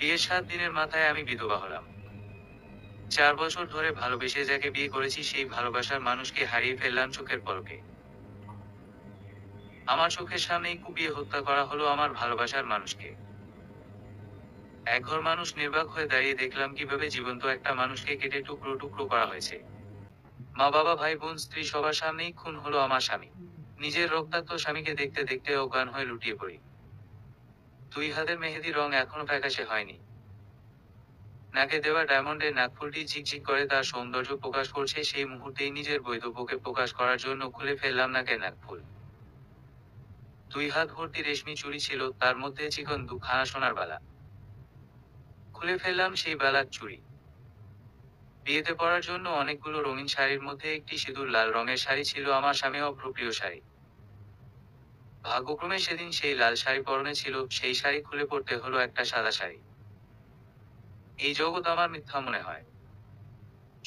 বিয়ের 7 দিনের মাথায় আমি বিধবা হলাম। 4 বছর ধরে ভালোবেসে যাকে বিয়ে করেছি সেই ভালোবাসার মানুষকে হারিয়ে ফেললাম চোখের পলকে। আমার চোখের সামনেই কুপিয়ে হত্যা করা হলো আমার ভালোবাসার মানুষকে। একঘর মানুষ নির্বাক হয়ে দাঁড়িয়ে দেখলাম কিভাবে জীবন্ত একটা মানুষকে কেটে টুকরো টুকরো করা হয়েছে। মা বাবা ভাই বোন স্ত্রী সবার সামনেই খুন হলো আমার স্বামী। নিজের রক্তাক্ত স্বামীকে দেখতে দেখতে অজ্ঞান হয়ে লুটিয়ে পড়ি। 2 হাতের মেহেদির রং এখনো ফ্যাকাশে হয়নি। নাকে দেওয়া ডায়মন্ডের নাকফুলটি ঝিকঝিক করে তার সৌন্দর্য প্রকাশ করছে, সেই মুহূর্তেই নিজের বৈধব্যকে প্রকাশ করার জন্য খুলে ফেললাম নাকের নাকফুল। 2 হাত ভর্তি রেশমি চুড়ি ছিল, তার মধ্যে চিকন দুখানা সোনার বালা। খুলে ফেললাম সেই বালার চুড়ি। বিয়েতে পরার জন্য অনেকগুলো রঙিন শাড়ির মধ্যে একটি সিঁদুর লাল রঙের শাড়ি ছিল আমার স্বামী অভ্রপ্রিয় শাড়ি। ভাগ্যক্রমে সেদিন সেই লাল শাড়ি পরনে ছিল, সেই শাড়ি খুলে পড়তে হলো একটা সাদা শাড়ি। এই জগৎ আমার মিথ্যা মনে হয়।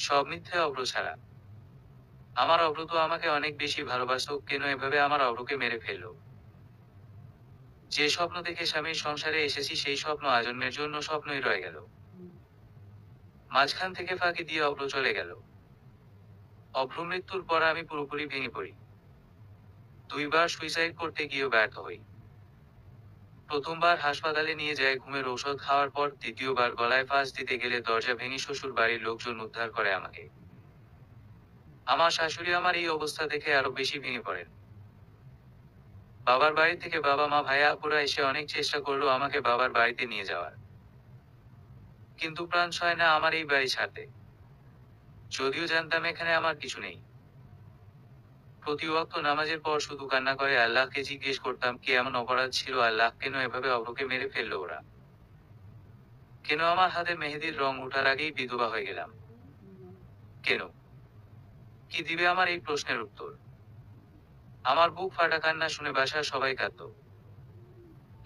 সব মিথ্যে অভ্র ছাড়া। আমার অভ্র তো আমাকে অনেক বেশি ভালোবাসতো, কেন এভাবে আমার অভ্রকে মেরে ফেললো? যে স্বপ্ন দেখে স্বামীর সংসারে এসেছি সেই স্বপ্ন আজন্মের জন্য স্বপ্নই রয়ে গেল। মাঝখান থেকে ফাঁকি দিয়ে অভ্র চলে গেল। অভ্র মৃত্যুর পর আমি পুরোপুরি ভেঙে পড়ি। 2বার সুইসাইড করতে গিয়েও ব্যর্থ হই। প্রথমবার হাসপাতালে নিয়ে যায় ঘুমের ঔষধ খাওয়ার পর, দ্বিতীয়বার গলায় ফাঁস দিতে গেলে দরজা ভেঙে শ্বশুর বাড়ির লোকজন উদ্ধার করে আমাকে। আমার শাশুড়ি আমার এই অবস্থা দেখে আরো বেশি ভেঙে পড়েন। বাবার বাড়ি থেকে বাবা মা ভাইয়া আপুরা এসে অনেক চেষ্টা করলো আমাকে বাবার বাড়িতে নিয়ে যাওয়ার, কিন্তু প্রাণ সয় না আমার এই বাড়ি ছাড়তে। যদিও জানতাম এখানে আমার কিছু নেই। প্রতি ওয়াক্ত নামাজের পর শুধু কান্না করে আল্লাহকে জিজ্ঞেস করতাম, কে এমন অপরাধ ছিল আল্লাহ, কেন এভাবে অভ্রকে মেরে ফেললো ওরা? কেন আমার হাতে মেহেদির রং ওঠার আগেই বিধবা হয়ে গেলাম? কেন? কি দিবে আমার এই প্রশ্নের উত্তর? আমার বুক ফাটা কান্না শুনে বাসার সবাই কাঁদত।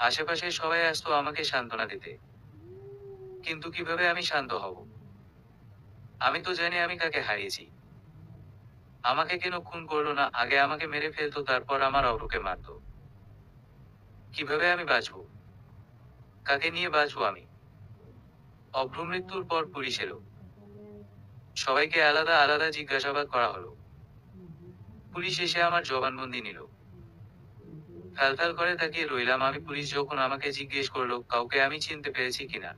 আশেপাশে সবাই আসতো আমাকে সান্ত্বনা দিতে। কিন্তু কিভাবে আমি শান্ত হব? আমি তো জানি আমি কাকে হারিয়েছি। আমাকে কেন খুন করলো না, আগে আমাকে মেরে ফেলতো তারপর আমার অভ্রকে মারতো? কিভাবে আমি বাঁচবো? কাকে নিয়ে বাঁচবো আমি? অভ্র মৃত্যুর পর পুলিশ এলো। সবাইকে আলাদা আলাদা জিজ্ঞাসাবাদ করা হলো। পুলিশ এসে আমার জবানবন্দি নিল। ফ্যালফ্যাল করে তাকিয়ে রইলাম আমি। পুলিশ যখন আমাকে জিজ্ঞেস করলো কাউকে আমি চিনতে পেরেছি কিনা,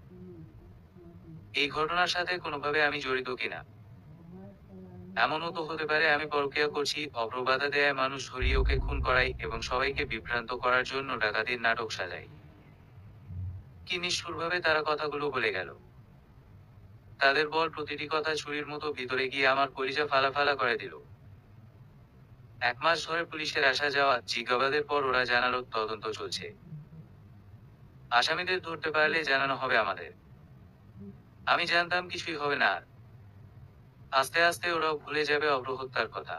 এই ঘটনার সাথে কোনোভাবে আমি জড়িত কিনা। এমনও তো হতে পারে আমি পরকীয়া করছি, অভ্র বাধা দেয়, মানুষ ধরিয়ে ওকে খুন করাই এবং সবাইকে বিভ্রান্ত করার জন্য ডাকাতির নাটক সাজাই। কি নিষ্ঠুরভাবে তারা কথাগুলো বলে গেল। তাদের বল প্রতিটি কথা ছুরির মতো ভিতরে গিয়ে আমার কলিজা ফালা ফালা করে দিল। 1 মাস ধরে পুলিশের আসা যাওয়া জিজ্ঞাসাবাদের পর ওরা জানালো তদন্ত চলছে। আসামিদের ধরতে পারলে জানানো হবে আমাদের। আমি জানতাম কিছুই হবে না আর। আস্তে আস্তে ওরাও ভুলে যাবে অভ্র হত্যার কথা।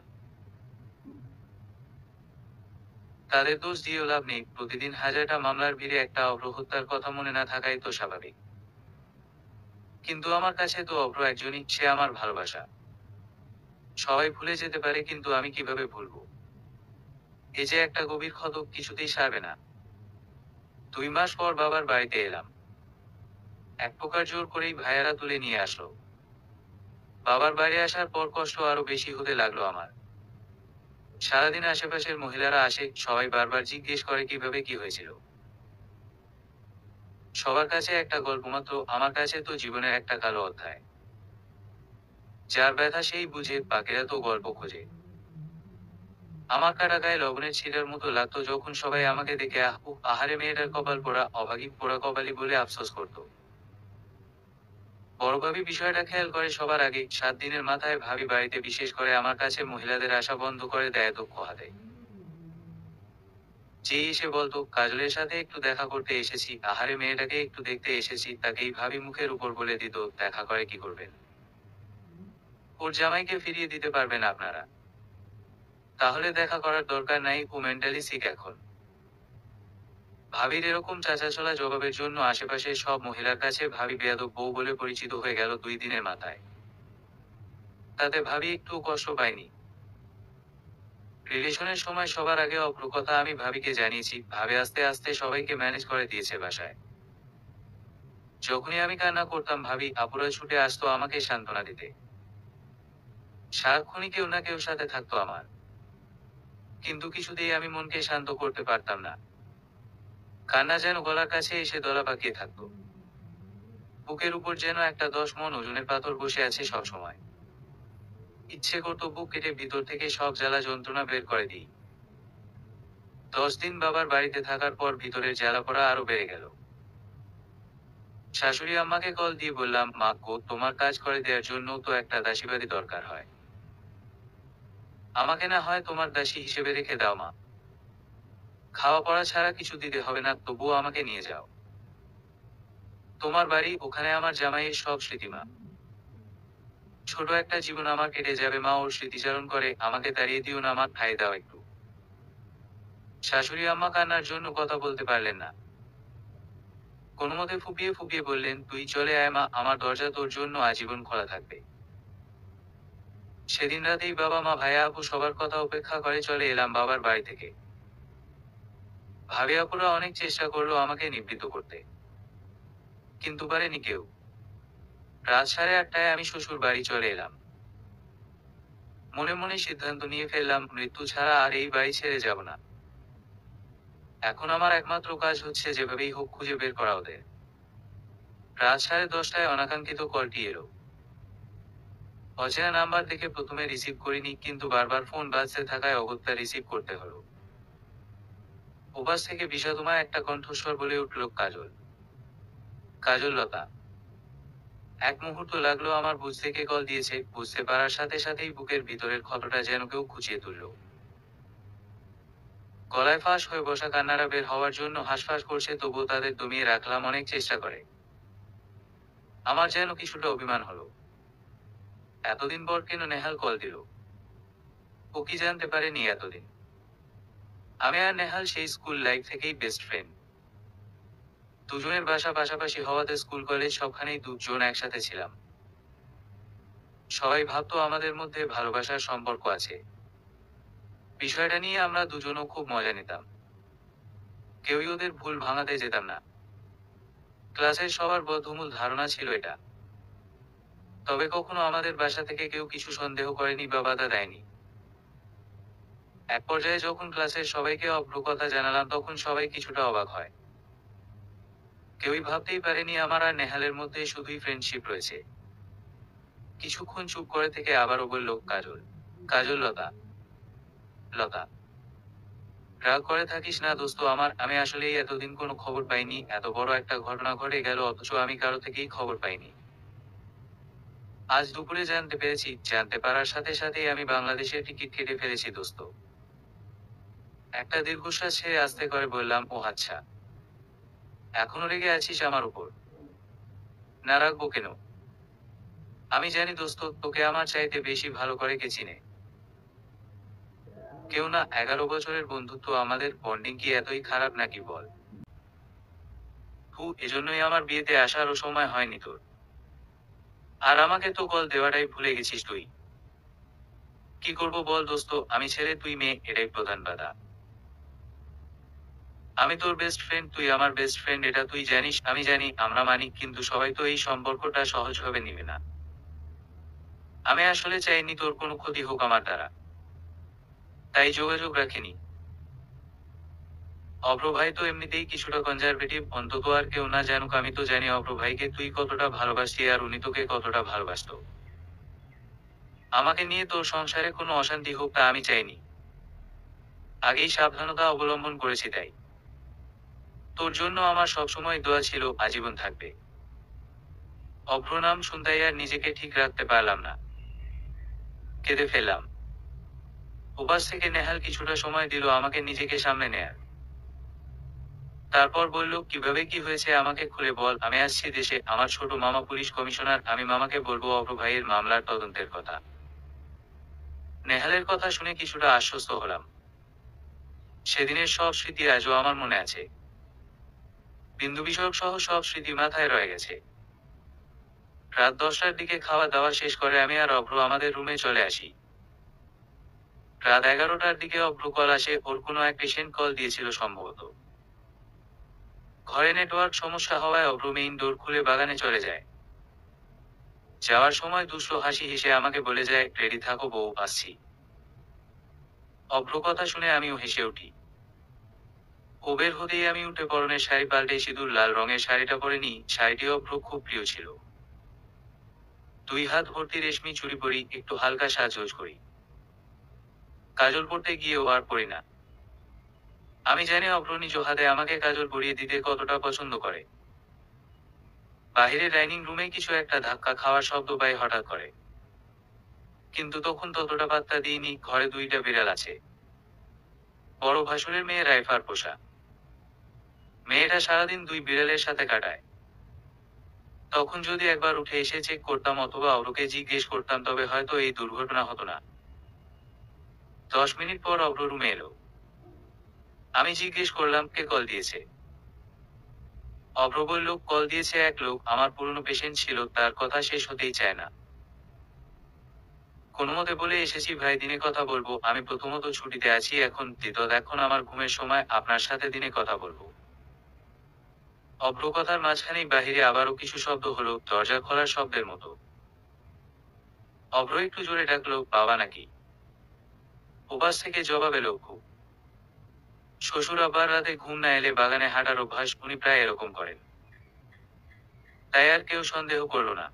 তাদের দোষ দিয়েও লাভ নেই, প্রতিদিন হাজারটা মামলার ভিড়ে একটা অভ্র হত্যার কথা মনে না থাকাই তো স্বাভাবিক। কিন্তু আমার কাছে তো অভ্র একজনই, সে আমার ভালোবাসা। সবাই ভুলে যেতে পারে কিন্তু আমি কিভাবে ভুলবো? এ যে একটা গভীর ক্ষত, কিছুতেই সারবে না। 2 মাস পর বাবার বাড়িতে এলাম। এক প্রকার জোর করেই ভাইয়ারা তুলে নিয়ে আসলো। বাবার বাড়ি আসার পর কষ্ট আরো বেশি হতে লাগলো আমার। সারাদিন আশেপাশের মহিলারা আসে, সবাই বারবার জিজ্ঞেস করে কিভাবে কি হয়েছিল। সবার কাছে একটা গল্প মাত্র, আমার কাছে তো জীবনের একটা কালো অধ্যায়। যার ব্যথা সেই বুঝে, বাকিরা তো গল্প খোঁজে। আমার কাটা গায়ে লবণের ছিটার মতো লাগতো যখন সবাই আমাকে দেখে আহ উহ আহারে মেয়েটার কপাল পোড়া, অভাগী পোড়া কপালি বলে আফসোস করত। বড় ভাবি বিষয়টা খেয়াল করে সবার আগে। 7 দিনের মাথায় ভাবি বাড়িতে বিশেষ করে আমার কাছে মহিলাদের আসা বন্ধ করে দেয় দক্ষ হাতে। যেই এসে বলতো কাজলের সাথে একটু দেখা করতে এসেছি, আহারে মেয়েটাকে একটু দেখতে এসেছি, তাকেই ভাবি মুখের উপর বলে দিত দেখা করে কি করবেন? ওর জামাইকে ফিরিয়ে দিতে পারবেন আপনারা? তাহলে দেখা করার দরকার নাই, ও মেন্টালি সিক এখন। ভাবির এরকম চাঁচাছোলা জবাবের জন্য আশেপাশের সব মহিলার কাছে ভাবি বেয়াদব বউ বলে পরিচিত হয়ে গেল 2 দিনের মাথায়। তাতে ভাবি একটু কষ্ট পায়নি। রিলেশনের সময় সবার আগে অভ্র কথা আমি ভাবিকে জানিয়েছি, ভাবে আস্তে আস্তে সবাইকে ম্যানেজ করে দিয়েছে বাসায়। যখনই আমি কান্না করতাম ভাবি আপুরা ছুটে আসতো আমাকে সান্ত্বনা দিতে। সারাক্ষণই কেউ না কেউ সাথে থাকতো আমার। কিন্তু কিছুতেই আমি মনকে শান্ত করতে পারতাম না। কান্না যেন গলার কাছে এসে দলা পাকিয়ে থাকতো। বুকের উপর যেন একটা 10 মণ ওজনের পাথর বসে আছে সবসময়। ইচ্ছে করতো বুক কেটে ভিতর থেকে সব জ্বালা যন্ত্রণা বের করে দিই। 10 দিন বাবার বাড়িতে থাকার পর ভিতরের জ্বালা পড়া আরো বেড়ে গেল। শাশুড়ি আম্মাকে কল দিয়ে বললাম, মা গো, তোমার কাজ করে দেওয়ার জন্য তো একটা দাসীবাদী দরকার হয়। আমাকে না হয় তোমার দাসী হিসেবে রেখে দাও মা। খাওয়া পড়া ছাড়া কিছু দিতে হবে না, তবুও আমাকে নিয়ে যাও। তোমার বাড়ি, ওখানে আমার জামাইয়ের সব স্মৃতি মা। ছোট একটা জীবন আমার কেটে যাবে মা, ওর স্মৃতিচারণ করে আমাকে তাড়িয়ে দিও না মা, ঠাঁই দাও একটু। শাশুড়ি আম্মা কান্নার জন্য কথা বলতে পারলেন না। কোনোমতে ফুপিয়ে ফুপিয়ে বললেন, তুই চলে আয় মা, আমার দরজা তোর জন্য আজীবন খোলা থাকবে। সেদিন রাতেই বাবা মা ভাইয়া আপু সবার কথা উপেক্ষা করে চলে এলাম বাবার বাড়ি থেকে। ভাবি আপুরা অনেক চেষ্টা করলো আমাকে নিবৃত্ত করতে, কিন্তু পারেনি কেউ। রাত 8:30টায় আমি শ্বশুর বাড়ি চলে এলাম। মনে মনে সিদ্ধান্ত নিয়ে ফেললাম, মৃত্যু ছাড়া আর এই বাড়ি ছেড়ে যাব না। এখন আমার একমাত্র কাজ হচ্ছে যেভাবেই হোক খুঁজে বের করা ওদের। রাত 10:30টায় অনাকাঙ্ক্ষিত কলটি এলো। অচেনা নাম্বার দেখে প্রথমে রিসিভ করিনি, কিন্তু বারবার ফোন বাজতে থাকায় অগত্যা রিসিভ করতে হলো। ওপাশ থেকে বিষাদময় একটা কণ্ঠস্বর বলে উঠল, কাজল। কাজল লতা। এক মুহূর্ত লাগলো আমার বুঝতে কে কল দিয়েছে। বুঝতে পারার সাথে সাথেই বুকের ভিতরের ক্ষতটা যেন কেউ খুঁচিয়ে তুলল। গলায় ফাঁস হয়ে বসা কান্নারা বের হওয়ার জন্য হাঁসফাঁস করছে, তবুও তাদের দমিয়ে রাখলাম অনেক চেষ্টা করে। আমার যেন কিছুটা অভিমান হলো। এতদিন পর কেন নেহাল কল দিল? ও কি জানতে পারেনি এতদিন আমি আর নেহাল সেই স্কুল লাইফ থেকেই বেস্ট ফ্রেন্ড। দুজনের বাসা পাশাপাশি হওয়াতে স্কুল কলেজ সবখানেই দুজন একসাথে ছিলাম। সবাই ভাবতো আমাদের মধ্যে ভালোবাসার সম্পর্ক আছে। বিষয়টা নিয়ে আমরা দুজনও খুব মজা নিতাম। কেউই ওদের ভুল ভাঙাতে যেতাম না। ক্লাসের সবার বদ্ধমূল ধারণা ছিল এটা। তবে কখনো আমাদের বাসা থেকে কেউ কিছু সন্দেহ করেনি বা বাধা দেয়নি। এক পর্যায়ে যখন ক্লাসের সবাইকে অভ্র কথা জানালাম, তখন সবাই কিছুটা অবাক হয়। কেউই ভাবতেই পারেনি আমার আর নেহালের মধ্যে শুধুই ফ্রেন্ডশিপ রয়েছে। কিছুক্ষণ চুপ করে থেকে আবারও বলল, কাজল। কাজল লতা। লতা। রাগ করে থাকিস না দোস্ত আমার, আমি আসলেই এতদিন কোনো খবর পাইনি। এত বড় একটা ঘটনা ঘটে গেল অথচ আমি কারো থেকেই খবর পাইনি। আজ দুপুরে জানতে পেরেছি। জানতে পারার সাথে সাথেই আমি বাংলাদেশের টিকিট কেটে ফেলেছি দোস্ত। একটা দীর্ঘশ্বাস ছেড়ে আস্তে করে বললাম, ও আচ্ছা। এখনো রেগে আছিস আমার উপর? না, রাখবো কেন? আমি জানি দোস্ত, তোকে আমার চাইতে বেশি ভালো করে কে চিনে। কেউ না। 11 বছরের বন্ধুত্ব, আমাদের বন্ডিং কি এতই খারাপ নাকি বল? এজন্যই আমার বিয়েতে আসারও সময় হয়নি তোর। আর আমাকে তো কল দেওয়াটাই ভুলে গেছিস তুই। কি করব বল দোস্ত, আমি ছেলে তুই মেয়ে, এটাই প্রধান বাধা। আমি তোর বেস্ট ফ্রেন্ড, তুই আমার বেস্ট ফ্রেন্ড, এটা তুই জানিস, আমি জানি, আমরা মানি, কিন্তু সবাই তো এই সম্পর্কটা সহজভাবে নিবে না। আমি আসলে চাইনি তোর কোনো ক্ষতি হোক আমার দ্বারা, তাই যোগাযোগ রাখিনি। অভ্র ভাই তো এমনিতেই কিছুটা কনজারভেটিভ, অন্তত আর কেউ না জানুক। আমি তো জানি অভ্র ভাইকে তুই কতটা ভালোবাসতি আর উনি তোকে কতটা ভালোবাসতো। আমাকে নিয়ে তোর সংসারে কোনো অশান্তি হোক তা আমি চাইনি। আগেই সাবধানতা অবলম্বন করেছি তাই। তোর জন্য আমার সবসময় দোয়া ছিল, আজীবন থাকবে। অভ্র নাম শুনতেই আর নিজেকে ঠিক রাখতে পারলাম না। কেঁদে ফেললাম। ওপাশ থেকে নেহাল কিছুটা সময় দিল আমাকে নিজেকে সামনে নেয়ার। তারপর বলল, কিভাবে কি হয়েছে আমাকে খুলে বল। আমি আসছি দেশে, আমার ছোট মামা পুলিশ কমিশনার, আমি মামাকে বলবো অভ্র ভাইয়ের মামলার তদন্তের কথা। নেহালের কথা শুনে কিছুটা আশ্বস্ত হলাম। সেদিনের সব স্মৃতি আজও আমার মনে আছে। বিন্দু বিষয়ক সহ সব স্মৃতি মাথায় রয়ে গেছে। রাত 10টার দিকে খাওয়া দাওয়া শেষ করে আমি আর অভ্র আমাদের রুমে চলে আসি। রাত 11টার দিকে অভ্র কল আসে, ওর কোনো এক পেশেন্ট কল দিয়েছিল সম্ভবত। ঘরে নেটওয়ার্ক সমস্যা হওয়ায় অভ্র মেইন ডোর খুলে বাগানে চলে যায়। যাওয়ার সময় দুষ্ট হাসি হেসে আমাকে বলে যায়, রেডি থাকো বউ, আসছি। অভ্র কথা শুনে আমিও হেসে উঠি। ও বের হতেই আমি উঠে পরনের শাড়ি পাল্টে সিঁদুর লাল রঙের শাড়িটা পরে নিই। শাড়িটি অভ্র খুব প্রিয় ছিল। 2 হাত ভর্তি রেশমি চুড়ি পরি, একটু হালকা সাজগোজ করি। কাজল পরতে গিয়েও আর পরি না। আমি জানি অভ্র নিজ হাতে আমাকে কাজল পরিয়ে দিতে কতটা পছন্দ করে। বাহিরে ডাইনিং রুমে কিছু একটা ধাক্কা খাওয়ার শব্দ পাই হঠাৎ করে। কিন্তু তখন ততটা পাত্তা দিইনি, ঘরে 2টা বিড়াল আছে। বড় ভাসুরের মেয়ে রাইফার পোষা। মেয়েটা সারাদিন 2 বিড়ালের সাথে কাটায়। তখন যদি একবার উঠে এসে চেক করতাম অথবা অভ্রকে জিজ্ঞেস করতাম তবে হয়তো এই দুর্ঘটনা হতো না। 10 মিনিট পর অভ্র রুমে এলো। আমি জিজ্ঞেস করলাম, কে কল দিয়েছে? অভ্র বলল, কল দিয়েছে এক লোক, আমার পুরনো পেশেন্ট ছিল, তার কথা শেষ হতেই চায় না। কোনোমতে বলে এসেছি ভাই, দিনে কথা বলবো। আমি প্রথমত ছুটিতে আছি এখন, দ্বিতীয়ত এখন আমার ঘুমের সময়, আপনার সাথে দিনে কথা বলবো। অভ্র কথার মাঝখানেই বাহিরে আবারও কিছু শব্দ হলো, দরজা খোলার শব্দের মতো। অভ্র একটু জোরে ডাকলো, বাবা নাকি? ওপাশ থেকে জবাব এলো, খুব। শ্বশুর আব্বার রাতে ঘুম না এলে বাগানে হাঁটার অভ্যাস, উনি প্রায় এরকম করেন। তাই আর কেউ সন্দেহ করলো না।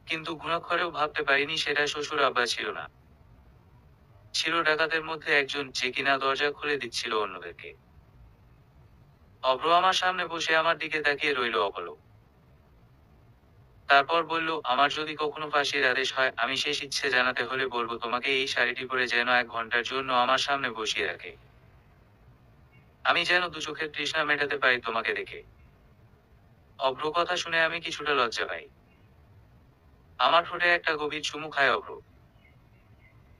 কিন্তু ঘুণাক্ষরেও ভাবতে পারিনি সেটা শ্বশুর আব্বা ছিল না। ছিল ডাকাতের মধ্যে একজন, যে কিনা দরজা খুলে দিচ্ছিল অন্যদেরকে। অভ্র আমার সামনে বসে আমার দিকে তাকিয়ে রইল অপলক। তারপর বলল, আমার যদি কখনো ফাঁসির আদেশ হয়, আমি শেষ ইচ্ছে জানাতে হলে বলবো তোমাকে এই শাড়িটি পরে যেন 1 ঘন্টার জন্য আমার সামনে বসিয়ে রাখে। আমি যেন 2 চোখের তৃষ্ণা মেটাতে পারি তোমাকে দেখে। অভ্র কথা শুনে আমি কিছুটা লজ্জা পাই। আমার ঠোঁটে একটা গভীর চুমু খায় অভ্র।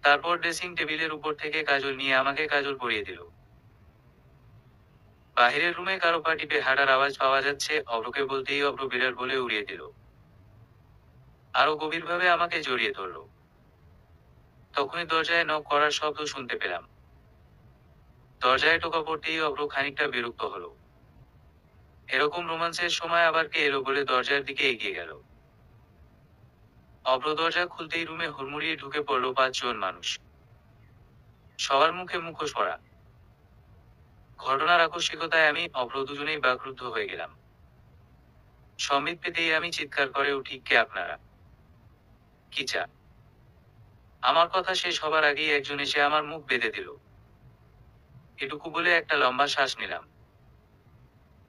তারপর ড্রেসিং টেবিলের উপর থেকে কাজল নিয়ে আমাকে কাজল পরিয়ে দিল। বাহিরের রুমে কারো পা টিপে হাঁটার আওয়াজ পাওয়া যাচ্ছে, অভ্রকে বলতেই অভ্র বিড়াল বলে উড়িয়ে দিল। আরো গভীরভাবে আমাকে জড়িয়ে ধরল। তখনই দরজায় নক করার শব্দ শুনতে পেলাম। দরজায় টোকা পড়তেই অভ্র খানিকটা বিরক্ত হলো। এরকম রোমান্সের সময় আবার কে এলো বলে দরজার দিকে এগিয়ে গেল। অভ্র দরজা খুলতেই রুমে হুড়মুড়িয়ে ঢুকে পড়ল 5 জন মানুষ। সবার মুখে মুখোশ পরা। ঘটনার আকস্মিকতায় আমি, অভ্র দুজনেই বাকরুদ্ধ হয়ে গেলাম। সম্বিত পেতেই আমি চিৎকার করে উঠি, কে আপনারা? কি চা? আমার কথা শেষ হবার আগেই একজন এসে আমার মুখ বেঁধে দিল। এটুকু বলে একটা লম্বা শ্বাস নিলাম।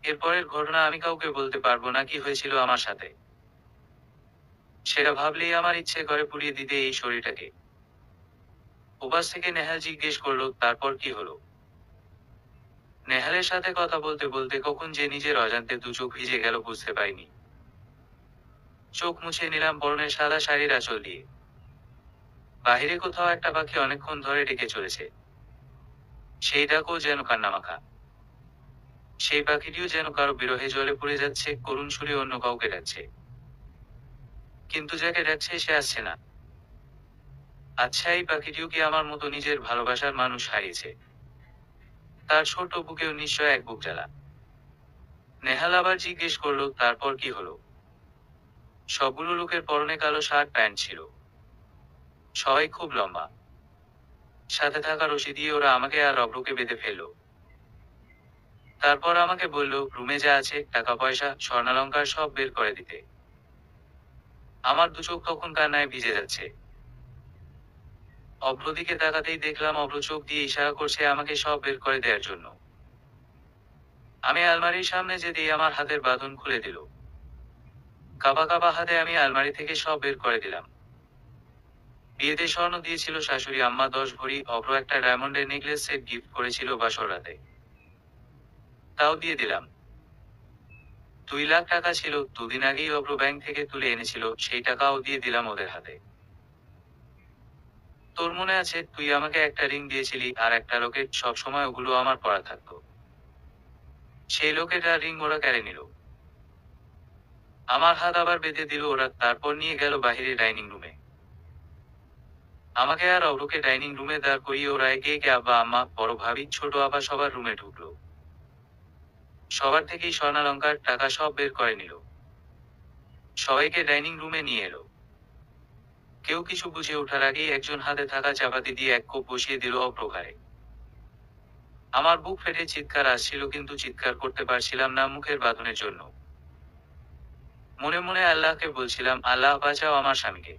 এরপরের ঘটনা আমি কাউকে বলতে পারবো না কি হয়েছিল আমার সাথে। সেটা ভাবলেই আমার ইচ্ছে করে পুড়িয়ে দিতে এই শরীরটাকে। ওপাশ থেকে নেহাল জিজ্ঞেস করলো, তারপর কি হলো? নেহালের সাথে কথা বলতে বলতে কখন যে নিজের অজান্তে 2 চোখ ভিজে গেল বুঝতে পারিনি। চোখ মুছে নিলাম পরনের সাদা শাড়ির আঁচল দিয়ে। বাহিরে কোথাও একটা পাখি অনেকক্ষণ ধরে ডেকে চলেছে। সেই ডাকও যেন কান্নামাখা। সেই পাখিটিও যেন কারো বিরহে জলে পড়ে যাচ্ছে, করুণ সুরে অন্য কাউকে ডাকছে। কিন্তু যাকে ডাকছে সে আসছে না। আচ্ছা, এই পাখিটিও কি আমার মতো নিজের ভালোবাসার মানুষ হারিয়েছে? তার ছোট্ট বুকেও নিশ্চয় এক বুক জ্বালা। নেহাল আবার জিজ্ঞেস করলো, তারপর কি হলো? সবগুলো লোকের পরনে কালো শার্ট প্যান্ট ছিল। সবাই খুব লম্বা। সাথে থাকা রশি দিয়ে ওরা আমাকে আর অভ্রকে বেঁধে ফেললো। তারপর আমাকে বলল, রুমে যা আছে, টাকা পয়সা, স্বর্ণালংকার সব বের করে দিতে। আমার 2 চোখ তখন কান্নায় ভিজে যাচ্ছে। অভ্র দিকে তাকাতেই দেখলাম অভ্র চোখ দিয়ে ইশারা করছে আমাকে সব বের করে দেওয়ার জন্য। আমি আলমারির সামনে যেতেই আমার হাতের বাঁধন খুলে দিল। কাঁপা কাঁপা হাতে আমি আলমারি থেকে সব বের করে দিলাম। বিয়েতে স্বর্ণ দিয়েছিল শাশুড়ি আম্মা 10 ভরি, অভ্র একটা ডায়মন্ডের নেকলেস সেট গিফট করেছিল বাসর রাতে। তাও দিয়ে দিলাম। 2 লাখ টাকা ছিল, 2 দিন আগেই অভ্র ব্যাংক থেকে তুলে এনেছিল, সেই টাকাও দিয়ে দিলাম ওদের হাতে। তোর মনে আছে, তুই আমাকে একটা রিং দিয়েছিলি আর একটা লকেট, সব সময় ওগুলো আমার পরা থাকতো। সেই লকেট আর রিং ওরা কেড়ে নিল। আমার হাত আবার বেঁধে দিল ওরা, তারপর নিয়ে গেল বাহিরে ডাইনিং রুমে। আমাকে আর অভ্রকে ডাইনিং রুমে দাঁড় করিয়ে ওরা একে একে আব্বা আম্মা, বড় ভাবি, ছোট আপা সবার রুমে ঢুকলো। সবার থেকেই স্বর্ণালঙ্কার টাকা সব বের করে নিল। সবাইকে ডাইনিং রুমে নিয়ে এলো। কেউ কিছু বুঝে ওঠার আগেই একজন হাতে থাকা চাপাতি দিয়ে এক কোপ বসিয়ে দিল অভ্র ঘাড়ে। আমার বুক ফেটে চিৎকার আসছিল, কিন্তু চিৎকার করতে পারছিলাম না মুখের বাঁধনের জন্য। মনে মনে আল্লাহকে বলছিলাম, আল্লাহ বাঁচাও আমার স্বামীকে।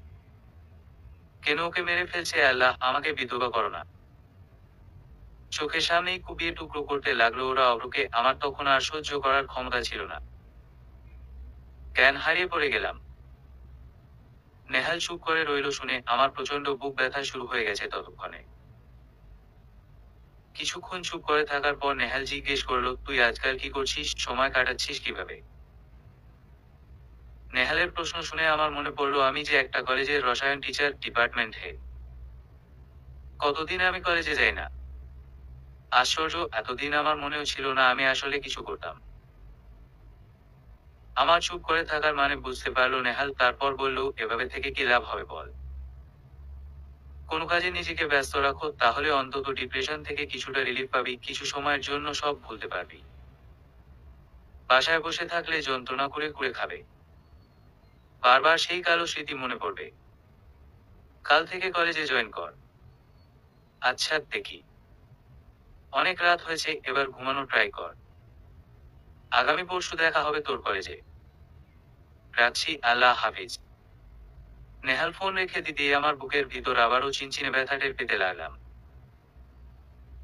কেন ওকে মেরে ফেলছে আল্লাহ, আমাকে বিধবা করো না। চোখের সামনেই কুপিয়ে টুকরো করতে লাগলো ওরা অভ্রকে। আমার তখন আর সহ্য করার ক্ষমতা ছিল না। জ্ঞান হারিয়ে পড়ে গেলাম। নেহাল চুপ করে রইল শুনে। আমার প্রচন্ড বুক ব্যথা শুরু হয়ে গেছে ততক্ষণে। কিছুক্ষণ চুপ করে থাকার পর নেহাল জিজ্ঞেস করলো, তুই আজকাল কি করছিস, সময় কাটাচ্ছিস কিভাবে? নেহালের প্রশ্ন শুনে আমার মনে পড়লো আমি যে একটা কলেজের রসায়ন টিচার, ডিপার্টমেন্ট হেড। কতদিন আমি কলেজে যাই না। আশ্চর্য, এতদিন আমার মনেও ছিল না আমি আসলে কিছু করতাম। আমার চুপ করে থাকার মানে বুঝতে পারলো নেহাল। তারপর বলল, এভাবে থেকে কি লাভ হবে বল? কোনো কাজে নিজেকে ব্যস্ত রাখো, তাহলে অন্তত ডিপ্রেশন থেকে কিছুটা রিলিফ পাবি, কিছু সময়ের জন্য সব ভুলতে পারবি। বাসায় বসে থাকলে যন্ত্রণা করে কুড়ে খাবে। বারবার সেই কালো স্মৃতি মনে পড়বে। কাল থেকে কলেজে জয়েন কর। আচ্ছা দেখি। অনেক রাত হয়েছে, এবার ঘুমানো ট্রাই কর। আগামী পরশু দেখা হবে তোর কলেজে। রাখছি, আল্লাহ হাফিজ। নেহাল ফোন রেখে দিতে আমার বুকের ভিতর আবারও চিনচিনে ব্যথা টের পেতে লাগলাম।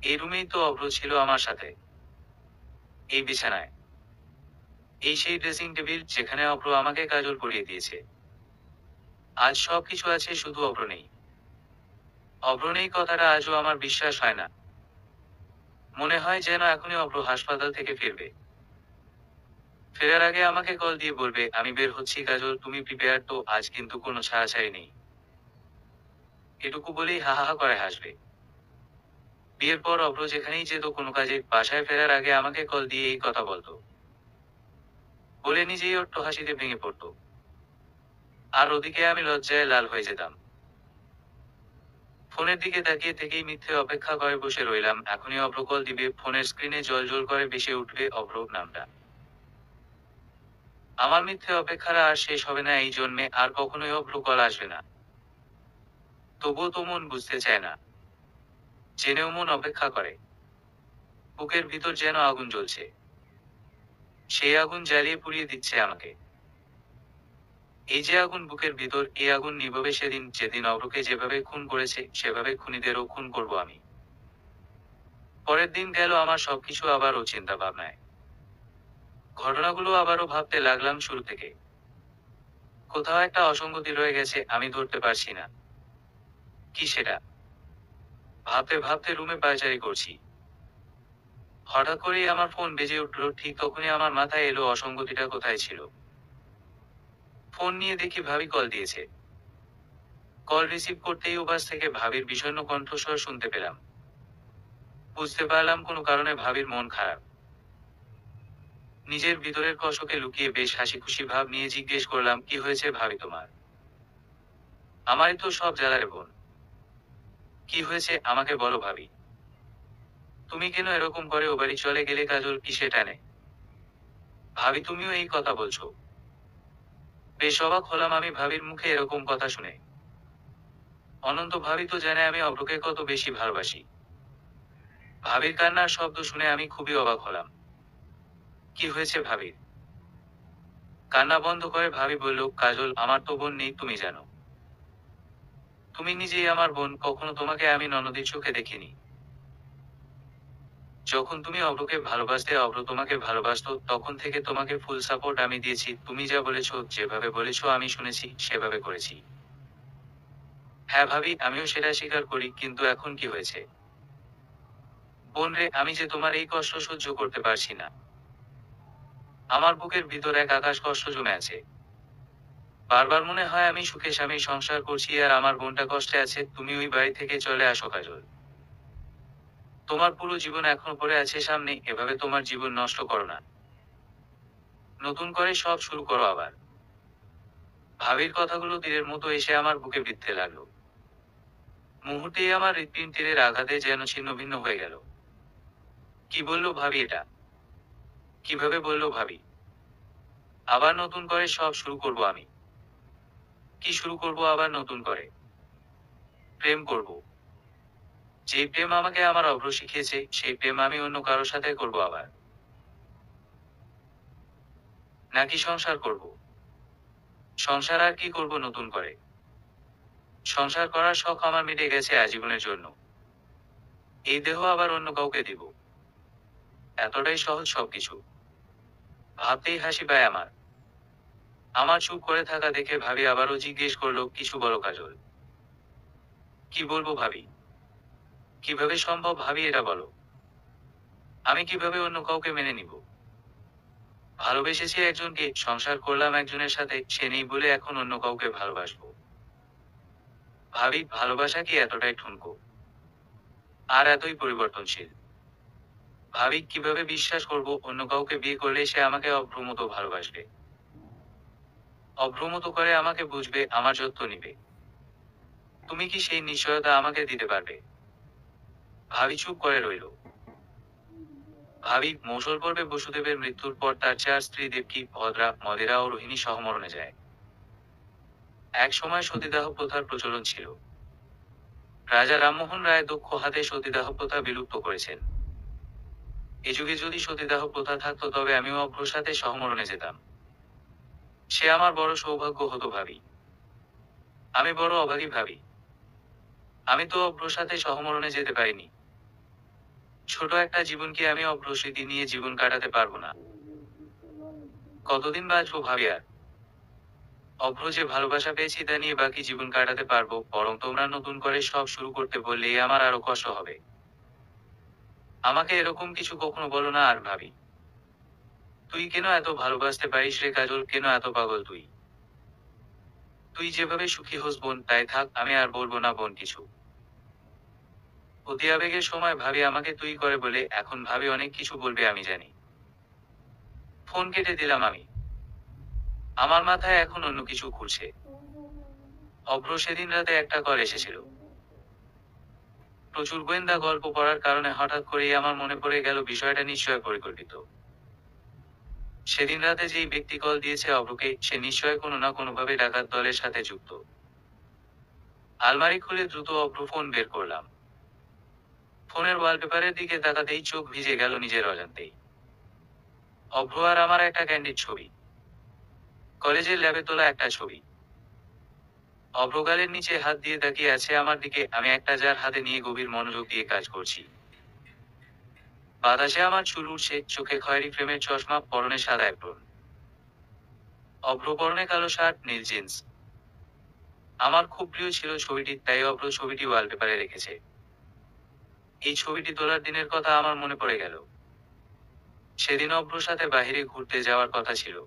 এই রুমেই তো অভ্র ছিল আমার সাথে। এই বিছানায়। এই সেই ড্রেসিং টেবিল যেখানে অভ্র আমাকে কাজল পরিয়ে দিয়েছে। আজ সবকিছু আছে, শুধু অভ্র নেই। অভ্র নেই কথাটা আজও আমার বিশ্বাস হয় না। মনে হয় যেন এখনই অভ্র হাসপাতাল থেকে ফিরবে। ফেরার আগে আমাকে কল দিয়ে বলবে, আমি বের হচ্ছি কাজল, তুমি প্রিপেয়ার তো, আজ কিন্তু কোনো ছাড়াছাড়ি নেই। এটুকু বলেই হা হা হা করে হাসবে। বিয়ের পর অভ্র যেখানেই যেত কোনো কাজে, বাসায় ফেরার আগে আমাকে কল দিয়ে এই কথা বলতো। বলে নিজেই অট্ট হাসিতে ভেঙে পড়তো। আর ওদিকে আমি লজ্জায় লাল হয়ে যেতাম। ফোনের দিকে তাকিয়ে থেকেই মিথ্যে অপেক্ষা করে বসে রইলাম। এখনই অভ্র কল দিবে, ফোনের স্ক্রিনে জল করে ভেসে উঠবে অভ্র নামটা। আমার মিথ্যে অপেক্ষারা আর শেষ হবে না এই জন্মে, আর কখনোই অভ্র কল আসবে না। তবুও তো মন বুঝতে চায় না। জেনেও মন অপেক্ষা করে। বুকের ভিতর যেন আগুন জ্বলছে। সেই আগুন জ্বালিয়ে পুড়িয়ে দিচ্ছে আমাকে। এই যে আগুন বুকের ভিতর, এই আগুন নিভাবে সেদিন, যেদিন অভ্রকে যেভাবে খুন করেছে, সেভাবে খুনিদেরও খুন করব আমি। পরের দিন গেল আমার সবকিছু আবারও চিন্তা ভাবনায়। ঘটনাগুলো আবারও ভাবতে লাগলাম শুরু থেকে। কোথাও একটা অসঙ্গতি রয়ে গেছে, আমি ধরতে পারছি না। কি সেটা? ভাবতে ভাবতে রুমে পায়চারি করছি। হঠাৎ করেই আমার ফোন বেজে উঠল। ঠিক তখনই আমার মাথায় এলো অসঙ্গতিটা কোথায় ছিল। ফোন নিয়ে দেখি ভাবি কল দিয়েছে। কল রিসিভ করতেই ওপাশ থেকে ভাবির বিষণ্ণ কণ্ঠস্বর শুনতে পেলাম। বুঝতে পারলাম কোনো কারণে ভাবির মন খারাপ। নিজের ভিতরের কষ্টকে লুকিয়ে বেশ হাসি খুশি ভাব নিয়ে জিজ্ঞেস করলাম, কি হয়েছে ভাবি তোমার? আমারই তো সব জ্বালারে বোন। কি হয়েছে আমাকে বলো ভাবি। তুমি কেন এরকম করে ও বাড়ি চলে গেলে কাজল, কিসে টানে? ভাবি তুমিও এই কথা বলছো? বেশ অবাক হলাম আমি ভাবির মুখে এরকম কথা শুনে। অনন্ত ভাবি তো জানে আমি অভ্রকে কত বেশি ভালোবাসি। ভাবির কান্নার শব্দ শুনে আমি খুবই অবাক হলাম। কি হয়েছে ভাবির? কান্না বন্ধ করে ভাবি বলল, কাজল আমার তো বোন নেই, তুমি জানো। তুমি নিজেই আমার বোন, কখনো তোমাকে আমি ননদের চোখে দেখিনি। যখন তুমি অভ্রকে ভালোবাসতে, অভ্র তোমাকে ভালোবাসতো, তখন থেকে তোমাকে ফুল সাপোর্ট আমি দিয়েছি। তুমি যা বলেছো, যেভাবে বলেছো আমি শুনেছি, সেভাবে করেছি। হ্যাঁ ভাবি, আমিও সেটা স্বীকার করি, কিন্তু এখন কি হয়েছে? বোন রে, আমি যে তোমার এই কষ্ট সহ্য করতে পারছি না। আমার বুকের ভিতর এক আকাশ কষ্ট জমে আছে। বারবার মনে হয় আমি সুখে স্বামী সংসার করছি আর আমার বোনটা কষ্টে আছে। তুমি ওই বাড়ি থেকে চলে আসো কাজল। তোমার পুরো জীবন এখনো পড়ে আছে সামনে, এভাবে তোমার জীবন নষ্ট করো না। নতুন করে সব শুরু করো আবার। ভাবির কথাগুলো তীরের মতো এসে আমার বুকে বিঁধতে লাগলো। মুহূর্তেই আমার হৃৎপিণ্ড তীরের আঘাতে যেন ছিন্ন ভিন্ন হয়ে গেল। কি বললো ভাবি এটা? কিভাবে বলল ভাবি? আবার নতুন করে সব শুরু করব আমি। কি শুরু করব আবার নতুন করে? প্রেম করব। যেই প্রেম আমাকে আমার অভ্র শিখিয়েছে, সেই প্রেম আমি অন্য কারো সাথে করব আবার। নাকি সংসার করব? সংসার আর কি করব নতুন করে? সংসার করার শখ আমার মিটে গেছে আজীবনের জন্য। এই দেহ আবার অন্য কাউকে দিব। এতটাই সহজ সবকিছু। ভাবতেই হাসি পায় আমার। আমার চুপ করে থাকা দেখে ভাবি আবারও জিজ্ঞেস করলো, কিছু বলো কাজল। কি বলবো ভাবি? কিভাবে সম্ভব ভাবি এটা বলো? আমি কিভাবে অন্য কাউকে মেনে নিব? ভালোবেসেছি একজনকে, সংসার করলাম একজনের সাথে, সে নেই বলে এখন অন্য কাউকে ভালোবাসবো। ভাবি, ভালোবাসা কি এতটাই ঠুনকো? আর এতই পরিবর্তনশীল? ভাবি, কিভাবে বিশ্বাস করব অন্য কাউকে বিয়ে করলে সে আমাকে অভ্রমত ভালোবাসবে, অভ্রমত করে আমাকে বুঝবে, আমার যত্ন নিবে? তুমি কি সেই নিশ্চয়তা আমাকে দিতে পারবে? ভাবি চুপ করে রইল। ভাবি, মৌসল পর্বে বসুদেবের মৃত্যুর পর তার 4 স্ত্রী দেবকী, ভদ্রা, মদিরা ও রোহিণী সহমরণে যায়। এক সময় সতীদাহ প্রথার প্রচলন ছিল। রাজা রামমোহন রায় দক্ষ হাতে সতীদাহ প্রথা বিলুপ্ত করেছেন। এ যুগে যদি সতীদাহ প্রথা থাকতো তবে আমিও অভ্রর সাথে সহমরণে যেতাম। সে আমার বড় সৌভাগ্য হতো ভাবি। আমি বড় অভাগী ভাবি। আমি তো অভ্রর সাথে সহমরণে যেতে পারিনি। ছোট একটা জীবন কি আমি অভ্র স্মৃতি নিয়ে জীবন কাটাতে পারবো না? কতদিন বাঁচবো ভাবি আর? অভ্র যে ভালোবাসা পেয়েছি তা নিয়ে বাকি জীবন কাটাতে পারবো, বরং তোমরা নতুন করে সব শুরু করতে বললেই আমার আরো কষ্ট হবে। আমাকে এরকম কিছু কখনো বলো না আর ভাবি। তুই কেন এত ভালোবাসতে পারিস রে কাজল, কেন এত পাগল তুই? তুই যেভাবে সুখী হোস বোন, তাই থাক, আমি আর বলবো না বোন কিছু। অতি আবেগের সময় ভাবি আমাকে তুই করে বলে, এখন ভাবি অনেক কিছু বলবে আমি জানি। ফোন কেটে দিলাম আমি। আমার মাথায় এখন অন্য কিছু ঘুরছে। অভ্র সেদিন রাতে একটা কল এসেছিল। প্রচুর গোয়েন্দা গল্প পড়ার কারণে হঠাৎ করেই আমার মনে পড়ে গেল বিষয়টা নিশ্চয় পরিকল্পিত। সেদিন রাতে যেই ব্যক্তি কল দিয়েছে অভ্রকে, সে নিশ্চয় কোনো না কোনোভাবে ডাকাত দলের সাথে যুক্ত। আলমারি খুলে দ্রুত অভ্র ফোন বের করলাম। ফোনের ওয়ালপেপারের দিকে তাকাতেই চোখ ভিজে গেল নিজের অজান্তেই। অভ্র আর আমার একটা ক্যান্ডিড ছবি। কলেজের ল্যাবে তোলা একটা ছবি। অভ্র গালের নিচে হাত দিয়ে তাকিয়ে আছে আমার দিকে, আমি একটা জার হাতে নিয়ে গভীর মনোযোগ দিয়ে কাজ করছি। বাতাসে আমার চুল উঠছে, চোখে খয়েরি ফ্রেমের চশমা, পরনে সাদা অ্যাপ্রন। অভ্র পরনে কালো শার্ট, নীল জিন্স। আমার খুব প্রিয় ছিল ছবিটি, তাই অভ্র ছবিটি ওয়ালপেপারে রেখেছে। এই ছবিটি তোলার দিনের কথা আমার মনে পড়ে গেল। সেদিন অভ্রর সাথে বাহিরে ঘুরতে যাওয়ার কথা ছিল।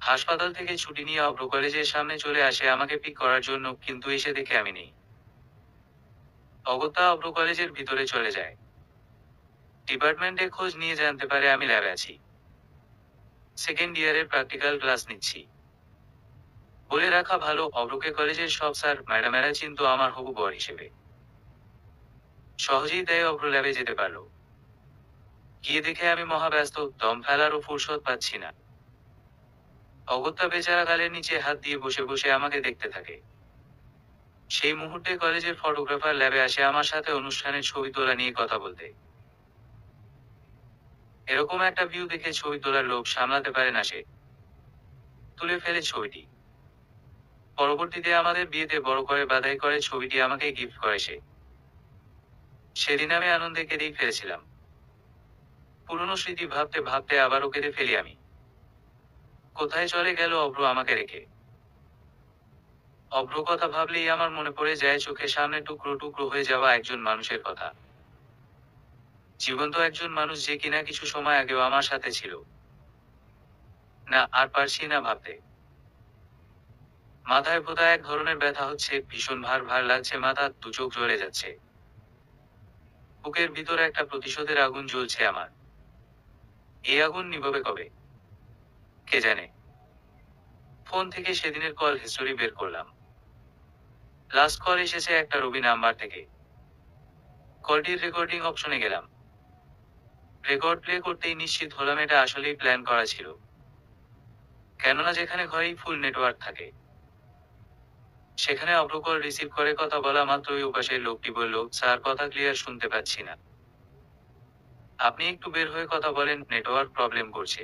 হাসপাতাল থেকে ছুটি নিয়ে অভ্র কলেজের সামনে চলে আসে আমাকে পিক করার জন্য, কিন্তু এসে দেখে আমি নেই। অগত্যা অভ্র কলেজের ভিতরে চলে যায়। ডিপার্টমেন্টে খোঁজ নিয়ে জানতে পারে আমি ল্যাবে আছি। সেকেন্ড ইয়ারের প্র্যাকটিক্যাল ক্লাস নিচ্ছি। বলে রাখা ভালো, অভ্রকে কলেজের সব স্যার ম্যাডামেরা চিনতো আমার হবু বর হিসেবে। সহজেই তাই অভ্র ল্যাবে যেতে পারল। গিয়ে দেখে আমি মহাব্যস্ত, দম ফেলারও ফুরসত পাচ্ছি না। অগত্যা বেচারা গালের নিচে হাত দিয়ে বসে বসে আমাকে দেখতে থাকে। সেই মুহূর্তে কলেজের ফটোগ্রাফার ল্যাবে আসে আমার সাথে অনুষ্ঠানের ছবি তোলা নিয়ে কথা বলতে। এরকম একটা ভিউ দেখে ছবি তোলার লোভ সামলাতে পারে না সে। তুলে ফেলে ছবিটি। পরবর্তীতে আমাদের বিয়েতে বড় করে বাধাই করে ছবিটি আমাকে গিফট করে সে। সেদিন আমি আনন্দে কেঁদেই ফেলেছিলাম। পুরনো স্মৃতি ভাবতে ভাবতে আবারও কেঁদে ফেলি আমি। কোথায় চলে গেল অভ্র আমাকে রেখে? অভ্র কথা ভাবলেই আমার মনে পড়ে যায় চোখের সামনে টুকরো টুকরো হয়ে যাওয়া একজন মানুষের কথা। জীবন্ত একজন মানুষ যে কিনা কিছু সময় আগেও আমার সাথে ছিল। না, আর পারছি না ভাবতে। মাথায় ভোঁতা এক ধরনের ব্যথা হচ্ছে, ভীষণ ভার ভার লাগছে মাথা, দু চোখ জ্বলে যাচ্ছে। বুকের ভিতরে একটা প্রতিশোধের আগুন জ্বলছে আমার। এই আগুন নিভবে কবে? কে জানে। ফোন থেকে সেদিনের কল হিস্টোরি বের করলাম। লাস্ট কল এসেছে একটা রবি নাম্বার থেকে। কলটির রেকর্ডিং অপশনে গেলাম। রেকর্ড প্লে করতেই নিশ্চিত হলাম এটা আসলেই প্ল্যান করা ছিল। কেননা যেখানে ঘরেই ফুল নেটওয়ার্ক থাকে, সেখানে অভ্র কল রিসিভ করে কথা বলা মাত্রই ওপাশের লোকটি বলল, স্যার কথা ক্লিয়ার শুনতে পাচ্ছি না, আপনি একটু বের হয়ে কথা বলেন, নেটওয়ার্ক প্রবলেম করছে।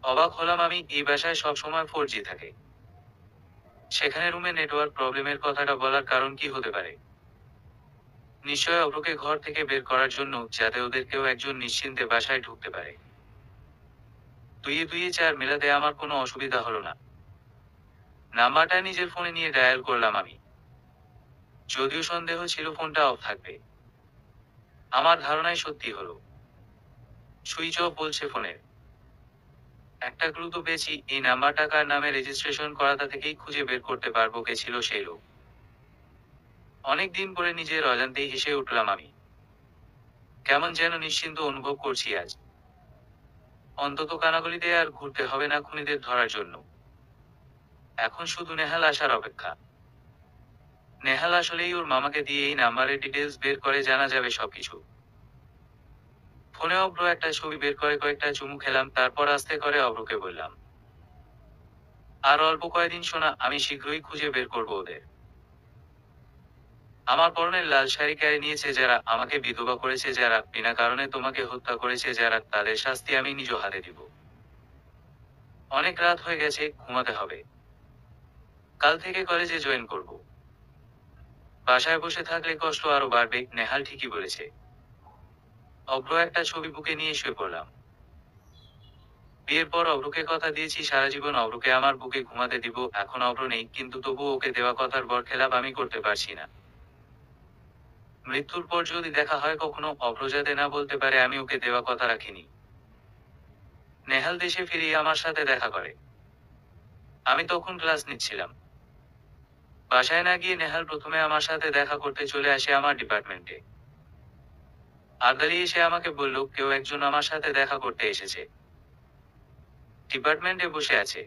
অবাক হলাম আমি, এই বাসায় সবসময় 4G থাকে, সেখানে রুমে নেটওয়ার্ক প্রবলেমের কথাটা বলার কারণ কি হতে পারে? নিশ্চয় অভ্রকে ঘর থেকে বের করার জন্য, যাতে ওদের কেউ একজন নিশ্চিন্তে বাসায় ঢুকতে পারে। দুইয়ে দুইয়ে চার মেলাতে আমার কোনো অসুবিধা হলো না। নাম্বারটা নিজের ফোনে নিয়ে ডায়াল করলাম আমি, যদিও সন্দেহ ছিল ফোনটা অফ থাকবে। আমার ধারণাই সত্যি হলো, সুইচ অফ বলছে ফোনের। একটা ক্লু তো পেয়েছি, এই নাম্বারটা কার নামে রেজিস্ট্রেশন করা তা থেকেই খুঁজে বের করতে পারবো কে ছিল সেই লোক। অনেক দিন পরে নিজের অজান্তেই হেসে উঠলাম আমি, কেমন যেন নিশ্চিন্ত অনুভব করছি আজ। অন্তত কানাগলিতে আর ঘুরতে হবে না খুনিদের ধরার জন্য। এখন শুধু নেহাল আসার অপেক্ষা। নেহাল আসলেই ওর মামাকে দিয়ে এই নাম্বারের ডিটেলস বের করে জানা যাবে সবকিছু। ফোনে অভ্র একটা ছবি বের করে কয়েকটা চুমু খেলাম, তারপর আস্তে করে অভ্রকে বললাম, আর অল্প কয়েকদিন শোনা, আমি শীঘ্রই খুঁজে বের করবো ওদের। আমার পরনের লাল শাড়ি কেড়ে নিয়েছে যারা, আমাকে বিধবা করেছে যারা, বিনা কারণে তোমাকে হত্যা করেছে যারা, তাদের শাস্তি আমি নিজ হাতে দিব। অনেক রাত হয়ে গেছে, ঘুমাতে হবে। কাল থেকে কলেজে জয়েন করব। বাসায় বসে থাকলে কষ্ট আরো বাড়বে, নেহাল ঠিকই বলেছে। অভ্র একটা ছবি বুকে নিয়ে শুয়ে পড়লাম। বিয়ের পর অভ্রকে কথা দিয়েছি সারা জীবন অভ্রকে আমার বুকে ঘুমাতে দিব, এখন অভ্র নেই, কিন্তু তবুও ওকে দেওয়া কথার বরখেলাপ আমি করতে পারছি না। মৃত্যুর পর যদি দেখা হয় কখনো, অভ্র যাতে না বলতে পারে আমি ওকে দেওয়া কথা রাখিনি। নেহাল দেশে ফিরিয়ে আমার সাথে দেখা করে। আমি তখন ক্লাস নিচ্ছিলাম। বাসায় না গিয়ে নেহাল প্রথমে আমার সাথে দেখা করতে চলে আসে আমার ডিপার্টমেন্টে। আদালি এসে আমাকে বলল, কেউ একজন আমার সাথে দেখা করতে এসেছে, ডিপার্টমেন্টে বসে আছে।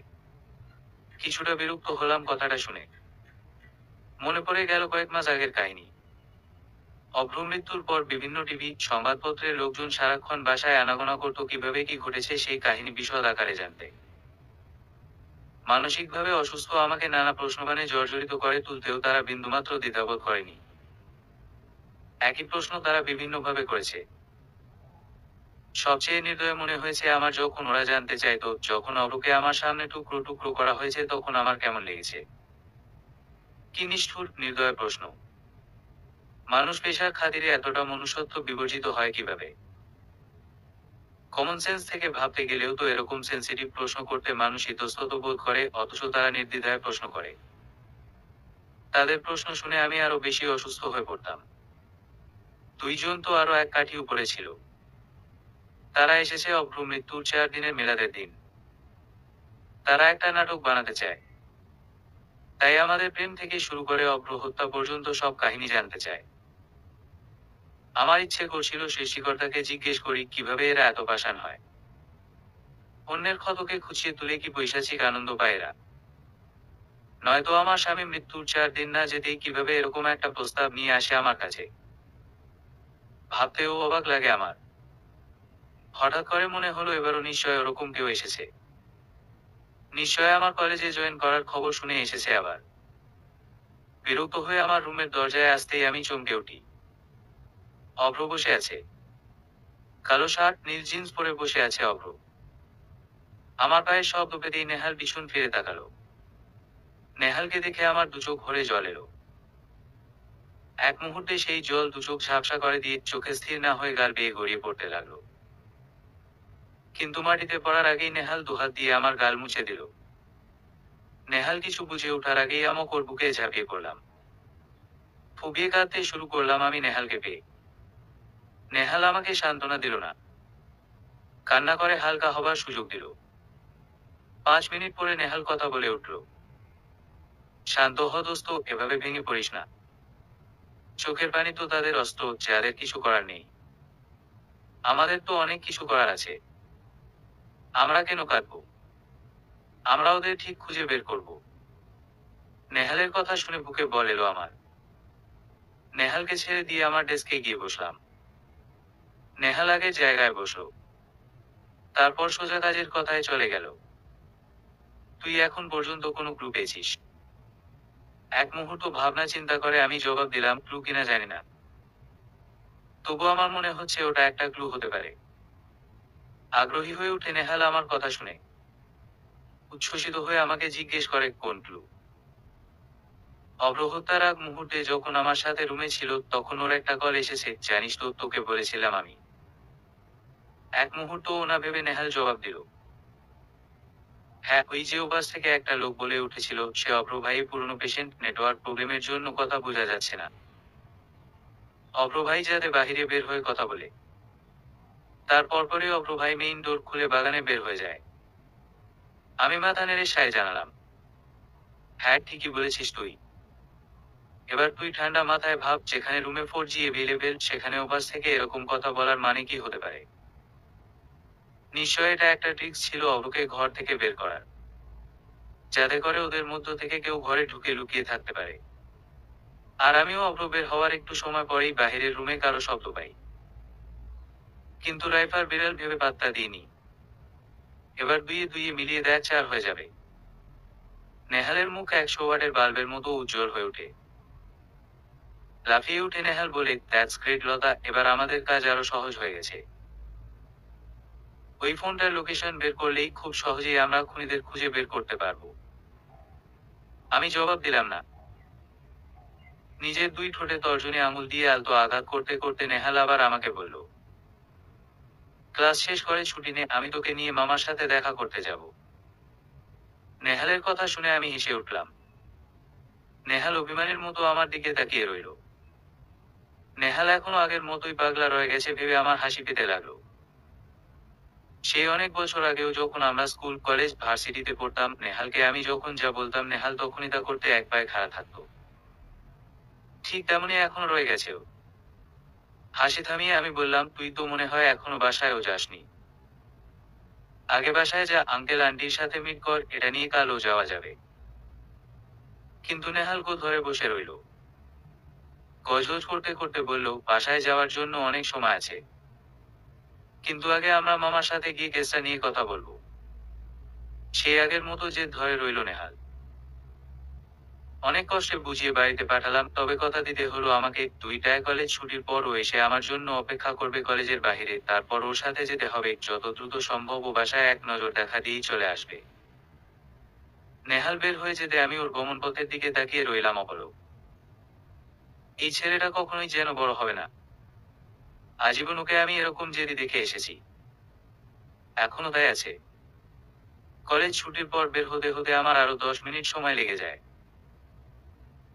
কিছুটা বিরক্ত হলাম কথাটা শুনে। মনে পড়ে গেল কয়েক মাস আগের কাহিনী। অভ্র মৃত্যুর পর বিভিন্ন টিভি, সংবাদপত্রের লোকজন সারাক্ষণ বাসায় আনাগোনা করত কিভাবে কি ঘটেছে সেই কাহিনী বিশদ আকারে জানতে। মানসিকভাবে অসুস্থ আমাকে নানা প্রশ্নবাণে জর্জরিত করে তুলতেও তারা বিন্দুমাত্র দ্বিধাবোধ করেনি। একই প্রশ্ন তারা বিভিন্নভাবে করেছে। সবচেয়ে নির্দয় মনে হয়েছে আমার যখন ওরা জানতে চাইতো, যখন অভ্রকে আমার সামনে টুকরো টুকরো করা হয়েছে তখন আমার কেমন লেগেছে। কি নিষ্ঠুর, নির্দয় প্রশ্ন। মানুষ পেশার খাতিরে এতটা মনুষ্যত্ব বিবর্জিত হয় কিভাবে? কমন সেন্স থেকে ভাবতে গেলেও তো এরকম সেন্সিটিভ প্রশ্ন করতে মানুষ ইতস্তত বোধ করে, অথচ তারা নির্দ্বিধায় প্রশ্ন করে। তাদের প্রশ্ন শুনে আমি আরো বেশি অসুস্থ হয়ে পড়তাম। দুইজন তো আরো এক কাঠি উপরে ছিল। তারা এসেছে অভ্র মৃত্যুর 4 দিনের মিলাদের দিন। তারা একটা নাটক বানাতে চায়। তাই আমাদের প্রেম থেকে শুরু করে অভ্র হত্যা পর্যন্ত সব কাহিনী জানতে চায়। আমার ইচ্ছে করছিল সৃষ্টিকর্তাকে জিজ্ঞেস করি কিভাবে এরা এত পাষাণ হয়। অন্যের ক্ষতকে খুঁচিয়ে তুলে কি পৈশাচিক আনন্দ পায় এরা? নয়তো আমার স্বামী মৃত্যুর 4 দিন না যেতেই কিভাবে এরকম একটা প্রস্তাব নিয়ে আসে আমার কাছে। ভাবতেও অবাক লাগে আমার। হঠাৎ করে মনে হলো এবারও নিশ্চয় ওরকম কেউ এসেছে। নিশ্চয় আমার কলেজে জয়েন করার খবর শুনে এসেছে আবার। বিরক্ত হয়ে আমার রুমের দরজায় আসতেই আমি চমকে উঠি। অভ্র বসে আছে। কালো শার্ট, নীল জিন্স পরে বসে আছে অভ্র। আমার পায়ে শব্দ পেতেই নেহাল পিছন ফিরে তাকালো। নেহালকে দেখে আমার দুচোখ ভরে জল এলো। এক মুহূর্তে সেই জল দুচোখ ঝাপসা করে দিয়ে চোখে স্থির না হয়ে গাল বেয়ে গড়িয়ে পড়তে লাগলো। কিন্তু মাটিতে পড়ার আগেই নেহাল দুহাত দিয়ে আমার গাল মুছে দিল। নেহাল কিছু বুঝে ওঠার আগেই আমক ওর বুকে ঝাঁপিয়ে পড়লাম। ফুঁপিয়ে কাঁদতে শুরু করলাম আমি নেহালকে পেয়ে। নেহাল আমাকে সান্ত্বনা দিল না, কান্না করে হালকা হবার সুযোগ দিল। 5 মিনিট পরে নেহাল কথা বলে উঠল। শান্ত হ দোস্ত, এভাবে ভেঙে পড়িস না। চোখের পানি তো তাদের অস্ত্র, যাদের কিছু করার নেই। আমাদের তো অনেক কিছু করার আছে। আমরা কেন কাঁদবো? আমরা ওদের ঠিক খুঁজে বের করব। নেহালের কথা শুনে বুকে বল এলো আমার। নেহালকে ছেড়ে দিয়ে আমার ডেস্কে গিয়ে বসলাম। নেহাল আগের জায়গায় বসলো, তারপর সোজা কাজের কথায় চলে গেল। তুই এখন পর্যন্ত কোনো ক্লু পেয়েছিস? এক মুহূর্ত ভাবনা চিন্তা করে আমি জবাব দিলাম, ক্লু কিনা জানি না, তবু আমার মনে হচ্ছে ওটা একটা ক্লু হতে পারে। আগ্রহী হয়ে উঠে নেহাল আমার কথা শুনে, উচ্ছ্বসিত হয়ে আমাকে জিজ্ঞেস করে, কোন ক্লু? অভ্র হত্যার আগ মুহূর্তে যখন আমার সাথে রুমে ছিল তখন ওর একটা কল এসেছে, জানিস তো, তোকে বলেছিলাম আমি। এক মুহূর্ত ও না ভেবে নেহাল জবাব দিল, হ্যাঁ, ওই যে ওপাশ থেকে একটা লোক বলে উঠেছিল সে অভ্র ভাই, পুরনো পেশেন্ট, নেটওয়ার্ক প্রবলেমের জন্য কথা বোঝা যাচ্ছে না। অভ্র ভাই যাতে বাহিরে বের হয়ে কথা বলে। তার পরপরই অভ্র ভাই মেইন ডোর খুলে বাগানে বের হয়ে যায়। আমি মাথা নেড়ে সায় জানালাম, হ্যাঁ, ঠিকই বলেছিস তুই। এবার তুই ঠান্ডা মাথায় ভাব, যেখানে রুমে 4G এভেলেবেল সেখানে ওপাশ থেকে এরকম কথা বলার মানে কি হতে পারে? নিশ্চয় এটা একটা ট্রিক্স ছিল অভ্রকে ঘর থেকে বের করার, যাতে করে ওদের মধ্য থেকে কেউ ঘরে ঢুকে লুকিয়ে থাকতে পারে। আর আমিও অভ্র বের হওয়ার একটু সময় পরেই বাহিরের রুমে কারো শব্দ পাই, কিন্তু রাইফার বিড়াল ভেবে পাত্তা দিইনি। এবার দুইয়ে দুইয়ে মিলিয়ে দেয় 4 হয়ে যাবে। নেহালের মুখ 100 ওয়াটের বাল্বের মতো উজ্জ্বল হয়ে ওঠে। লাফিয়ে উঠে নেহাল বলে, দ্যাটস গ্রেট লতা, এবার আমাদের কাজ আরো সহজ হয়ে গেছে। ওই ফোনটার লোকেশন বের করলেই খুব সহজেই আমরা খুনিদের খুঁজে বের করতে পারবো। আমি জবাব দিলাম না। নিজের দুই ঠোঁটে তর্জনী আঙুল দিয়ে আলতো আঘাত করতে করতে নেহাল আবার আমাকে বলল, ক্লাস শেষ করে ছুটি নে, আমি তোকে নিয়ে মামার সাথে দেখা করতে যাব। নেহালের কথা শুনে আমি হেসে উঠলাম। নেহাল অভিমানের মতো আমার দিকে তাকিয়ে রইল। নেহাল এখনো আগের মতোই পাগলা রয়ে গেছে ভেবে আমার হাসি পেতে লাগলো। সেই অনেক বছর আগেও যখন আমরা স্কুল, কলেজ, ভার্সিটিতে পড়তাম, নেহালকে আমি যখন যা বলতাম নেহাল তখনই তা করতে এক পায়ে খাড়া থাকতো। ঠিক তেমনই এখনো রয়ে গেছে ও। হাসি থামিয়ে আমি বললাম, তুই তো মনে হয় এখনো বাসায়ও যাসনি। আগে বাসায় যা, আঙ্কেল আন্টির সাথে মিট কর, এটা নিয়ে কালও যাওয়া যাবে। কিন্তু নেহাল গো ধরে বসে রইল। গজগজ করতে করতে বলল, বাসায় যাওয়ার জন্য অনেক সময় আছে, কিন্তু আগে আমরা মামার সাথে গিয়ে কেসটা নিয়ে কথা বলবো। সেই আগের মতো জেদ ধরে রইল নেহাল। অনেক কষ্টে বুঝিয়ে বাড়িতে পাঠালাম, তবে কথা দিতে হলো আমাকে, 2টায় কলেজ ছুটির পর ও এসে আমার জন্য অপেক্ষা করবে কলেজের বাহিরে, তারপর ওর সাথে যেতে হবে, যত দ্রুত সম্ভব ও বাসায় এক নজর দেখা দিয়েই চলে আসবে। নেহাল বের হয়ে যেতে আমি ওর গমনপথের দিকে তাকিয়ে রইলাম অপলক। এই ছেলেটা কখনোই যেন বড় হবে না। আজীবন ওকে আমি এরকম জেদি দেখে এসেছি, এখনো তাই আছে। কলেজ ছুটির পর বের হতে হতে আমার আরো 10 মিনিট সময় লেগে যায়।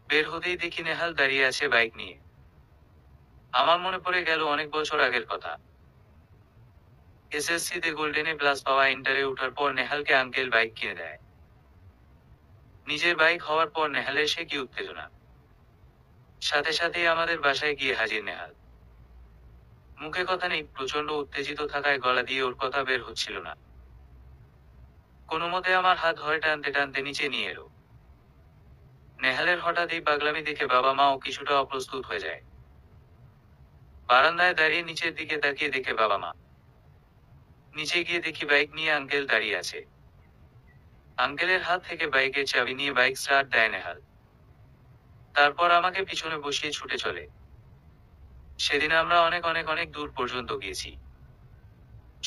বের হতেই দেখি নেহাল দাঁড়িয়ে আছে বাইক নিয়ে। আমার মনে পড়ে গেল অনেক বছর আগের কথা। এসএসসিতে গোল্ডেনে প্লাস পাওয়া, ইন্টারে ওঠার পর নেহালকে আঙ্কেল বাইক কিনে দেয়। নিজের বাইক হওয়ার পর নেহালের সে কি উত্তেজনা। সাথে সাথেই আমাদের বাসায় গিয়ে হাজির নেহাল। মুখে কথা নেই, প্রচন্ড উত্তেজিত থাকায় গলা দিয়ে ওর কথা বের হচ্ছিল না। কোনো মতে আমার হাত ধরে টানতে টানতে নিচে নিয়ে এলো। নেহালের হঠাৎ এই পাগলামি দেখে বাবা মাও কিছুটা অপ্রস্তুত হয়ে যায়। বারান্দায় দাঁড়িয়ে নিচের দিকে তাকিয়ে দেখে বাবা মা। নিচে গিয়ে দেখি বাইক নিয়ে আঙ্কেল দাঁড়িয়ে আছে। আঙ্কেলের হাত থেকে বাইকের চাবি নিয়ে বাইক স্টার্ট দেয় নেহাল। তারপর আমাকে পিছনে বসিয়ে ছুটে চলে। সেদিন আমরা অনেক অনেক অনেক দূর পর্যন্ত গিয়েছি।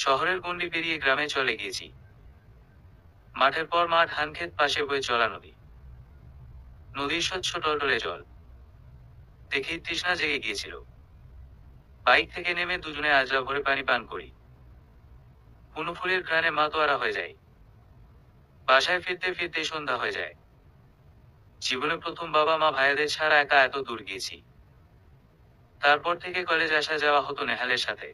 শহরের গণ্ডি পেরিয়ে গ্রামে চলে গিয়েছি। মাঠের পর মাঠ, ধানক্ষেত, পাশে বয়ে চলা নদী। নদীর স্বচ্ছ টলটলে জল দেখেই তৃষ্ণা জেগে গিয়েছিল। বাইক থেকে নেমে দুজনে আজরা ভরে পানি পান করি। কোনো ফুলের ঘ্রাণে মাতোয়ারা হয়ে যায়। বাসায় ফিরতে ফিরতে সন্ধ্যা হয়ে যায়। জীবনে প্রথম বাবা মা ভাইয়াদের ছাড়া একা এত দূর গিয়েছি। তারপর থেকে কলেজ আসা যাওয়া হতো নেহালের সাথে।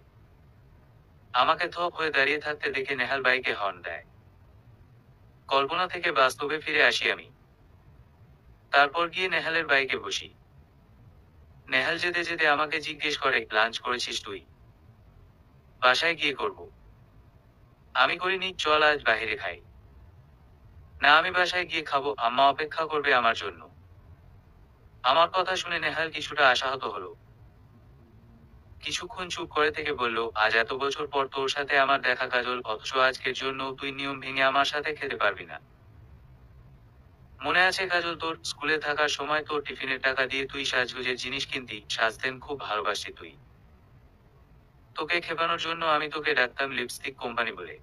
আমাকে থপ হয়ে দাঁড়িয়ে থাকতে দেখে নেহাল বাইকে হর্ন দেয়। কল্পনা থেকে বাস্তবে ফিরে আসি আমি। তারপর গিয়ে নেহালের বাইকে বসি। নেহাল যেতে যেতে আমাকে জিজ্ঞেস করে, লাঞ্চ করেছিস তুই? বাসায় গিয়ে করব। আমি করিনি, চল আজ বাইরে খাই। না, আমি বাসায় গিয়ে খাবো, আম্মা অপেক্ষা করবে আমার জন্য। আমার কথা শুনে নেহাল কিছুটা আশাহত হলো, কিছুক্ষণ চুপ করে থেকে বলল, আজ এত বছর পর তোর সাথে আমার দেখা কাজল, অথচ আজকের জন্য তুই নিয়ম ভেঙে আমার সাথে খেতে পারবি না। মনে আছে কাজল, তোর স্কুলে থাকার সময় তোর টিফিনের টাকা দিয়ে তুই সাজগোজের জিনিস কিনতি, সাজতেন খুব ভালোবাসি তুই। তোকে খেপানোর জন্য আমি তোকে ডাকতাম লিপস্টিক কোম্পানি বলে।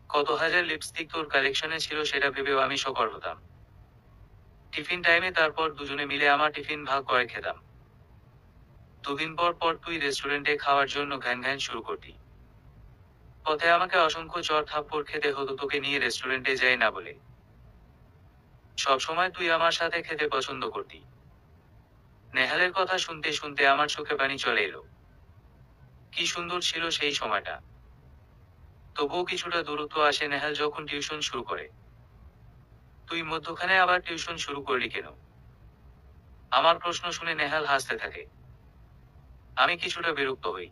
কত হাজার লিপস্টিক তোর কালেকশনে ছিল সেটা ভেবেও আমি শকর হতাম। টিফিন টাইমে তারপর দুজনে মিলে আমার টিফিন ভাগ করে খেতাম। দুদিন পর পর তুই রেস্টুরেন্টে খাওয়ার জন্য ঘ্যান ঘ্যান শুরু করতি। পথে আমাকে অসংখ্য চড় থাপ্পড় খেতে হতো তোকে নিয়ে রেস্টুরেন্টে যাই না বলে। সব সময় তুই আমার সাথে খেতে পছন্দ করতি। নেহালের কথা শুনতে শুনতে আমার চোখে পানি চলে এলো। কি সুন্দর ছিল সেই সময়টা। তবুও কিছুটা দূরত্ব আসে নেহাল যখন টিউশন শুরু করে। তুই মধ্যখানে আবার টিউশন শুরু করলি কেন? আমার প্রশ্ন শুনে নেহাল হাসতে থাকে। আমি কিছুটা বিরক্ত হই।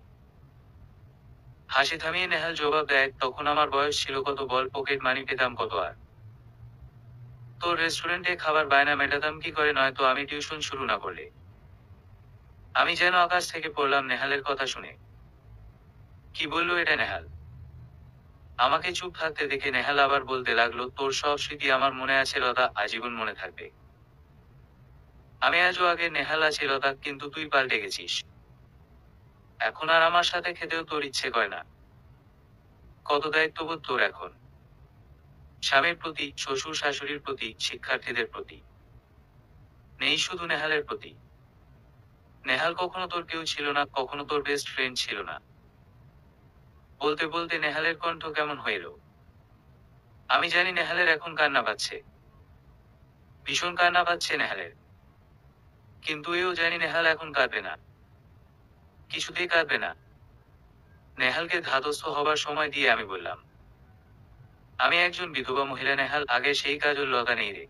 হাসি থামিয়ে নেহাল জবাব দেয়, তখন আমার বয়স ছিল কত বল, পকেট মানি পেতাম কত আর। তোর রেস্টুরেন্টে খাবার বায়না মেটাতাম কি করে নয়তো আমি টিউশন শুরু না করলে। আমি যেন আকাশ থেকে পড়লাম নেহালের কথা শুনে। কি বললো এটা নেহাল? আমাকে চুপ থাকতে দেখে নেহাল আবার বলতে লাগলো, তোর সব স্মৃতি আমার মনে আছে লতা, আজীবন মনে থাকবে। আমি আজও আগে নেহাল আছি লতা, কিন্তু তুই পাল্টে গেছিস। এখন আর আমার সাথে খেতেও তোর ইচ্ছে করে না। কত দায়িত্ববোধ তোর এখন। স্বামীর প্রতি, শ্বশুর শাশুড়ির প্রতি, শিক্ষার্থীদের প্রতি। নেই শুধু নেহালের প্রতি। নেহাল কখনো তোর কেউ ছিল না, কখনো তোর বেস্ট ফ্রেন্ড ছিল না। বলতে বলতে নেহালের কণ্ঠ কেমন হয়ে এলো। আমি জানি নেহালের এখন কান্না পাচ্ছে। ভীষণ কান্না পাচ্ছে নেহালের। কিন্তু এও জানি নেহাল এখন কাঁদবে না। কিছুতেই কাঁদবে না। নেহালকে ধাতস্থ হবার সময় দিয়ে আমি বললাম, আমি একজন বিধবা মহিলা নেহাল, আগে সেই কাজল লতা নেই রে।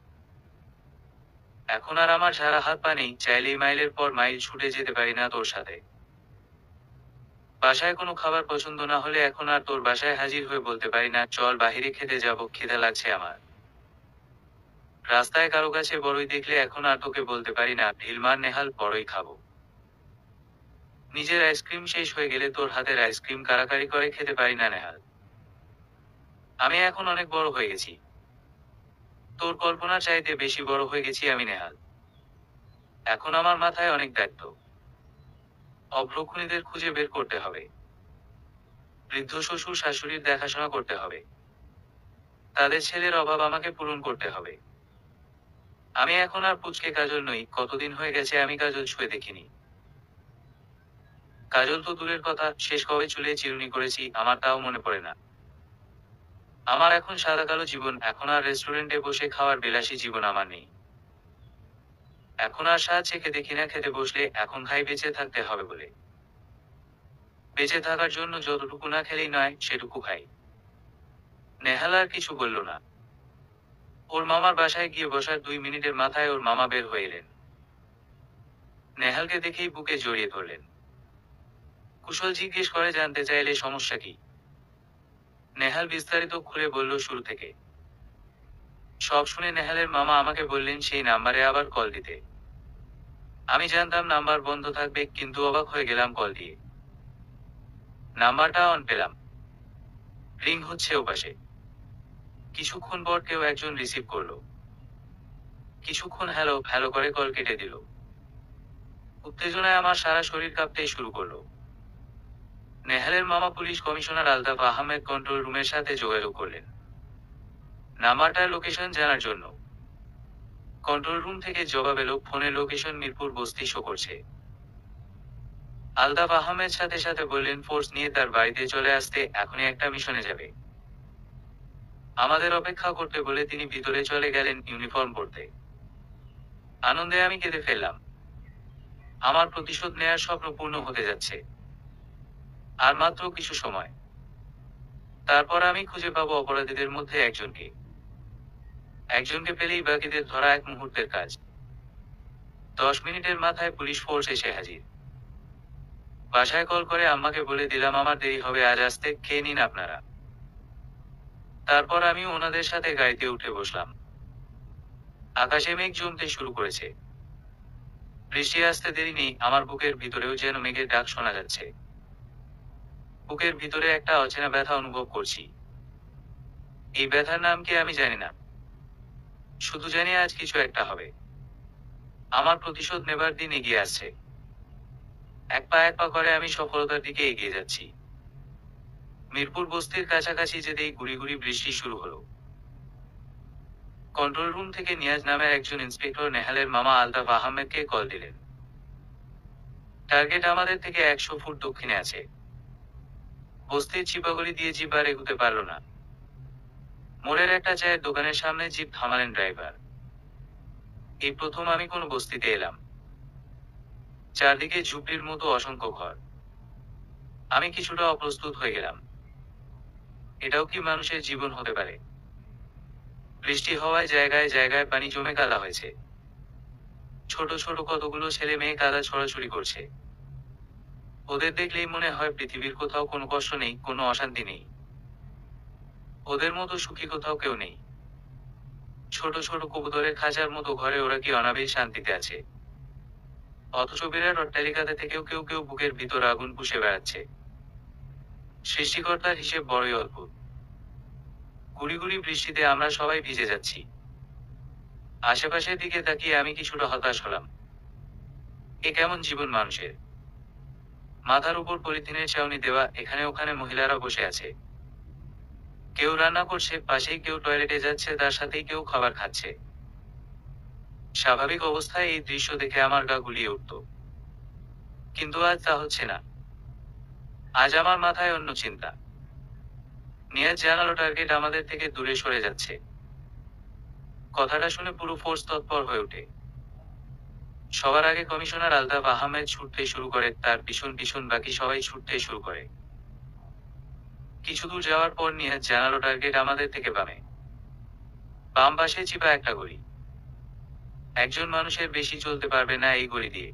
এখন আর আমার সারা হাত পা নেই, চাইলেই মাইলের পর মাইল ছুটে যেতে পারি না তোর সাথে। বাসায় কোনো খাবার পছন্দ না হলে এখন আর তোর বাসায় হাজির হয়ে বলতে পারি না, চল বাহিরে খেতে যাব, খিদে লাগছে আমার। রাস্তায় কারো কাছে বড়ই দেখলে এখন আর তোকে বলতে পারি না, ঢিলমার নেহাল, বড়ই খাবো। নিজের আইসক্রিম শেষ হয়ে গেলে তোর হাতের আইসক্রিম কারাকারি করে খেতে পারি না নেহাল। আমি এখন অনেক বড় হয়ে গেছি। তোর কল্পনার চাইতে বেশি বড় হয়ে গেছি আমি নেহাল। এখন আমার মাথায় অনেক দায়িত্ব। অভ্রখুনিদের খুঁজে বের করতে হবে। বৃদ্ধ শ্বশুর শাশুড়ির দেখাশোনা করতে হবে। তাদের ছেলের অভাব আমাকে পূরণ করতে হবে। আমি এখন আর পুচকে কাজল নই, কতদিন হয়ে গেছে আমি কাজল ছুঁয়ে দেখিনি। কাজল তো দূরের কথা, শেষ কবে চুলে চিরুনি করেছি আমার তাও মনে পড়ে না। আমার এখন সাদা কালো জীবন, এখন আর রেস্টুরেন্টে বসে খাওয়ার বিলাসী জীবন আমার নেই। এখন আর স্বাদ চেখে দেখি না খেতে বসলে, এখন খাই বেঁচে থাকতে হবে বলে। বেঁচে থাকার জন্য যতটুকু না খেলেই নয় সেটুকু খাই। নেহাল আর কিছু বলল না। ওর মামার বাসায় গিয়ে বসার 2 মিনিটের মাথায় ওর মামা বের হয়ে এলেন। নেহালকে দেখেই বুকে জড়িয়ে ধরলেন। কুশল জিজ্ঞেস করে জানতে চাইলে সমস্যা কি। নেহাল বিস্তারিত খুলে বলল শুরু থেকে। সব শুনে নেহালের মামা আমাকে বললেন সেই নাম্বারে আবার কল দিতে। আমি জানতাম নাম্বার বন্ধ থাকবে, কিন্তু অবাক হয়ে গেলাম কল দিয়ে। নাম্বারটা অন পেলাম। রিং হচ্ছে ওপাশে। কিছুক্ষণ পর কেউ একজন রিসিভ করলো। কিছুক্ষণ হ্যালো হ্যালো করে কল কেটে দিল। উত্তেজনায় আমার সারা শরীর কাঁপতেই শুরু করলো। নেহালের মামা police commissioner Altaf Ahmed control রুমের সাথে যোগাযোগ করলেন নাম্বারটার লোকেশন জানার জন্য। কন্ট্রোল রুম থেকে জবাব এলো, ফোনের লোকেশন মিরপুর বস্তি শো করছে। আলতাফ আহমেদ সাথে সাথে বললেন ফোর্স নিয়ে তার বাড়িতে চলে আসতে, এখনই একটা মিশনে যাবে। আমাদের অপেক্ষা করতে বলে তিনি ভিতরে চলে গেলেন ইউনিফর্ম পরতে। আনন্দে আমি কেঁদে ফেললাম। আমার প্রতিশোধ নেয়ার স্বপ্ন পূর্ণ হতে যাচ্ছে। আর মাত্র কিছু সময়। তারপর আমি খুঁজে পাবো অপরাধীদের মধ্যে একজনকে। একজনকে পেলেই বাকিদের ধরা এক মুহূর্তের কাজ। 10 মিনিটের মাথায় পুলিশ ফোর্স এসে হাজির। বাসায় কল করে আম্মাকে বলে দিলাম আমার দেরি হবে আজ আসতে, খেয়ে নিন আপনারা। তারপর আমি ওনাদের সাথে গাড়িতে উঠে বসলাম। আকাশে মেঘ জমতে শুরু করেছে। বৃষ্টি আসতে দেরি নেই, আমার বুকের ভিতরেও যেন মেঘের ডাক শোনা যাচ্ছে। বুকের ভিতরে একটা অচেনা ব্যথা অনুভব করছি। এই ব্যথার নাম কি আমি জানি না, শুধু জানি আজ কিছু একটা হবে। আমার প্রতিশোধ নেবার দিন এগিয়ে আসছে। এক পা করে আমি সফলতার দিকে এগিয়ে যাচ্ছি। মিরপুর বস্তির কাছাকাছি যেতেই গুড়ি গুড়ি বৃষ্টি শুরু হলো। কন্ট্রোল রুম থেকে নিয়াজ নামের একজন ইন্সপেক্টর নেহালের মামা আলতাফ আহমেদকে কল দিলেন। টার্গেট আমাদের থেকে 100 ফুট দক্ষিণে আছে। বস্তির চিপাগলি দিয়ে জিপ আর এগুতে পারল না। মোড়ের একটা চায়ের দোকানের সামনে জিপ থামালেন ড্রাইভার। এই প্রথম আমি কোনো বস্তিতে এলাম। চারদিকে ঝুপড়ির মতো অসংখ্য ঘর। আমি কিছুটা অপ্রস্তুত হয়ে গেলাম। এটাও কি মানুষের জীবন হতে পারে? বৃষ্টি হওয়ায় জায়গায় জায়গায় পানি জমে কাদা হয়েছে। ছোট ছোট কতগুলো ছেলে মেয়ে কাদা ছড়াছড়ি করছে। ওদের দেখলেই মনে হয় পৃথিবীর কোথাও কোনো কষ্ট নেই, কোনো অশান্তি নেই। ওদের মতো সুখী কোথাও কেউ নেই। ছোট ছোট কবুতরের খাঁচার মতো ঘরে ওরা কি অনাবিল শান্তিতে আছে। অথচ বিরাট অট্টালিকাতে থেকেও কেউ কেউ বুকের ভিতর আগুন পুষে বেড়াচ্ছে। সৃষ্টিকর্তার হিসেব বড়ই অদ্ভুত। গুড়ি গুড়ি বৃষ্টিতে আমরা সবাই ভিজে যাচ্ছি। আশেপাশের দিকে তাকিয়ে আমি কিছুটা হতাশ হলাম। এ কেমন জীবন মানুষের! মাথার উপর পলিথিনের ছাউনি দেওয়া, এখানে ওখানে মহিলারা বসে আছে। কেউ রান্না করছে, পাশেই কেউ টয়লেটে যাচ্ছে, তার সাথেই কেউ খাবার খাচ্ছে। স্বাভাবিক অবস্থায় এই দৃশ্য দেখে আমার গা গুলিয়ে উঠত। কিন্তু আজ তা হচ্ছে না। আজ আমার মাথায় অন্য চিন্তা। নিয়াজ জানালো টার্গেট আমাদের থেকে দূরে সরে যাচ্ছে। কথাটা শুনে পুরো ফোর্স তৎপর হয়ে ওঠে। সবার আগে কমিশনার আলতাফ আহমেদ ছুটতে শুরু করে, তার পিছন পিছন বাকি সবাই ছুটতে শুরু করে। কিছু দূর যাওয়ার পর নিয়াজ জানালো টার্গেট আমাদের থেকে বামে। বাম পাশে চিপা একটা গলি। একজন মানুষের বেশি চলতে পারবে না এই গলি দিয়ে।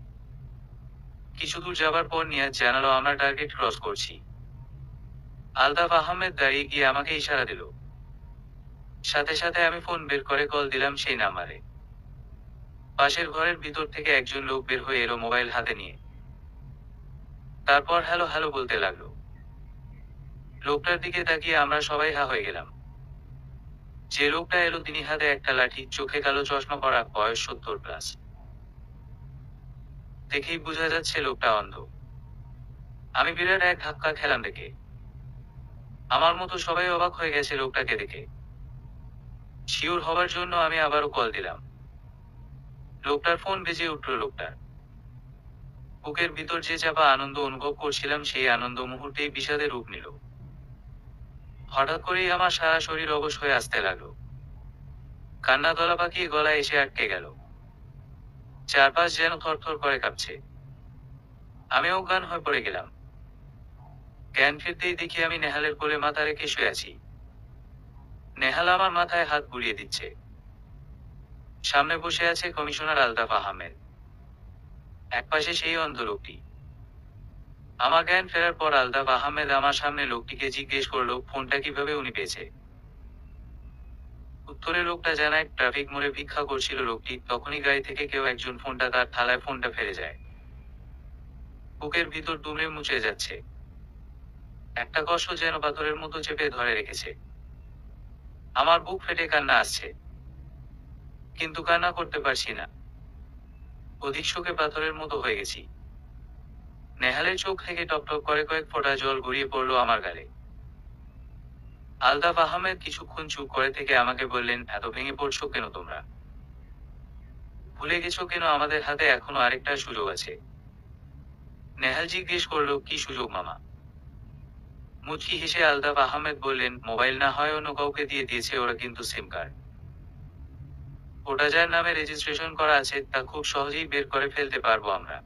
কিছু দূর যাবার পর নিয়াজ জানালো আমরা টার্গেট ক্রস করছি। আলতাফ আহমেদ দাঁড়িয়ে গিয়ে আমাকে ইশারা দিল। সাথে সাথে আমি ফোন বের করে কল দিলাম সেই নাম্বারে। পাশের ঘরের ভিতর থেকে একজন লোক বের হয়ে এলো মোবাইল হাতে নিয়ে। তারপর হ্যালো হ্যালো বলতে লাগলো। লোকটার দিকে তাকিয়ে আমরা সবাই হা হয়ে গেলাম। যে লোকটা এলো তিনি হাতে একটা লাঠি, চোখে কালো চশমা পরা, বয়স 70+। দেখেই বোঝা যাচ্ছে লোকটা অন্ধ। আমি বিরাট এক ধাক্কা খেলাম দেখে। আমার মতো সবাই অবাক হয়ে গেছে লোকটাকে দেখে। শিওর হবার জন্য আমি আবারও কল দিলাম। লোকটার ফোন বেজে উঠল। লোকটার বুকের ভিতর যে চাপা আনন্দ অনুভব করছিলাম, সেই আনন্দ মুহূর্তেই বিষাদে রূপ নিল। হঠাৎ করেই আমার সারা শরীর অবশ হয়ে আসতে লাগলো। কান্না গলা পাকিয়ে গলায় এসে আটকে গেল। চারপাশ যেন থরথর করে কাঁপছে। আমি অজ্ঞান হয়ে পড়ে গেলাম। জ্ঞান ফিরতেই দেখি আমি নেহালের কোলে মাথা রেখে শুয়ে আছি। নেহাল আমার মাথায় হাত বুলিয়ে দিচ্ছে। সামনে বসে আছে কমিশনার আলতাফ আহমেদ। একপাশে সেই অন্ধ লোকটি। আমার জ্ঞান ফেরার পর আলতাফ আহমেদ আমার সামনে লোকটিকে জিজ্ঞেস করলো ফোনটা কিভাবে উনি পেয়েছে। উত্তরে লোকটা জানায় ট্রাফিক মোড়ে ভিক্ষা করছিল লোকটি, তখনই গাড়ি থেকে কেউ একজন ফোনটা তার থালায় ফোনটা ফেলে যায়। বুকের ভিতর দুমড়ে মুচড়ে যাচ্ছে। একটা কষ্ট যেন পাথরের মতো চেপে ধরে রেখেছে। আমার বুক ফেটে কান্না আসছে, কিন্তু কান্না করতে পারছি না। অধিক শোকে পাথরের মতো হয়ে গেছি। নেহালের চোখ থেকে টপটপ করে কয়েক ফোঁটা জল গড়িয়ে পড়লো আমার গালে। আলতাফ আহমেদ কিছুক্ষণ চুপ করে থেকে আমাকে বললেন, এত ভেঙে পড়ছো কেন তোমরা? ভুলে গেছো কেন আমাদের হাতে এখনো আরেকটা সুযোগ আছে? নেহাল জিজ্ঞেস করলো, কি সুযোগ মামা? মুচকি হেসে আলতাফ আহমেদ বললেন, মোবাইল না হয় অন্য কাউকে দিয়ে দিয়েছে ওরা, কিন্তু সিম কার্ড ওটা যার নামে রেজিস্ট্রেশন করা আছে তা খুব সহজেই বের করে ফেলতে পারবো আমরা।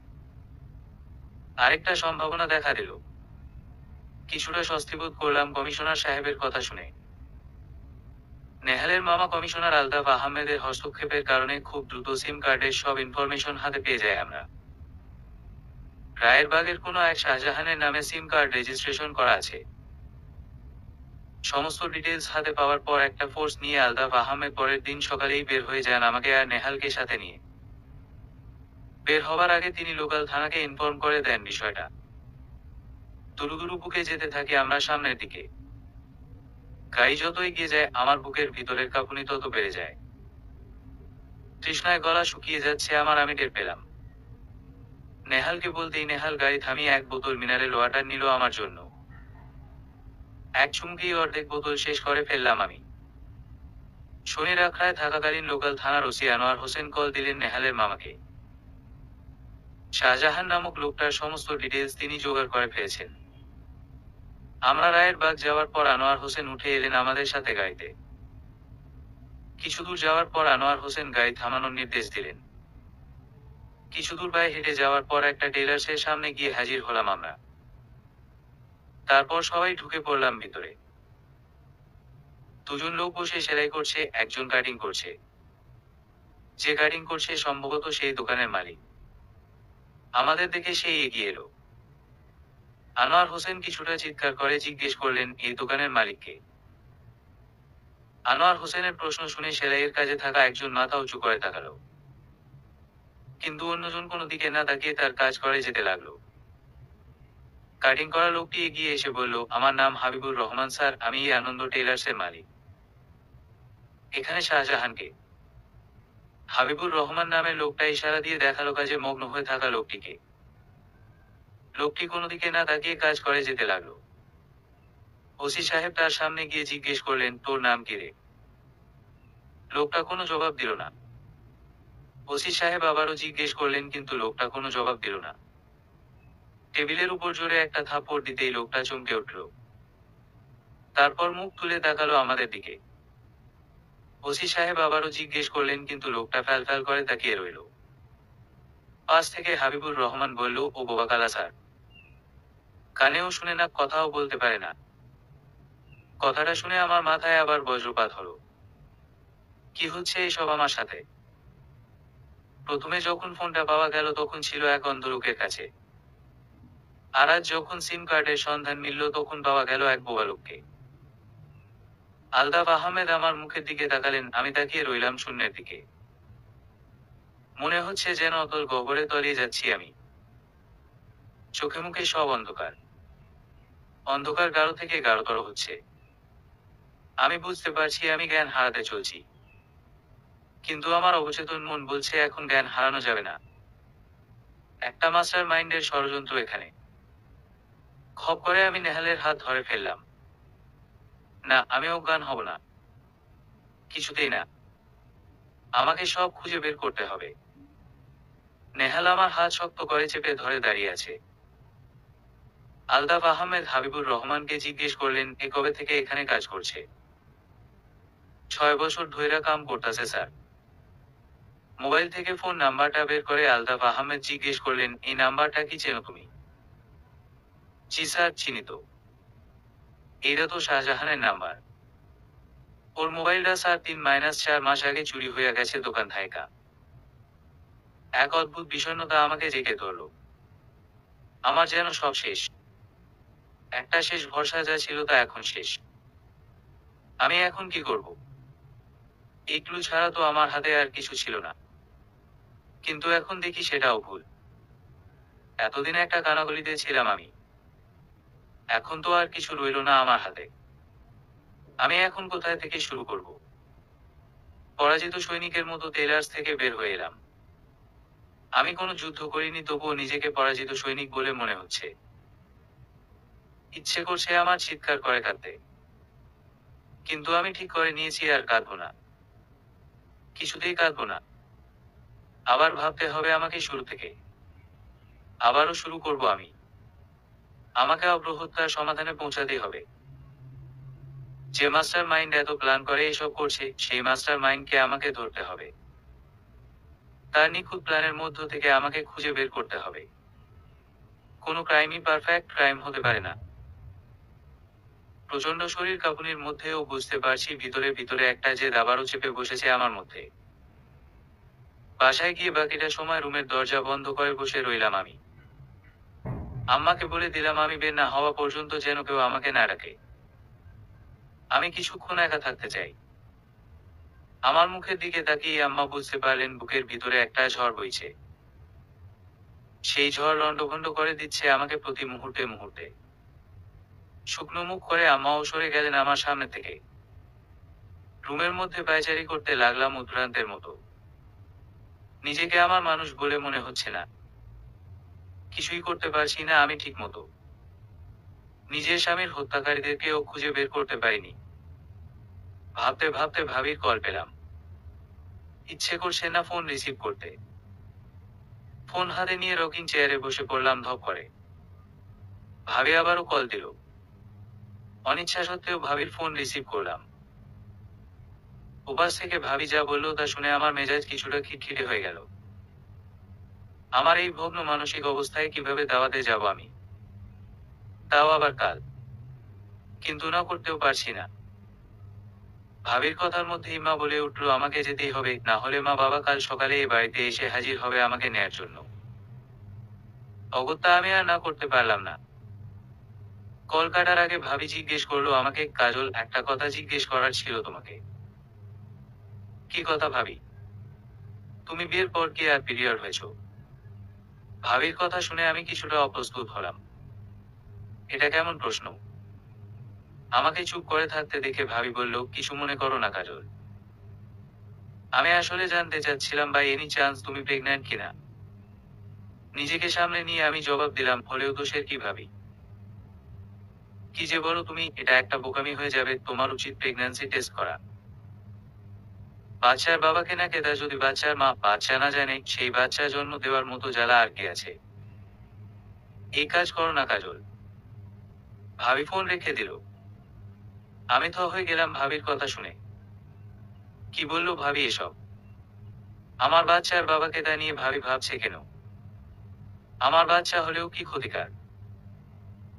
আরেকটা সম্ভাবনা দেখা দিল। কিছুটা স্বস্তিবোধ করলাম কমিশনার সাহেবের কথা শুনে। নেহালের মামা কমিশনার আলতাফ আহমেদের হস্তক্ষেপের কারণে খুব দ্রুত সিম কার্ডের সব ইনফরমেশন হাতে পেয়ে যায় আমরা। রায়েরবাগের কোনো এক শাহজাহানের নামে সিম কার্ড রেজিস্ট্রেশন করা আছে। সমস্ত ডিটেলস হাতে পাওয়ার পর একটা ফোর্স নিয়ে আলতাফ আহমেদ পরের দিন সকালেই বের হয়ে যান আমাকে আর নেহালকে সাথে নিয়ে। বের হবার আগে তিনি লোকাল থানাকে ইনফর্ম করে দেন বিষয়টা। দুরু বুকে যেতে থাকি আমরা সামনের দিকে। গাড়ি যত এগিয়ে যায় আমার বুকের ভিতরের কাঁপুনি তত বেড়ে যায়। তৃষ্ণায় গলা শুকিয়ে যাচ্ছে আমার, আমি টের পেলাম। নেহালকে বলতেই নেহাল গাড়ি থামিয়ে এক বোতল মিনারেল ওয়াটার নিল আমার জন্য। এক চুমুকেই অর্ধেক বোতল শেষ করে ফেললাম আমি। শনির আখড়ায় থাকাকালীন লোকাল থানার ওসি আনোয়ার হোসেন কল দিলেন নেহালের মামাকে। শাহজাহান নামক লোকটার সমস্ত ডিটেলস তিনি জোগাড় করে ফেলেছেন। আমরা রায়ের বাগ যাওয়ার পর আনোয়ার হোসেন উঠে এলেন আমাদের সাথে গাড়িতে। কিছু দূর যাওয়ার পর আনোয়ার হোসেন গাড়ি থামানোর নির্দেশ দিলেন। কিছু দূর পায়ে হেঁটে যাওয়ার পর একটা টেলার্সের সামনে গিয়ে হাজির হলাম আমরা। তারপর সবাই ঢুকে পড়লাম ভিতরে। দুজন লোক বসে সেলাই করছে, একজন কাটিং করছে। যে কাটিং করছে সম্ভবত সেই দোকানের মালিক। আমাদের দেখে সেই এগিয়ে এলো। আনোয়ার হোসেন কিছুটা চিৎকার করে জিজ্ঞেস করলেন, এই দোকানের মালিককে? আনোয়ার হোসেনের প্রশ্ন শুনে সেলাইয়ের কাজে থাকা একজন মাথা উঁচু করে তাকালো। কিন্তু অন্যজন কোনো দিকে না তাকিয়ে তার কাজ করে যেতে লাগলো। কাটিং করা লোকটি এগিয়ে এসে বলল, আমার নাম হাবিবুর রহমান স্যার, আমি এই আনন্দ টেইলার্সের মালিক। এখানে শাহজাহানকে? হাবিবুর রহমান নামের লোকটা ইশারা দিয়ে দেখালো কাজে মগ্ন হয়ে থাকা লোকটিকে। লোকটি কোনো দিকে না তাকিয়ে কাজ করে যেতে লাগলো। ওসি সাহেব তার সামনে গিয়ে জিজ্ঞেস করলেন, তোর নাম কি রে? লোকটা কোনো জবাব দিল না। ওসি সাহেব আবারও জিজ্ঞেস করলেন, কিন্তু লোকটা কোনো জবাব দিল না। টেবিলের উপর জোরে একটা থাপ্পড় দিতেই লোকটা চমকে উঠল। তারপর মুখ তুলে তাকালো আমাদের দিকে। ওসি সাহেব আবারও জিজ্ঞেস করলেন, কিন্তু লোকটা ফ্যাল করে তাকিয়ে রইল। পাশ থেকে হাবিবুর রহমান বলল, ও বোবাকালা স্যার। কানেও শুনে না, কথাও বলতে পারে না। কথাটা শুনে আমার মাথায় আবার বজ্রপাত হলো। কি হচ্ছে এসব আমার সাথে? প্রথমে যখন ফোনটা পাওয়া গেল তখন ছিল এক অন্ধ লোকের কাছে। আর আজ যখন সিম কার্ডের সন্ধান মিলল তখন পাওয়া গেল এক বোবা লোককে। আলতাফ আহমেদ আমার মুখের দিকে তাকালেন, আমি তাকিয়ে রইলাম শূন্যের দিকে। মনে হচ্ছে যেন অতল গহ্বরে তলিয়ে যাচ্ছি আমি। চোখে মুখে সব অন্ধকার। অন্ধকার গাঢ় থেকে গাঢ়তর হচ্ছে। আমি বুঝতে পারছি আমি জ্ঞান হারাতে চলছি। কিন্তু আমার অবচেতন মন বলছে এখন জ্ঞান হারানো যাবে না। একটা মাস্টার মাইন্ডের ষড়যন্ত্র এখানে। খপ করে আমি নেহালের হাত ধরে ফেললাম। না, আমি অজ্ঞান হব না। কিছুতেই না। আমাকে সব খুঁজে বের করতে হবে। নেহাল আমার হাত শক্ত করে চেপে ধরে দাঁড়িয়ে আছে। আলতাফ আহমেদ হাবিবুর রহমানকে জিজ্ঞেস করলেন, এ কবে থেকে এখানে কাজ করছে? 6 বছর ধইরা কাম করতাছে স্যার। মোবাইল থেকে ফোন নাম্বারটা বের করে আলতাফ আহমেদ জিজ্ঞেস করলেন, এই নাম্বারটা কি চেনো তুমি? জি স্যার, চিনি তো। এইটা তো শাহজাহানের নাম্বার। ওর মোবাইলটা স্যার 3-4 মাস আগে চুরি হইয়া গেছে দোকান থাইকা। এক অদ্ভুত বিষণ্ণতা আমাকে জেঁকে ধরল। আমার যেন সব শেষ। একটা শেষ ভরসা যা ছিল তা এখন শেষ। আমি এখন কি করব? এই ক্লু ছাড়া তো আমার হাতে আর কিছু ছিল না। কিন্তু এখন দেখি সেটাও ভুল। এতদিন একটা কানাগলিতে ছিলাম আমি। এখন তো আর কিছু রইল না আমার হাতে। আমি এখন কোথায় থেকে শুরু করব? পরাজিত সৈনিকের মতো টেলার্স থেকে বের হয়ে এলাম। আমি কোনো যুদ্ধ করিনি, তবুও নিজেকে পরাজিত সৈনিক বলে মনে হচ্ছে। ইচ্ছে করছে আমার চিৎকার করে কাঁদতে। কিন্তু আমি ঠিক করে নিয়েছি আর কাঁদবো না। কিছুতেই কাঁদবো না। আবার ভাবতে হবে আমাকে শুরু থেকে। আবারও শুরু করব আমি। আমাকে অগ্রহত্যার সমাধানে পৌঁছাতেই হবে। যে মাস্টার মাইন্ড এত প্ল্যান করে এসব করছে, সেই মাস্টার মাইন্ডকে আমাকে ধরতে হবে। তার নিখুঁত প্ল্যানের মধ্য থেকে আমাকে খুঁজে বের করতে হবে। কোনো ক্রাইমই পারফেক্ট ক্রাইম হতে পারে না। প্রচন্ড শরীর কাঁপুনির মধ্যেও বুঝতে পারছি ভিতরে ভিতরে একটা যে দাবারও চেপে বসেছে আমার মধ্যে। বাসায় গিয়ে বাকিটা সময় রুমের দরজা বন্ধ করে বসে রইলাম আমি। আম্মাকে বলে দিলাম আমি বের না হওয়া পর্যন্ত যেন কেউ আমাকে না ডাকে। আমি কিছুক্ষণ একা থাকতে চাই। আমার মুখের দিকে তাকিয়ে আম্মা বুঝতে পারলেন বুকের ভিতরে একটা ঝড় বইছে। সেই ঝড় লণ্ডভণ্ড করে দিচ্ছে আমাকে প্রতি মুহূর্তে মুহূর্তে। শুকনো মুখ করে আম্মাও সরে গেলেন আমার সামনে থেকে। রুমের মধ্যে পায়চারি করতে লাগলাম উদ্ভ্রান্তের মতো। নিজেকে আমার মানুষ বলে মনে হচ্ছে না। কিছুই করতে পারছি না আমি ঠিক মতো। নিজের স্বামীর হত্যাকারীদেরকেও খুঁজে বের করতে পারিনি। ভাবতে ভাবতে ভাবির কল পেলাম। ইচ্ছে করছে না ফোন রিসিভ করতে। ফোন হাতে নিয়ে রকিং চেয়ারে বসে পড়লাম ধপ করে। ভাবি আবারও কল দিল। অনিচ্ছা সত্ত্বেও ভাবির ফোন রিসিভ করলাম। ওপাশ থেকে ভাবি যা বললো তা শুনে আমার মেজাজ কিছুটা খিটখিটে হয়ে গেল। আমার এই ভগ্ন মানসিক অবস্থায় কিভাবে দাওয়াতে যাব আমি? তাও আবার কাল। কিন্তু না করতেও পারছি না। ভাবির কথার মধ্যেই মা বলে উঠল আমাকে যেতেই হবে, না হলে মা বাবা কাল সকালে এ বাড়িতে এসে হাজির হবে আমাকে নেয়ার জন্য। অগত্যা আমি আর না করতে পারলাম না। কল কাটার আগে ভাবি জিজ্ঞেস করলো আমাকে, কাজল, একটা কথা জিজ্ঞেস করার ছিল তোমাকে। কি কথা ভাবি? তুমি বিয়ের পর কি আর পিরিয়ড হয়েছ? ভাবির কথা শুনে আমি কিছুটা অপ্রস্তুত হলাম। এটা কেমন প্রশ্ন? আমাকে চুপ করে থাকতে দেখে ভাবি বলল, কিছু মনে করো না কাজল। আমি আসলে জানতে চাচ্ছিলাম বাই এনি চান্স তুমি প্রেগন্যান্ট কিনা। নিজেকে সামনে নিয়ে আমি জবাব দিলাম, হলেও দোষের কি ভাবি? কি যে বলো তুমি, এটা একটা বোকামি হয়ে যাবে, তোমার উচিত প্রেগন্যান্সি টেস্ট করা। বাচ্চার বাবাকে না কেতা যদি বাচ্চার মা বাচ্চা না জানে, সেই বাচ্চা জন্ম দেওয়ার মতো জ্বালা আর কি আছে? এই কাজ করো না কাজল। ভাবি ফোন রেখে দিল। আমি তো হয়ে গেলাম ভাবির কথা শুনে। কি বললো ভাবি এসব? আমার বাচ্চার বাবাকে তা নিয়ে ভাবি ভাবছে কেন? আমার বাচ্চা হলেও কি ক্ষতিকার?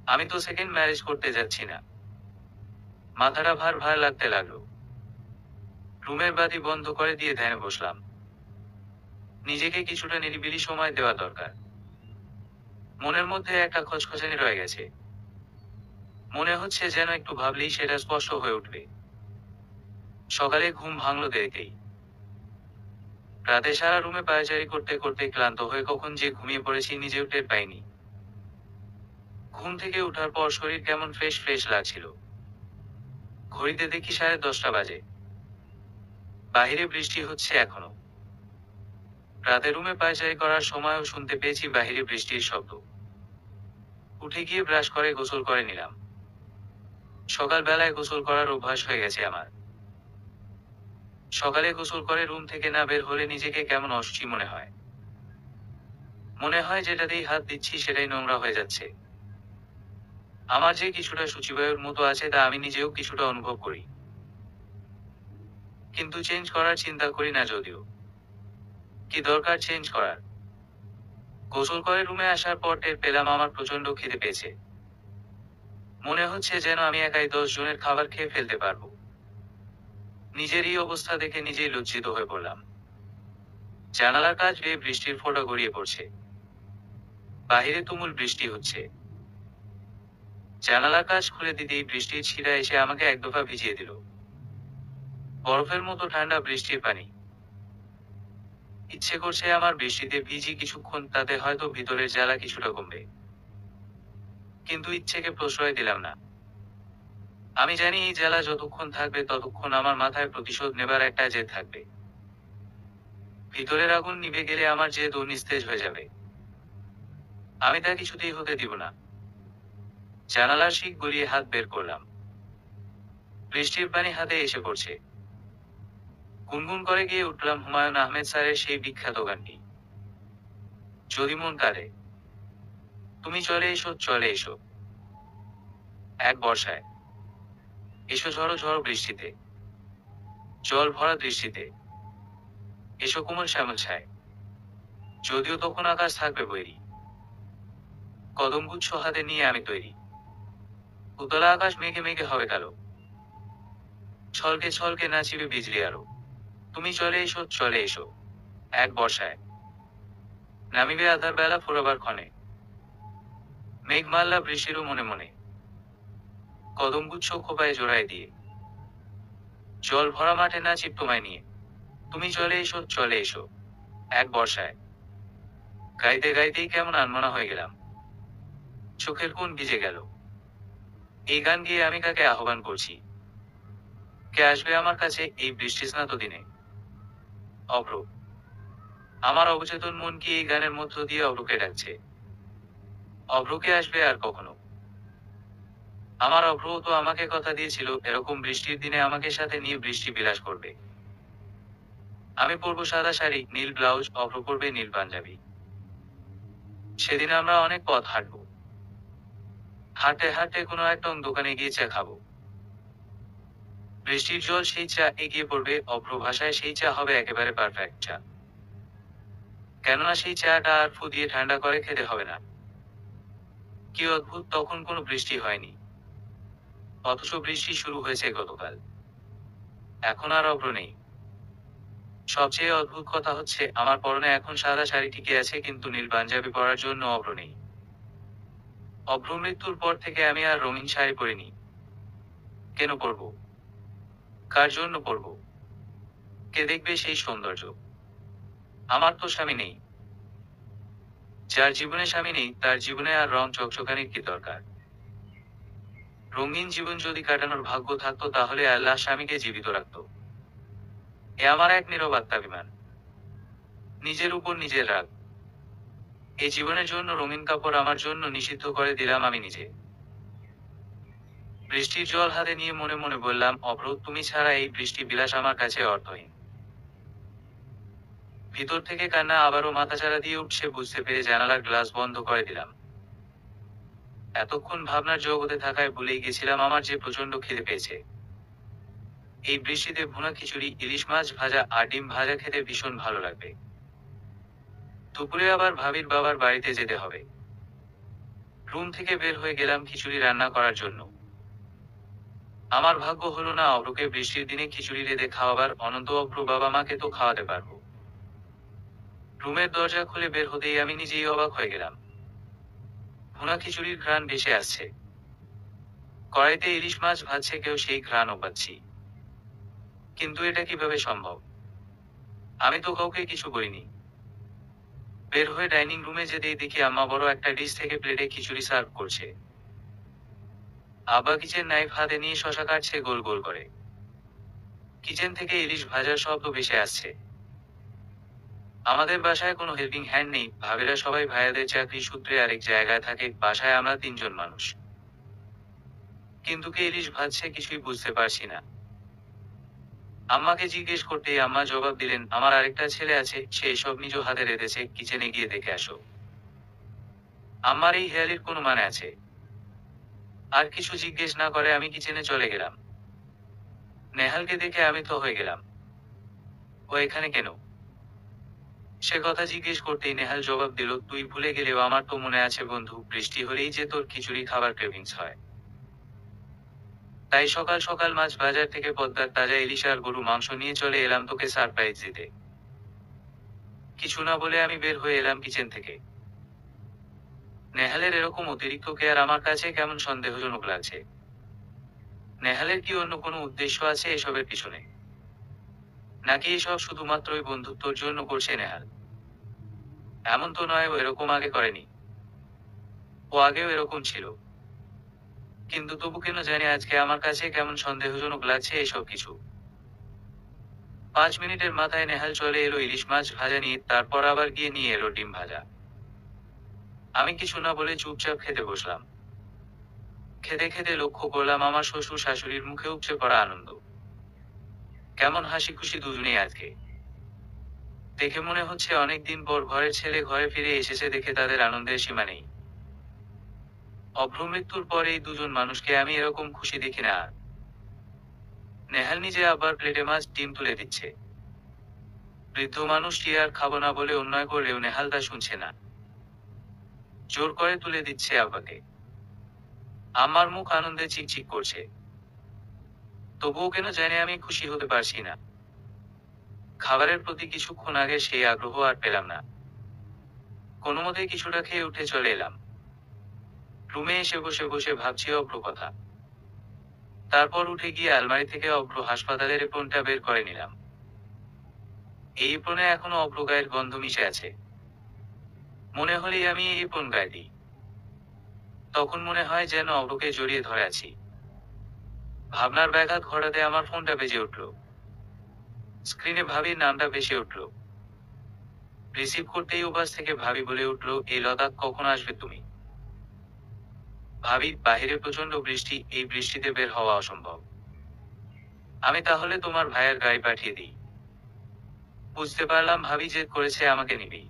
আমি তো সেকেন্ড ম্যারেজ করতে যাচ্ছি না। মাথাটা ভার ভার লাগতে লাগলো। রুমের বাতি বন্ধ করে দিয়ে ধ্যানে বসলাম। নিজেকে কিছুটা নিরিবিলি সময় দেওয়া দরকার। মনের মধ্যে একটা খচখচানি রয়ে গেছে। মনে হচ্ছে যেন একটু ভাবলেই সেটা স্পষ্ট হয়ে উঠবে। সকালে ঘুম ভাঙলো দেরিতেই। রাতে সারা রুমে পায়চারি করতে করতে ক্লান্ত হয়ে কখন যে ঘুমিয়ে পড়েছি নিজেও টের পাইনি। ঘুম থেকে ওঠার পর শরীর কেমন ফ্রেশ ফ্রেশ লাগছিল। ঘড়িতে দেখি 10:30 বাজে। বাহিরে বৃষ্টি হচ্ছে এখনো। রাতে রুমে পায়চারি করার সময়ও শুনতে পেয়েছি বাহিরে বৃষ্টির শব্দ। উঠে গিয়ে ব্রাশ করে গোসল করে নিলাম। সকালবেলায় গোসল করার অভ্যাস হয়ে গেছে আমার। সকালে গোসল করে রুম থেকে না বের হলে নিজেকে কেমন অশুচি মনে হয়। মনে হয় যেটাতেই হাত দিচ্ছি সেটাই নোংরা হয়ে যাচ্ছে। আমার যে কিছুটা শুচিবায়ুর মতো আছে তা আমি নিজেও কিছুটা অনুভব করি। কিন্তু চেঞ্জ করার চিন্তা করি না যদিও। কি দরকার চেঞ্জ করার? গোসল করে রুমে আসার পর টের পেলাম আমার প্রচন্ড খিদে পেয়েছে। মনে হচ্ছে যেন আমি একাই 10 জনের খাবার খেয়ে ফেলতে পারবো। নিজের এই অবস্থা দেখে নিজেই লজ্জিত হয়ে পড়লাম। জানালার কাছ বেয়ে বৃষ্টির ফোঁটা গড়িয়ে পড়ছে। বাহিরে তুমুল বৃষ্টি হচ্ছে। জানালার কাছ খুলে দিতেই বৃষ্টির ছিটা এসে আমাকে এক দফা ভিজিয়ে দিল। বরফের মতো ঠান্ডা বৃষ্টির পানি। ইচ্ছে করছে আমার বৃষ্টিতে ভিজি কিছুক্ষণ, তাতে হয়তো ভিতরের জ্বালা কিছুটা কমবে। কিন্তু ইচ্ছেকে প্রশ্রয় দিলাম না। আমি জানি এই জ্বালা যতক্ষণ থাকবে ততক্ষণ আমার মাথায় প্রতিশোধ নেবার একটা জেদ থাকবে। ভিতরের আগুন নিভে গেলে আমার জেদ নিস্তেজ হয়ে যাবে। আমি তা কিছুতেই হতে দিব না। জানালার শিক গলিয়ে হাত বের করলাম। বৃষ্টির পানি হাতে এসে পড়ছে। গুনগুন করে গিয়ে উঠলাম হুমায়ুন আহমেদ স্যারের সেই বিখ্যাত গানটি, যদি মন কাঁদে। তুমি চলে এসো, চলে এসো। এক বর্ষায়। এসো ঝড়ো ঝড়ো বৃষ্টিতে। জল ভরা দৃষ্টিতে। এসো কোমল শ্যামল ছায়। যদিও তখন আকাশ থাকবে বৈরী। কদমগুচ্ছ হাতে নিয়ে আমি তৈরি। উতলা আকাশ মেঘে মেঘে হবে কালো। ছলকে ছলকে নাচিবে বিজলি আরো। তুমি চলে এসো, চলে এসো। এক বর্ষায়। নামিবে আধার বেলা ফোরাবার ক্ষণে। মেঘমাল্লা বৃষ্টিরও মনে মনে। কদমগুচ্ছ খোপায় জোড়ায় দিয়ে। জল ভরা মাঠে নাচিব তোমায় নিয়ে। তুমি চলে এসো, চলে এসো। এক বর্ষায়। গাইতে গাইতেই কেমন আনমনা হয়ে গেলাম, চোখের কোণ ভিজে গেল। এই গান গিয়ে আমি কাকে আহ্বান করছি? কে আসবে আমার কাছে এই বৃষ্টিস্নাত দিনে? অভ্র। আমার অবচেতন মন কি এই গানের মধ্য দিয়ে অভ্রকে ডাকছে? অভ্রকে আসবে আর কখনো? আমার অভ্র তো আমাকে কথা দিয়েছিল এরকম বৃষ্টির দিনে আমাকে সাথে নিয়ে বৃষ্টি বিলাস করবে। আমি পরবো সাদা শাড়ি, নীল ব্লাউজ, অভ্র পরবে নীল পাঞ্জাবি। সেদিন আমরা অনেক পথ হাঁটবো। হাঁটতে হাঁটতে কোনো একটা দোকানে গিয়ে চা খাবো। বৃষ্টির জল সেই চা এগিয়ে পড়বে, অভ্র ভাষায় সেই চা হবে একেবারে পারফেক্ট চা। কেননা সেই চাটা আর ফু দিয়ে ঠান্ডা করে খেতে হবে না। কি অদ্ভুত, তখন কোনো বৃষ্টি হয়নি, অথচ বৃষ্টি শুরু হয়েছে গতকাল। এখন আর অভ্র নেই। সবচেয়ে অদ্ভুত কথা হচ্ছে আমার পরনে এখন সাদা শাড়ি ঠিকই আছে, কিন্তু নীল পাঞ্জাবি পরার জন্য অভ্র নেই। অভ্র মৃত্যুর পর থেকে আমি আর রঙিন শাড়ি পরিনি। কেন পরবো? কার জন্য পরবো? কে দেখবে সেই সৌন্দর্য? আমার তো স্বামী নেই। যার জীবনে স্বামী নেই তার জীবনে আর রং চকচকানির কি দরকার? রঙিন জীবন যদি কাটানোর ভাগ্য থাকতো তাহলে আল্লাহ স্বামীকে জীবিত রাখতো। এ আমার এক নীরব আত্মাভিমান, নিজের উপর নিজের রাগ। এই জীবনের জন্য রঙিন কাপড় আমার জন্য নিষিদ্ধ করে দিলাম আমি নিজে। বৃষ্টির জল হাতে নিয়ে মনে মনে বললাম, অভ্র তুমি ছাড়া এই বৃষ্টি বিলাস আমার কাছে অর্থহীন। ভিতর থেকে কান্না আবারও মাথাচাড়া দিয়ে উঠছে বুঝতে পেরে জানালার গ্লাস বন্ধ করে দিলাম। এতক্ষণ ভাবনার জগতে থাকায় ভুলেই গেছিলাম আমার যে প্রচন্ড খিদে পেয়েছে। এই বৃষ্টিতে ভুনা খিচুড়ি, ইলিশ মাছ ভাজা আর ডিম ভাজা খেতে ভীষণ ভালো লাগবে। দুপুরে আবার ভাবির বাবার বাড়িতে যেতে হবে। রুম থেকে বের হয়ে গেলাম খিচুড়ি রান্না করার জন্য। আমার ভাগ্য হলো না অভ্রকে বৃষ্টির দিনে খিচুড়ি রেঁধে খাওয়াবার, অনন্ত অভ্র বাবা মাকে তো খাওয়াতে পারবো। রুমের দরজা খুলে বের হতেই আমি নিজেই অবাক হয়ে গেলাম। ভুনা খিচুড়ির ঘ্রাণ ভেসে আসছে। কড়াইতে ইলিশ মাছ ভাজছে কেউ, সেই ঘ্রাণও পাচ্ছি। কিন্তু এটা কিভাবে সম্ভব? আমি তো কাউকে কিছু বলিনি। বের হয়ে ডাইনিং রুমে যেতেই দেখি আম্মা বড় একটা ডিশ থেকে প্লেটে খিচুড়ি সার্ভ করছে। আব্বা কিচেন নাইফ হাতে নিয়ে শশা কাটছে গোল গোল করে। কিচেন থেকে ইলিশ ভাজার শব্দ ভেসে আসছে। আমাদের বাসায় কোনো হেল্পিং হ্যান্ড নেই, ভাবিরা সবাই ভাইয়াদের চাকরি সূত্রে আরেক জায়গায় থাকে, বাসায় আমরা তিনজন মানুষ। কিন্তু কে ইলিশ ভাজছে কিছুই বুঝতে পারছি না। আম্মাকে জিজ্ঞেস করতেই আম্মা জবাব দিলেন, আমার আরেকটা ছেলে আছে, সে এসব নিজ হাতে রেঁধেছে, কিচেনে গিয়ে দেখে আসো। আম্মার এই হেয়ালির কোনো মানে আছে? আর কিছু জিজ্ঞেস না করে আমি কিচেনে চলে গেলাম। নেহালকে দেখে আমি তো হয়ে গেলাম। ও এখানে কেন? সে কথা জিজ্ঞেস করতেই নেহাল জবাব দিল, তুই ভুলে গেলেও আমার তো মনে আছে বন্ধু, বৃষ্টি হলেই যে তোর খিচুড়ি খাবার ক্রেভিংস হয়। তাই সকাল সকাল মাছ বাজার থেকে পদ্মার তাজা ইলিশ আর গরু মাংস নিয়ে চলে এলাম তোকে সারপ্রাইজ দিতে। কিছু না বলে আমি বের হয়ে এলাম কিচেন থেকে। নেহালের এরকম অতিরিক্ত কেয়ার আমার কাছে কেমন সন্দেহজনক লাগছে। নেহালের কি অন্য কোনো উদ্দেশ্য আছে এসবের পিছনে? নাকি এসব শুধুমাত্রই বন্ধুত্বর জন্য করছে নেহাল? এমন তো নয় ও এরকম আগে করেনি। ও আগেও এরকম ছিল। কিন্তু তবু কেন জানি আজকে আমার কাছে কেমন সন্দেহজনক লাগছে এসব কিছু। 5 মিনিটের মাথায় নেহাল চলে এলো ইলিশ মাছ ভাজা নিয়ে, তারপর আবার গিয়ে নিয়ে এলো ডিম ভাজা। আমি কিছু না বলে চুপচাপ খেতে বসলাম। খেতে খেতে লক্ষ্য করলাম আমার শ্বশুর শাশুড়ির মুখে উপচে পড়া আনন্দ। কেমন হাসি খুশি দুজনেই আজকে। দেখে মনে হচ্ছে অনেকদিন পর ঘরের ছেলে ঘরে ফিরে এসেছে, দেখে তাদের আনন্দের সীমা নেই। অভ্র মৃত্যুর পর এই দুজন মানুষকে আমি এরকম খুশি দেখি না আর। নেহাল নিজে আবার প্লেটে মাছ ডিম তুলে দিচ্ছে। বৃদ্ধ মানুষটি আর খাবো না বলে অন্যায় করলেও নেহাল তা শুনছে না। জোর করে তুলে দিচ্ছে আব্বাকে। আমার মুখ আনন্দে চিকচিক করছে। তবুও কেন জানি আমি খুশি হতে পারছি না। খাবারের প্রতি কিছুক্ষণ আগে সেই আগ্রহ আর পেলাম না। কোনোমতে কিছুটা খেয়ে উঠে চলে এলাম। রুমে এসে বসে বসে ভাবছি অভ্র কথা। তারপর উঠে গিয়ে আলমারি থেকে অভ্র হাসপাতালের এপ্রনটা বের করে নিলাম। এই এপ্রনে এখনো অভ্র গায়ের গন্ধ মিশে আছে। মনে হলেই আমি এই ফোন গায়ে দিই। তখন মনে হয় যেন অভ্রকে জড়িয়ে ধরে আছি। ভাবনার ব্যাঘাত ঘটাতে আমার ফোনটা বেজে উঠল। স্ক্রিনে ভাবির নামটা ভেসে উঠল। রিসিভ করতেই ওপাশ থেকে ভাবি বলে উঠল, এই লতা কখন আসবে তুমি? ভাবি, বাহিরে প্রচন্ড বৃষ্টি, এই বৃষ্টিতে বের হওয়া অসম্ভব। আমি তাহলে তোমার ভাইয়ের গাড়ি পাঠিয়ে দিই। বুঝতে পারলাম ভাবি জেদ করেছে আমাকে নিবি।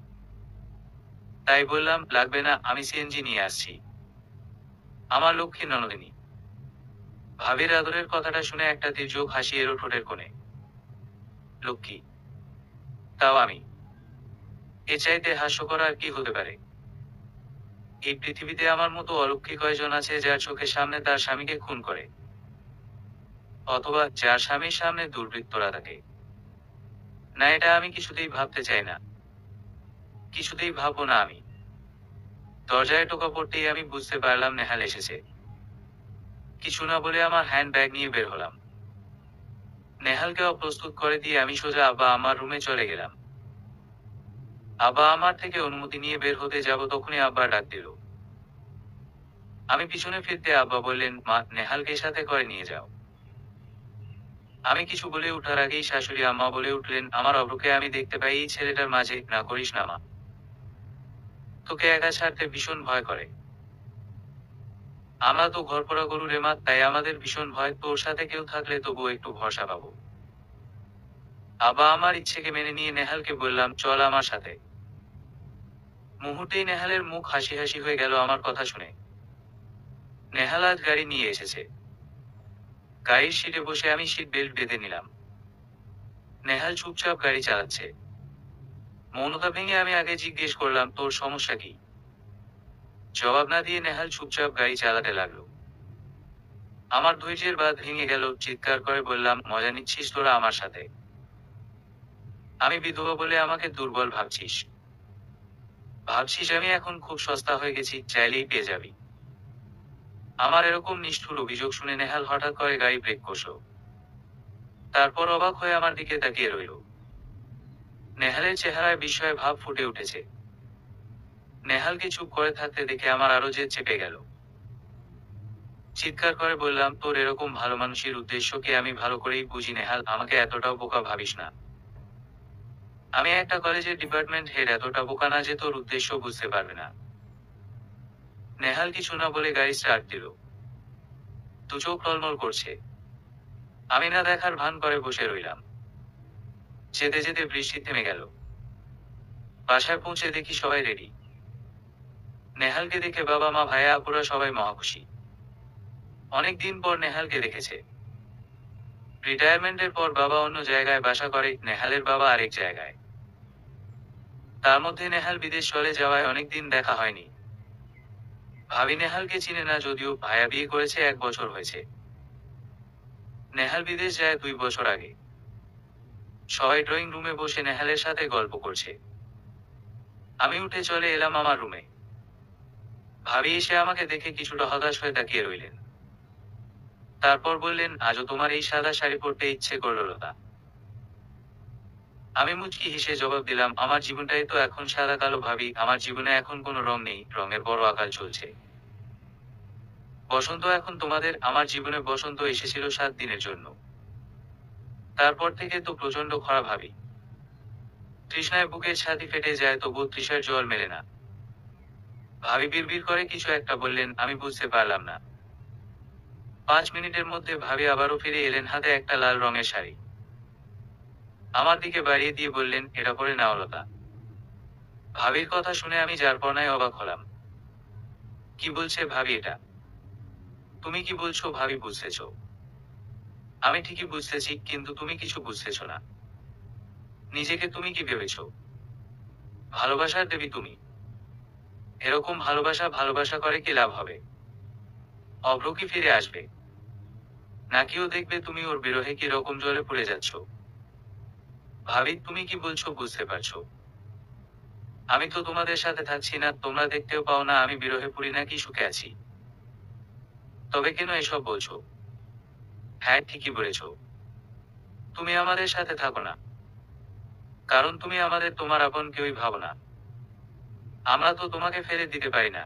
তাই বললাম, লাগবে না, আমি সিএনজি নিয়ে আসছি। আমার লক্ষ্মী ননদিনী। ভাবির আদরের কথাটা শুনে একটা তীর্যক হাসি এলো ঠোঁটের কোণে। লক্ষ্মী? তাও আমি? এ চাইতে হাস্যকর আর কি হতে পারে? এই পৃথিবীতে আমার মতো অলক্ষ্মী কয়জন আছে যার চোখের সামনে তার স্বামীকে খুন করে, অথবা যার স্বামীর সামনে দুর্বৃত্তরা থাকে? না, এটা আমি কিছুতেই ভাবতে চাই না। কিছুতেই ভাববো না আমি। দরজায় টোকা পড়তেই আমি বুঝতে পারলাম নেহাল এসেছে। কিছু না বলে আমার হ্যান্ড ব্যাগ নিয়ে বের হলাম। নেহালকে অপ্রস্তুত করে দিয়ে আমি সোজা আব্বা আমার রুমে চলে গেলাম। আব্বা আমার থেকে অনুমতি নিয়ে বের হতে যাব, তখনই আব্বা ডাক দিল। আমি পিছনে ফিরতে আব্বা বললেন, মা, নেহালকে সাথে করে নিয়ে যাও। আমি কিছু বলে উঠার আগেই শাশুড়ি আম্মা বলে উঠলেন, আমার অভ্রকে আমি দেখতে পাই এই ছেলেটার মাঝে, না করিস না মা। তোকে একা ছাড়তে ভীষণ ভয় করে। আমরা তো ঘরপড়া গরু রে মা, তাই আমাদের ভীষণ ভয়, তোর সাথে কেউ থাকলে তবুও একটু ভরসা পাবো। আব্বা আমার ইচ্ছেকে মেনে নিয়ে নেহালকে বললাম, চল আমার সাথে। মুহূর্তেই নেহালের মুখ হাসি হাসি হয়ে গেল আমার কথা শুনে। নেহাল আজ গাড়ি নিয়ে এসেছে। গাড়ির সিটে বসে আমি সিট বেল্ট বেঁধে নিলাম। নেহাল চুপচাপ গাড়ি চালাচ্ছে। মৌনতা ভেঙে আমি আগে জিজ্ঞেস করলাম, তোর সমস্যা কি? জবাব না দিয়ে নেহাল চুপচাপ গাড়ি চালাতে লাগলো। আমার ধৈর্যের বাঁধ ভেঙে গেল, চিৎকার করে বললাম, মজা নিচ্ছিস তোরা আমার সাথে? আমি বিধবা বলে আমাকে দুর্বল ভাবছিস? ভাবছিস আমি এখন খুব সস্তা হয়ে গেছি, চাইলেই পেয়ে যাবি? আমার এরকম নিষ্ঠুর অভিযোগ শুনে নেহাল হঠাৎ করে গাড়ি ব্রেক কষল। তারপর অবাক হয়ে আমার দিকে তাকিয়ে রইল। নেহালের চেহারায় বিস্ময় ভাব ফুটে উঠেছে। নেহালকে চুপ করে থাকতে দেখে আমার আরো জেদ চেপে গেল। চিৎকার করে বললাম, তোর এরকম ভালো মানুষের উদ্দেশ্যকে আমি ভালো করেই বুঝি নেহাল, আমাকে এতটাও বোকা ভাবিস না। আমি একটা কলেজের ডিপার্টমেন্ট হেড, এতটা বোকা না যে তোর উদ্দেশ্য বুঝতে পারবে না। নেহাল কিছু না বলে গাড়ি স্টার্ট দিল। দু চোখ টলমল করছে। আমি না দেখার ভান করে বসে রইলাম। যেতে যেতে বৃষ্টি থেমে গেল। বাসায় পৌঁছে দেখি সবাই রেডি। নেহালকে দেখে বাবা মা ভাইয়া আপুরা সবাই মহাখুশি। অনেকদিন পর নেহালকে দেখেছে। রিটায়ারমেন্টের পর বাবা অন্য জায়গায় বাসা করে, নেহালের বাবা আরেক জায়গায়। তার মধ্যে নেহাল বিদেশ চলে যাওয়ায় অনেকদিন দেখা হয়নি। ভাবি নেহালকে চিনে না, যদিও ভাইয়া বিয়ে করেছে 1 বছর হয়েছে। নেহাল বিদেশ যায় 2 বছর আগে। সবাই ড্রয়িং রুমে বসে নেহালের সাথে গল্প করছে। আমি উঠে চলে এলাম আমার রুমে। ভাবি এসে আমাকে দেখে কিছুটা হতাশ হয়ে তাকিয়ে রইলেন। তারপর বললেন, আজও তোমার এই সাদা শাড়ি পরতে ইচ্ছে করল লতা? আমি মুচকি হেসে জবাব দিলাম, আমার জীবনটাই তো এখন সাদা কালো ভাবি, আমার জীবনে এখন কোনো রং নেই, রঙের বড় আকাল চলছে। বসন্ত এখন তোমাদের, আমার জীবনে বসন্ত এসেছিল 7 দিনের জন্য। তারপর থেকে তো প্রচন্ড খরা ভাবি। তৃষ্ণায় বুকের ছাতি ফেটে যায়, তবু তৃষার জল মেলে না। ভাবি বিড়বিড় করে কিছু একটা বললেন, আমি বুঝতে পারলাম না। 5 মিনিটের মধ্যে ভাবি আবারও ফিরে এলেন, হাতে একটা লাল রঙের শাড়ি। আমার দিকে বাড়িয়ে দিয়ে বললেন, এটা পরে নাও লতা। ভাবির কথা শুনে আমি যারপরনায় অবাক হলাম। কি বলছে ভাবি এটা? তুমি কি বলছো ভাবি, বুঝতেছ? আমি ঠিকই বুঝতেছি, কিন্তু তুমি কিছু বুঝতেছ না। নিজেকে তুমি কি ভেবেছো? ভালোবাসার দেবী তুমি। এরকম ভালোবাসা ভালোবাসা করে কি লাভ হবে? অভ্র কি ফিরে আসবে? নাকি ও দেখবে তুমি ওর বিরহে কি রকম জলে পড়ে যাচ্ছ? ভাবি, তুমি কি বলছো বুঝতে পারছো? আমি তো তোমাদের সাথে থাকছি না, তোমরা দেখতেও পাও না আমি বিরহে পুরি নাকি সুখে আছি। তবে কেন এসব বলছো? হ্যাঁ, ঠিকই বলেছো। তুমি আমাদের সাথে থাকো না। কারণ তুমি আমাদের তোমার আপন কেউই ভাবো না। আমরা তো তোমাকে ফেলে দিতে পারি না।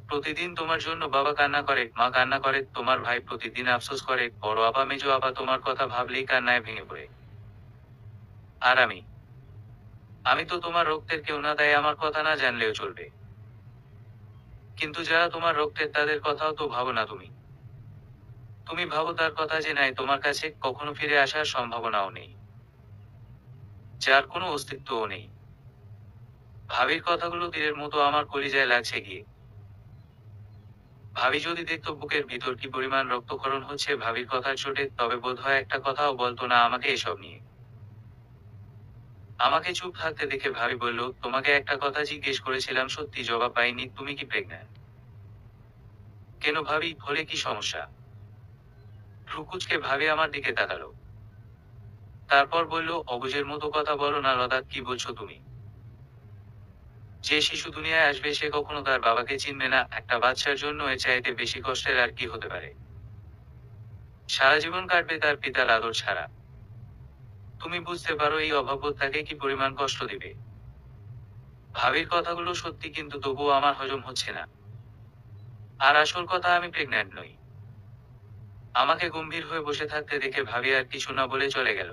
প্রতিদিন তোমার জন্য বাবা কান্না করে, মা কান্না করে, তোমার ভাই প্রতিদিন আফসোস করে, বড় আপা মেজো আপা তোমার কথা ভাবলেই কান্নায় ভেঙে পড়ে। আর আমি আমি তো তোমার রক্তের কেউ না, তাই আমার কথা না জানলেও চলবে। কিন্তু যারা তোমার রক্তের তাদের কথাও তো ভাবো না তুমি। তুমি ভাবো তার কথা যে নাই তোমার কাছে, কখনো ফিরে আসার সম্ভাবনাও নেই, যার কোনো অস্তিত্বও নেই। ভাবির কথাগুলো তীরের মতো আমার কলিজায় লাগছে গিয়ে। ভাবি যদি দেখতো বুকের ভিতর কি পরিমাণ রক্তক্ষরণ হচ্ছে ভাবির কথার চোটে, তবে বোধহয় একটা কথাও বলতো না আমাকে এসব নিয়ে। আমাকে চুপ থাকতে দেখে ভাবি বলল, তোমাকে একটা কথা জিজ্ঞেস করেছিলাম, সত্যি জবাব পাইনি, তুমি কি প্রেগন্যান্ট? কেন ভাবি, হলে কি সমস্যা? ভ্রুকুচকে ভাবি আমার দিকে তাকালো। তারপর বলল, অবুঝের মতো কথা বলো না লতা, কি বলছো তুমি? যে শিশু দুনিয়ায় আসবে সে কখনো তার বাবাকে চিনবে না, একটা বাচ্চার জন্য এর চাইতে বেশি কষ্টের আর কি হতে পারে? সারা জীবন কাটবে তার পিতার আদর ছাড়া। তুমি বুঝতে পারো এই অভাববোধ তাকে কি পরিমাণ কষ্ট দিবে? ভাবির কথাগুলো সত্যি, কিন্তু তবুও আমার হজম হচ্ছে না। আর আসল কথা, আমি প্রেগন্যান্ট নই। আমাকে গম্ভীর হয়ে বসে থাকতে দেখে ভাবি আর কিছু না বলে চলে গেল।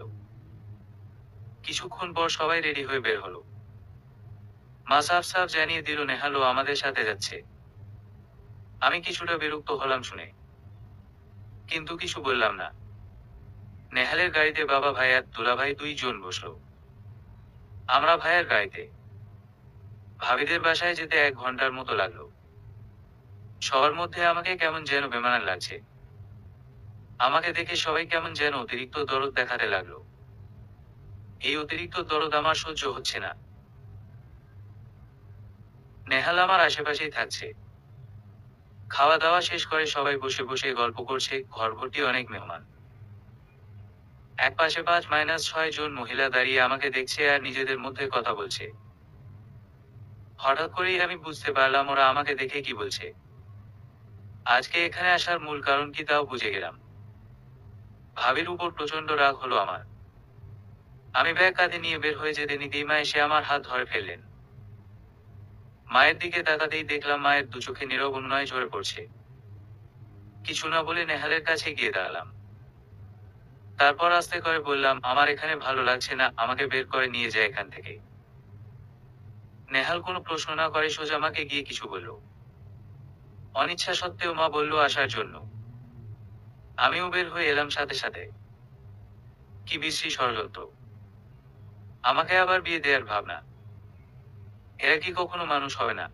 কিছুক্ষণ পর সবাই রেডি হয়ে বের হলো। মা সাফ সাফ জানিয়ে দিল নেহালও আমাদের সাথে যাচ্ছে। আমি কিছুটা বিরক্ত হলাম শুনে, কিন্তু কিছু বললাম না। নেহালের গাড়িতে বাবা, ভাই আর দুলাভাই 2 জন বসলো। আমরা ভাইয়ের গাড়িতে। ভাবিদের বাসায় যেতে 1 ঘন্টার মতো লাগলো। সবার মধ্যে আমাকে কেমন যেন বেমানান লাগছে। আমাকে দেখে সবাই কেমন যেন অতিরিক্ত দরদ দেখাতে লাগলো। এই অতিরিক্ত দরদ আমার সহ্য হচ্ছে না। নেহাল আমার আশেপাশেই থাকছে। খাওয়া দাওয়া শেষ করে সবাই বসে বসে গল্প করছে, ঘর ভর্তি অনেক মেহমান। এক পাশে 5-6 জন মহিলা দাঁড়িয়ে আমাকে দেখছে আর নিজেদের মধ্যে কথা বলছে। হঠাৎ করেই আমি বুঝতে পারলাম ওরা আমাকে দেখে কি বলছে। আজকে এখানে আসার মূল কারণ কি তাও বুঝে গেলাম। ভাবির উপর প্রচন্ড রাগ হলো আমার। আমি ব্যাগ কাঁধে নিয়ে বের হয়ে যেতে নিতেই মা এসে আমার হাত ধরে ফেললেন। মায়ের দিকে তাকাতেই দেখলাম মায়ের 2 চোখে নীরব অনুনয় ঝরে পড়ছে। কিছু না বলে নেহালের কাছে গিয়ে দাঁড়ালাম। তারপর আস্তে করে বললাম, আমার এখানে ভালো লাগছে না, আমাকে বের করে নিয়ে যায় এখান থেকে। নেহাল কোনো প্রশ্ন না করে সোজা আমাকে গিয়ে কিছু বলল। অনিচ্ছা সত্ত্বেও মা বলল আসার জন্য। আমিও বের হয়ে এলাম সাথে সাথে। কি বিশ্রী ষড়যন্ত্র! আমাকে আবার বিয়ে দেওয়ার ভাবনা! এরা কি কখনো মানুষ হবে না?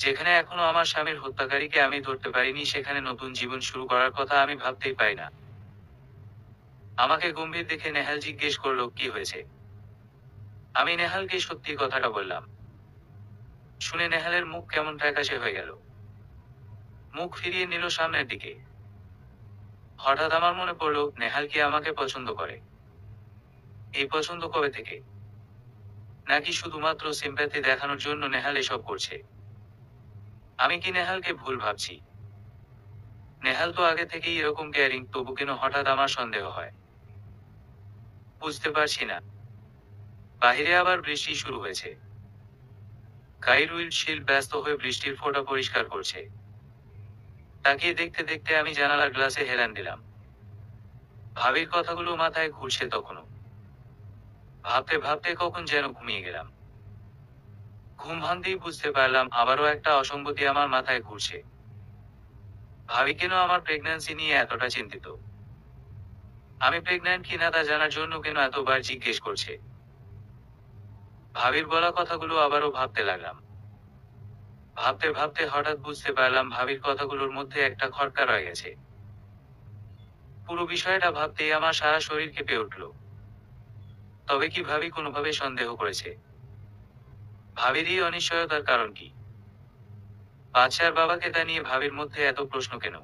যেখানে এখনো আমার স্বামীর হত্যাকারীকে আমি ধরতে পারিনি, সেখানে নতুন জীবন শুরু করার কথা আমি ভাবতেই পারি না। আমাকে গম্ভীর দেখে নেহাল জিজ্ঞেস করলো, কি হয়েছে? আমি নেহালকে সত্যি কথাটা বললাম। শুনে নেহালের মুখ কেমন ফ্যাকাশে হয়ে গেল। মুখ ফিরিয়ে নিল সামনের দিকে। হঠাৎ আমার মনে পড়ল, নেহাল কি আমাকে পছন্দ করে? এই পছন্দ কবে থেকে? নাকি শুধুমাত্র সিম্প্যাথি দেখানোর জন্য নেহাল এসব করছে? আমি কি নেহালকে ভুল ভাবছি? নেহাল তো আগে থেকেই এরকম কেয়ারিং, তবু কেন হঠাৎ আমার সন্দেহ হয়? বুঝতে পারছি না। বাহিরে আবার বৃষ্টি শুরু হয়েছে। গাড়ির উইন্ডশিল্ড ব্যস্ত হয়ে বৃষ্টির ফোঁটা পরিষ্কার করছে। তাকিয়ে দেখতে দেখতে আমি জানালার গ্লাসে হেলান দিলাম। ভাবির কথাগুলো মাথায় ঘুরছে তখনও। ভাবতে ভাবতে কখন যেন ঘুমিয়ে গেলাম। ঘুম ভাঙতেই বুঝতে পারলাম আবারও একটা অসঙ্গতি আমার মাথায় ঘুরছে। ভাবি কেন আমার প্রেগন্যান্সি নিয়ে এতটা চিন্তিত? আমি প্রেগন্যান্ট কিনা তা জানার জন্য কেন এতবার জিজ্ঞেস করছে? ভাবির বলা কথাগুলো আবারও ভাবতে লাগলাম। ভাবতে ভাবতে হঠাৎ বুঝতে পারলাম ভাবির কথাগুলোর মধ্যে একটা খটকা রয়ে গেছে। পুরো বিষয়টা ভাবতেই আমার সারা শরীর কেঁপে উঠল। তবে কি ভাবি কোনোভাবে সন্দেহ করেছে? ভাবির এই অনিশ্চয়তার কারণ কি? বাচ্চার বাবাকে তা নিয়ে ভাবির মধ্যে এত প্রশ্ন কেন?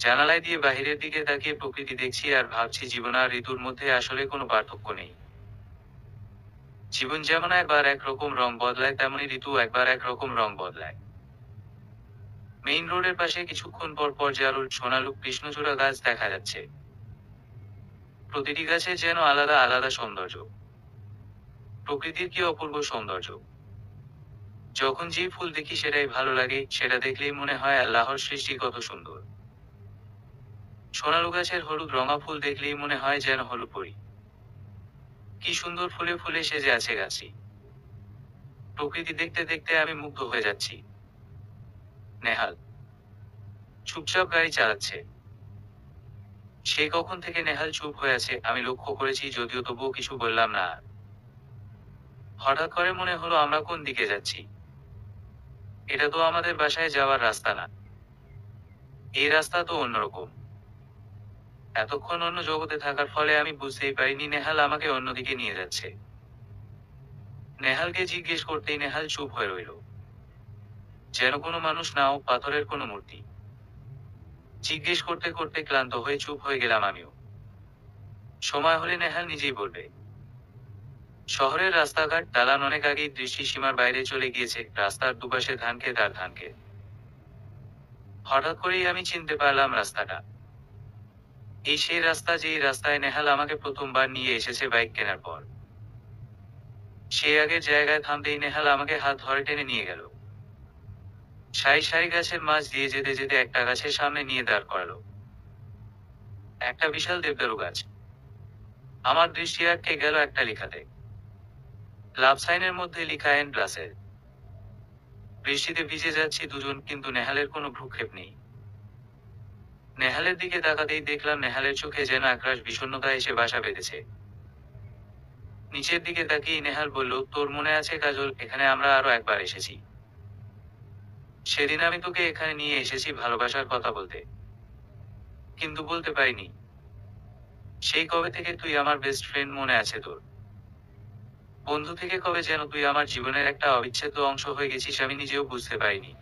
জানালায় দিয়ে বাহিরের দিকে তাকিয়ে প্রকৃতি দেখছি আর ভাবছি জীবন আর ঋতুর মধ্যে আসলে কোনো পার্থক্য নেই। জীবন যেমন একবার একরকম রং বদলায়, তেমনি ঋতু একবার একরকম রং বদলায়। মেইন রোডের পাশে কিছুক্ষণ পর পর জারুল সোনালু কৃষ্ণচূড়া গাছ দেখা যাচ্ছে। প্রতিটি গাছে যেন আলাদা আলাদা সৌন্দর্য। প্রকৃতির কি অপূর্ব সৌন্দর্য! যখন যে ফুল দেখি সেটাই ভালো লাগে, সেটা দেখলেই মনে হয় আল্লাহর সৃষ্টি কত সুন্দর। সোনালু গাছের হলুদ রঙা ফুল দেখলেই মনে হয় যেন হলুদ পরি। কি সুন্দর ফুলে ফুলে সেজে আছে গাছটি। প্রকৃতি দেখতে দেখতে আমি মুগ্ধ হয়ে যাচ্ছি। নেহাল চুপচাপ গাড়ি চালাচ্ছে। সে কখন থেকে নেহাল চুপ হয়ে আছে আমি লক্ষ্য করেছি, যদিও তবুও কিছু বললাম না আর। হঠাৎ করে মনে হলো আমরা কোন দিকে যাচ্ছি। এটা তো আমাদের বাসায় যাওয়ার রাস্তা না। এই রাস্তা তো অন্যরকম। এতক্ষণ অন্য জগতে থাকার ফলে আমি বুঝতেই পারিনি নেহাল আমাকে অন্যদিকে নিয়ে যাচ্ছে। নেহালকে জিজ্ঞেস করতেই নেহাল চুপ হয়ে রইল, যেন কোনো মানুষ নাও, পাথরের কোনো মূর্তি। জিজ্ঞেস করতে করতে ক্লান্ত হয়ে চুপ হয়ে গেলাম আমিও। সময় হলে নেহাল নিজেই বলবে। শহরের রাস্তাঘাট, দালান অনেক আগেই দৃষ্টিসীমার বাইরে চলে গিয়েছে, রাস্তার দুপাশে ধানক্ষেত আর ধানক্ষেত। হঠাৎ করেই আমি চিনতে পারলাম রাস্তাটা। এই সেই রাস্তা যেই রাস্তায় নেহাল আমাকে প্রথমবার নিয়ে এসেছে বাইক কেনার পর। সেই আগের জায়গায় থামতেই নেহাল আমাকে হাত ধরে টেনে নিয়ে গেল। সারি সারি গাছের মাঝ দিয়ে যেতে যেতে একটা গাছের সামনে নিয়ে দাঁড় করালো। একটা বিশাল দেবদারু গাছ। আমার দৃষ্টি আটকে গেল একটা লেখাতে। লাভ সাইনের মধ্যে লেখা এন প্লাসের। বৃষ্টিতে ভিজে যাচ্ছি দুজন, কিন্তু নেহালের কোনো ভ্রুক্ষেপ নেই। নেহালের দিকে তাকাতেই দেখলাম নেহালের চোখে যেন একরাশ বিষণ্ণতা এসে বাসা বেঁধেছে। নিচের দিকে তাকিয়ে নেহাল বলল, তোর মনে আছে কাজল, এখানে আমরা আরো একবার এসেছি। সেদিন আমি তোকে এখানে নিয়ে এসেছি ভালোবাসার কথা বলতে, কিন্তু বলতে পারিনি। সেই কবে থেকে তুই আমার বেস্ট ফ্রেন্ড, মনে আছে তোর? বন্ধু থেকে কবে যেন তুই আমার জীবনের একটা অবিচ্ছেদ্য অংশ হয়ে গেছিস, আমি নিজেও বুঝতে পারিনি।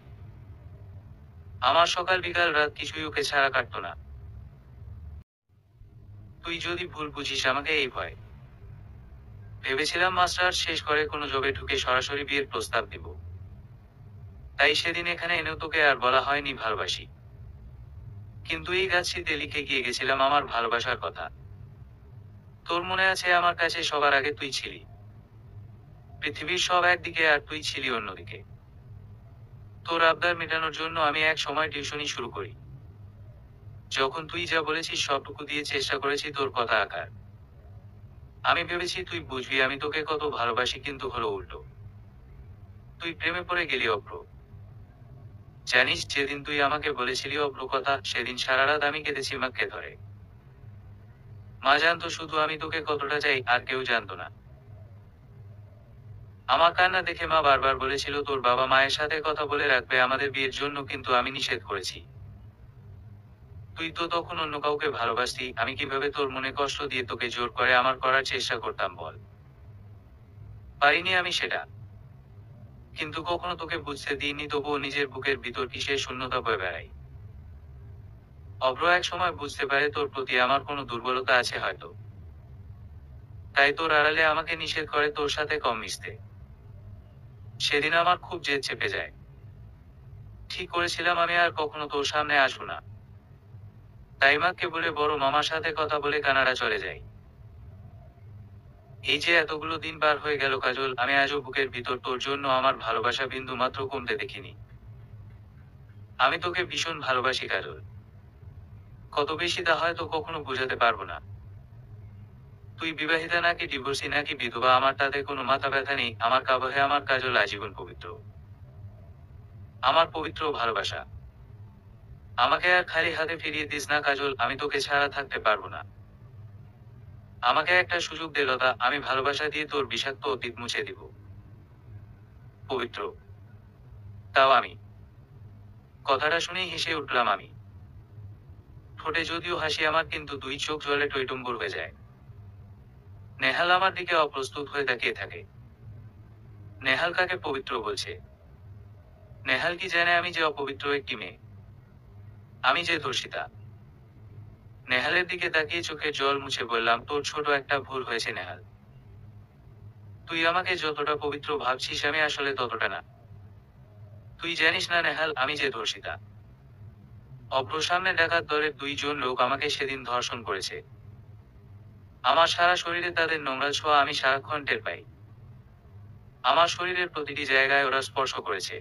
আমার সকাল বিকাল রাত কিছুই ওকে ছাড়া কাটতো না। তুই যদি ভুল বুঝিস আমাকে এই ভয়। ভেবেছিলাম মাস্টার্স শেষ করে কোনো জবে ঢুকে সরাসরি বিয়ের প্রস্তাব দিব। তাই সেদিন এখানে এনেও তোকে আর বলা হয়নি ভালোবাসি। কিন্তু এই গাছটিতে লিখে গিয়ে গেছিলাম আমার ভালোবাসার কথা। তোর মনে আছে আমার কাছে সবার আগে তুই ছিলি। পৃথিবীর সব একদিকে আর তুই ছিলি অন্যদিকে। তোর আবদার মেটানোর জন্য আমি এক সময় টিউশনি শুরু করি। যখন তুই যা বলেছিস সবটুকু দিয়ে চেষ্টা করেছি তোর কথা আঁকার। আমি ভেবেছি তুই বুঝবি আমি তোকে কত ভালোবাসি, কিন্তু হলো উল্টো। তুই প্রেমে পড়ে গেলি অভ্র। জানিস, যেদিন তুই আমাকে বলেছিলি অভ্র কথা, সেদিন সারা রাত আমি কেঁদেছি মাকে ধরে। মা জানতো শুধু আমি তোকে কতটা চাই, আর কেউ জানতো না। আমার কান্না দেখে মা বারবার বলেছিল তোর বাবা মায়ের সাথে কথা বলে রাখবে আমাদের বিয়ের জন্য, কিন্তু আমি নিষেধ করেছি। তুই তো তখন অন্য কাউকে ভালোবাসতি, আমি কিভাবে তোর মনে কষ্ট দিয়ে তোকে জোর করে আমার করার চেষ্টা করতাম বল? পারিনি আমি সেটা। কিন্তু কখনো তোকে বুঝতে দিইনি, তবুও নিজের বুকের ভিতর কিসের শূন্যতা বয়ে বেড়াই। অভ্র এক সময় বুঝতে পারে তোর প্রতি আমার কোনো দুর্বলতা আছে হয়তো। তাই তোর আড়ালে আমাকে নিষেধ করে তোর সাথে কম মিশতে। সেদিন আমার খুব জেদ চেপে যায়। ঠিক করেছিলাম আমি আর কখনো তোর সামনে আসবো না। তাই মাকে বলে বড় মামার সাথে কথা বলে কানাডা চলে যাই। এই যে এতগুলো দিন পার হয়ে গেল কাজল, আমি আজও বুকের ভিতর তোর জন্য আমার ভালোবাসা বিন্দু মাত্র কমতে দেখিনি। আমি তোকে ভীষণ ভালোবাসি কাজল। কত বেশি তা হয়তো কখনো বোঝাতে পারবো না। তুই বিবাহিতা নাকি ডিভোর্সি নাকি বিধবা, আমার তাতে কোনো মাথা ব্যথা নেই, আমার কাবহে আমার কাজল আজীবন পবিত্র। আমার পবিত্র ভালোবাসা। আমাকে আর খালি হাতে ফিরিয়ে দিস না কাজল, আমি তোকে ছাড়া থাকতে পারবো না। আমাকে একটা সুযোগ দে লতা, আমি ভালোবাসা দিয়ে তোর বিষাক্ত অতীত মুছে দিব। পবিত্র। তাও আমি। কথাটা শুনেই হেসে উঠলাম আমি। ঠোঁটে যদিও হাসি আমার, কিন্তু দুই চোখ জলে টইটুম্বুর হয়ে যায়। নেহাল আমার দিকে অপ্রস্তুত হয়ে তাকিয়ে থাকে। নেহাল কাকে পবিত্র বলছে? নেহাল কি জানে আমি যে অপবিত্র একটি মেয়ে? আমি যে ধর্ষিতা? নেহালের দিকে তাকিয়ে চোখের জল মুছে বললাম, তোর ছোট একটা ভুল হয়েছে নেহাল। তুই আমাকে যতটা পবিত্র ভাবছিস, আমি আসলে ততটা না। তুই জানিস না নেহাল, আমি যে ধর্ষিতা। অভ্র সামনে ডাকাত দলের 2 জন লোক আমাকে সেদিন ধর্ষণ করেছে। আমার সারা শরীরে তাদের নোংরা ছোঁয়া আমি সারাক্ষণ টের পাই। আমার শরীরের প্রতিটি জায়গায় ওরা স্পর্শ করেছে।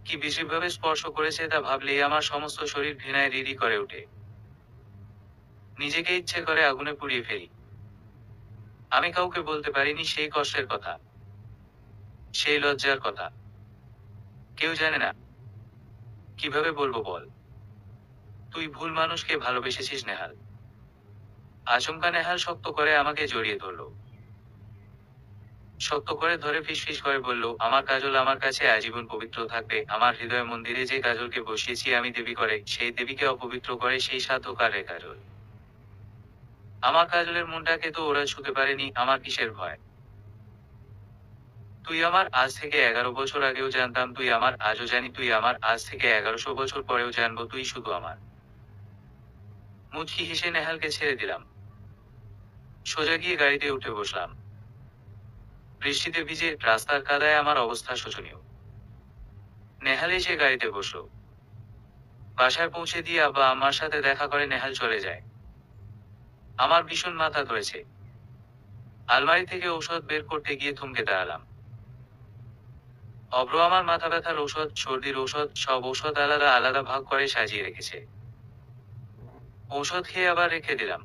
কি বিশেষভাবে স্পর্শ করেছে তা ভাবলেই আমার সমস্ত শরীর ঘৃণায় রিরি করে ওঠে। নিজেকে ইচ্ছে করে আগুনে পুড়িয়ে ফেলি। আমি কাউকে বলতে পারিনি সেই কষ্টের কথা, সেই লজ্জার কথা। কেউ জানে না। কিভাবে বলবো বল? তুই ভুল মানুষকে ভালোবেসেছিস নেহাল। আচমকা নেহাল শক্ত করে আমাকে জড়িয়ে ধরলো। শক্ত করে ধরে ফিসফিস করে বলল, আমার কাজল আমার কাছে আজীবন পবিত্র থাকবে। আমার হৃদয় মন্দিরে যে কাজলকে বসিয়েছি আমি দেবী করে, সেই দেবীকে অপবিত্র করে সেই সাধ্যকারের কাজল। আমার কাজলের মনটাকে তো ওরা ছুঁতে পারেনি, আমার কিসের ভয়? তুই আমার আজ থেকে 11 বছর আগেও জানতাম তুই আমার, আজও জানি তুই আমার, আজ থেকে 1100 বছর পরেও জানবো তুই শুধু আমার। মুচকি হেসে নেহালকে ছেড়ে দিলাম। সোজা গিয়ে গাড়িতে উঠে বসলাম। বৃষ্টিতে ভিজে রাস্তার কাদায় আমার অবস্থা শোচনীয়। নেহাল এসে গাড়িতে বসলো। বাসায় পৌঁছে দিয়ে আব্বা আমার সাথে দেখা করে নেহাল চলে যায়। আমার ভীষণ মাথা ধরেছে। আলমারি থেকে ঔষধ বের করতে গিয়ে থমকে দাঁড়ালাম। অভ্র আমার মাথা ব্যথার ঔষধ, সর্দির ঔষধ, সব ঔষধ আলাদা আলাদা ভাগ করে সাজিয়ে রেখেছে। ঔষধ খেয়ে আবার রেখে দিলাম।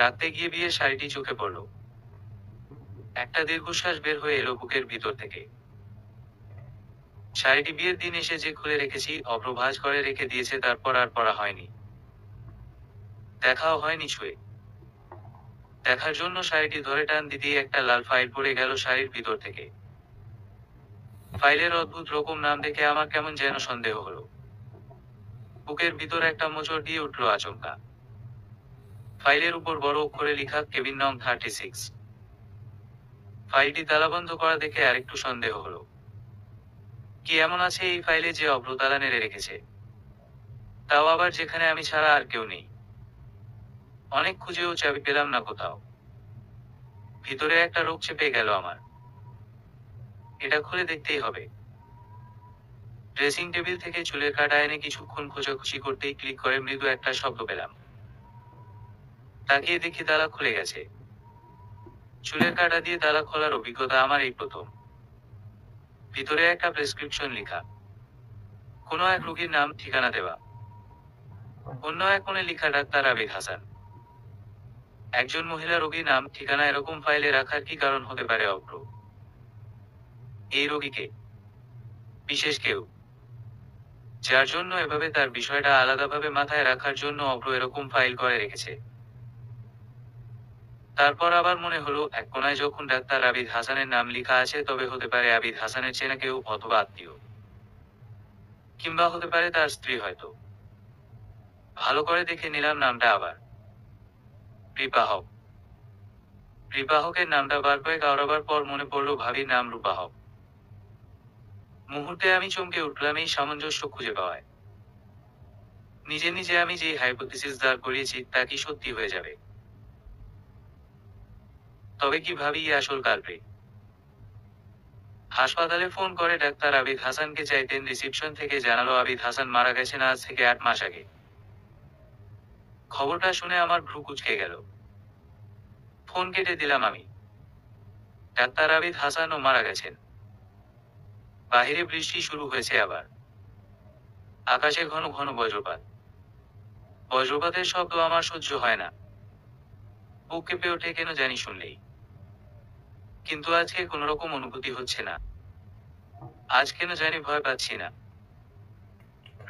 রাখতে গিয়ে বিয়ের শাড়িটি চোখে পড়ল। একটা দীর্ঘশ্বাস বের হয়ে এলো বুকের ভিতর থেকে। শাড়িটি বিয়ের দিন এসে যে খুলে রেখেছি, অভ্র ভাঁজ করে রেখে দিয়েছে, তারপর আর পরা হয়নি, দেখাও হয়নি ছুঁয়ে। দেখার জন্য শাড়িটি ধরে টান দিতেই একটা লাল ফাইল পড়ে গেল শাড়ির ভিতর থেকে। ফাইলের অদ্ভুত রকম নাম দেখে আমার কেমন যেন সন্দেহ হলো। বুকের ভিতর একটা মোচড় দিয়ে উঠলো আচমকা। ফাইলের উপর বড় অক্ষরে লেখা কেবিন নং 36। ফাইলটি তালাবন্ধ করা দেখে আরেকটু সন্দেহ হলো। কি এমন আছে এই ফাইলে যে অভ্র তালা নেড়ে রেখেছে? তাও আবার যেখানে আমি ছাড়া আর কেউ নেই। অনেক খুঁজেও চাবি পেলাম না কোথাও। ভিতরে একটা রোগ চেপে গেল আমার। এটা খুলে দেখতেই হবে। ড্রেসিং টেবিল থেকে চুলের কাঁটা এনে কিছুক্ষণ খোঁজাখুঁজি করতেই ক্লিক করে মৃদু একটা শব্দ পেলাম। তাকিয়ে দেখি তালা খুলে গেছে। চুলের কাঁটা দিয়ে তালা খোলার অভিজ্ঞতা আমার এই প্রথম। ভিতরে একটা প্রেসক্রিপশন লেখা। কোনো এক রোগীর নাম ঠিকানা দেওয়া। অন্য এক কোণে লেখা ডাক্তার আবিদ হাসান। একজন মহিলা রোগীর নাম ঠিকানা এরকম ফাইলে রাখার কি কারণ হতে পারে অভ্র? এই রোগীকে বিশেষ কেউ, যার জন্য এভাবে তার বিষয়টা আলাদাভাবে মাথায় রাখার জন্য অভ্র এরকম ফাইল করে রেখেছে। তারপর আবার মনে হলো, এক কোণায় যখন ডাক্তার আবিদ হাসানের নাম লেখা আছে, তবে হতে পারে আবিদ হাসানের চেনা কেউ, অথবা আত্মীয়, কিংবা হতে পারে তার স্ত্রী হয়তো। ভালো করে দেখে নিলাম নামটা আবার। রিপা হক। রিপা হকের নামটা বার কয়েক আওড়াবার পর মনে পড়ল ভাবির নাম রূপা হক। মুহূর্তে আমি চমকে উঠলাম এই সামঞ্জস্য খুঁজে পাওয়ায়। নিজে নিজে আমি যে হাইপোথিসিস দাঁড় করিয়েছি তা কি সত্যি হয়ে যাবে? তবে কি ভাবি আসল কালপ্রিট? হাসপাতালে ফোন করে ডাক্তার আবিদ হাসানকে চাইতেন, রিসিপশন থেকে জানালো আবিদ হাসান মারা গেছেন আজ থেকে 8 মাস আগে। খবরটা শুনে আমার ভ্রু কুঁচকে গেল। ফোন কেটে দিলাম আমি। ডাক্তার আবিদ হাসানও মারা গেছেন। বাহিরে বৃষ্টি শুরু হয়েছে আবার। আকাশে ঘন ঘন বজ্রপাত। বজ্রপাতের শব্দ আমার সহ্য হয় না। বুক কেঁপে ওঠে কেন জানি শুনলেই। কিন্তু আজকে কোনোরকম অনুভূতি হচ্ছে না। আজ কেন জানি ভয় পাচ্ছি না।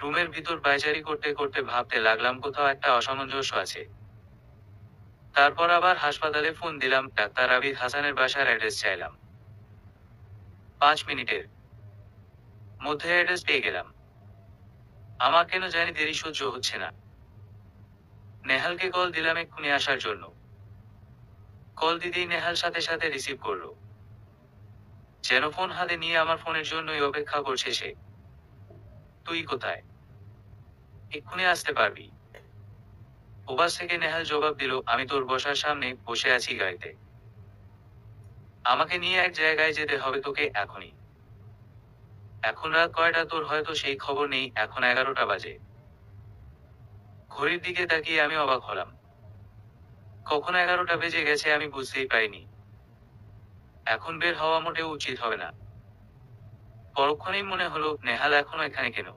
রুমের ভিতর পায়চারি করতে করতে ভাবতে লাগলাম কোথাও একটা অসামঞ্জস্য আছে। তারপর আবার হাসপাতালে ফোন দিলাম, ডাক্তার আবিদ হাসানের বাসার অ্যাড্রেস চাইলাম। 5 মিনিটের মধ্যে অ্যাড্রেস পেয়ে গেলাম। আমার কেন জানি দেরি সহ্য হচ্ছে না। নেহালকে কল দিলাম এক্ষুনি আসার জন্য। কল দিতেই নেহাল সাথে সাথে রিসিভ করলো। যেন ফোন হাতে নিয়ে আমার ফোনের জন্যই অপেক্ষা করছে সে। তুই কোথায়? এক্ষুনি আসতে পারবি? ওপাশ থেকে নেহাল জবাব দিল, আমি তোর বসার সামনে বসে আছি গাড়িতে। আমাকে নিয়ে এক জায়গায় যেতে হবে তোকে এখনই। এখন রাত কয়টা তোর হয়তো সেই খবর নেই, এখন 11টা বাজে। ঘড়ির দিকে তাকিয়ে আমি অবাক হলাম। কখন 11টা বেজে গেছে আমি বুঝতেই পারিনি। এখন বের হওয়া মোটেও উচিত হবে না। পরক্ষণেই মনে হলো নেহাল এখনো এখানে কেন।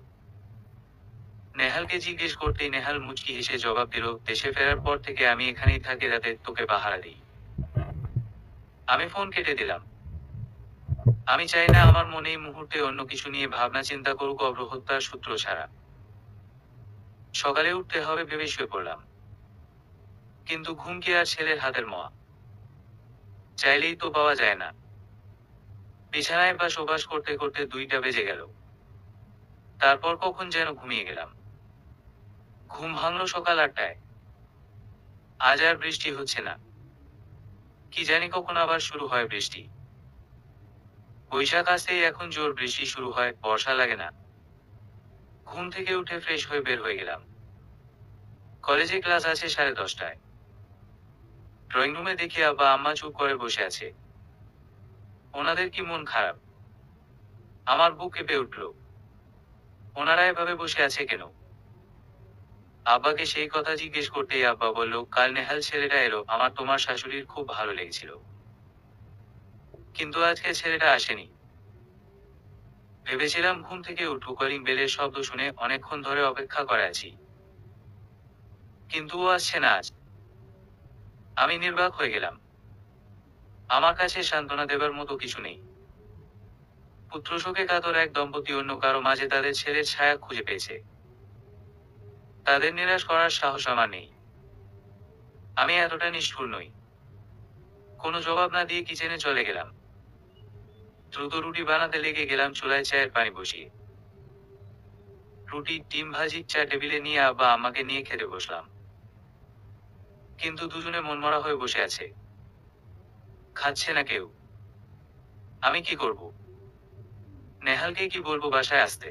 নেহালকে জিজ্ঞেস করতেই নেহাল মুচকি হেসে জবাব দিল, দেশে ফেরার পর থেকে আমি এখানেই থাকি, রাতে তোকে পাহারা দিই। আমি ফোন কেটে দিলাম। আমি চাই না আমার মনে এই মুহূর্তে অন্য কিছু নিয়ে ভাবনা চিন্তা করুক অভ্র হত্যার সূত্র ছাড়া। সকালে উঠতে হবে ভেবে শুয়ে পড়লাম। কিন্তু ঘুম কি আর ছেলের হাতের মোয়া? চাইলেই তো পাওয়া যায় না। বিছানায় বাস করতে করতে 2টা বেজে গেল। তারপর কখন যেন ঘুমিয়ে গেলাম। ঘুম ভাঙল সকাল 8টায়। আজ আর বৃষ্টি হচ্ছে না। কি জানি কখন আবার শুরু হয় বৃষ্টি। বৈশাখ আসতেই এখন জোর বৃষ্টি শুরু হয়, বর্ষা লাগে না। ঘুম থেকে উঠে ফ্রেশ হয়ে বের হয়ে গেলাম। কলেজে ক্লাস আছে 10:30টায়। ড্রয়িং রুমে দেখি আব্বা আম্মা চুপ করে বসে আছে। ওনাদের কি মন খারাপ? আমার বুক কেঁপে উঠল। ওনারা এভাবে বসে আছে কেন? আব্বাকে সেই কথা জিজ্ঞেস করতেই আব্বা বলল, কাল নেহাল ছেলেটা এলো, আমার তোমার শাশুড়ির খুব ভালো লেগেছিল। কিন্তু আজকে ছেলেটা আসেনি। ভেবেছিলাম ঘুম থেকে উঠবো, কলিং বেলের শব্দ শুনে অনেকক্ষণ ধরে অপেক্ষা করে আছি। কিন্তু ও আসছে না আজ। আমি নির্বাক হয়ে গেলাম। আমার কাছে সান্ত্বনা দেবার মতো কিছু নেই। পুত্রশোকে কাতর এক দম্পতি অন্য কারো মাঝে তাদের ছেলের ছায়া খুঁজে পেয়েছে। তাদের নিরাশ করার সাহস আমার নেই। আমি এতটা নিষ্ঠুর নই। কোনো জবাব না দিয়ে কিচেনে চলে গেলাম। দ্রুত রুটি বানাতে লেগে গেলাম, চুলায় চায়ের পানি বসিয়ে। রুটি, ডিম ভাজি, চা টেবিলে নিয়ে আব্বা আমাকে নিয়ে খেতে বসলাম। কিন্তু দুজনে মনমরা হয়ে বসে আছে। খাচ্ছে না কেউ। আমি কি করব? নেহালকে কি বলবো বাসায় আসতে?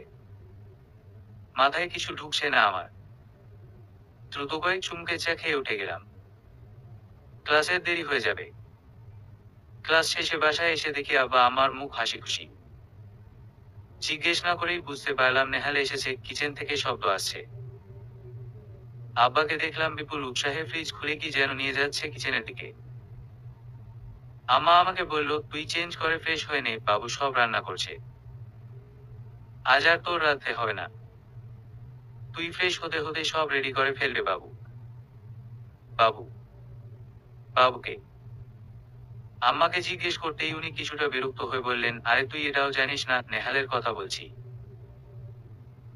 মাথায় কিছু ঢুকছে না আমার। দ্রুত কয়েক চুমুকে চা খেয়ে উঠে গেলাম। ক্লাসের দেরি হয়ে যাবে। ক্লাস শেষে বাসায় এসে দেখি আব্বা আমার মুখ হাসি খুশি। জিজ্ঞেস না করেই বুঝতে পারলাম নেহাল এসেছে, কিচেন থেকে শব্দ আসছে। আব্বাকে দেখলাম বিপুল উৎসাহে ফ্রিজ খুলে কি যেন নিয়ে যাচ্ছে কিচেনের দিকে। আম্মা আমাকে বলল, তুই চেঞ্জ করে ফ্রেশ হয়ে নে, বাবু সব রান্না করছে। আজ আর তোর রাঁধতে হবে না। তুই ফ্রেশ হতে হতে সব রেডি করে ফেলবে বাবু। বাবু? বাবুকে? আম্মাকে জিজ্ঞেস করতেই উনি কিছুটা বিরক্ত হয়ে বললেন, আরে তুই এটাও জানিস না, নেহালের কথা বলছি।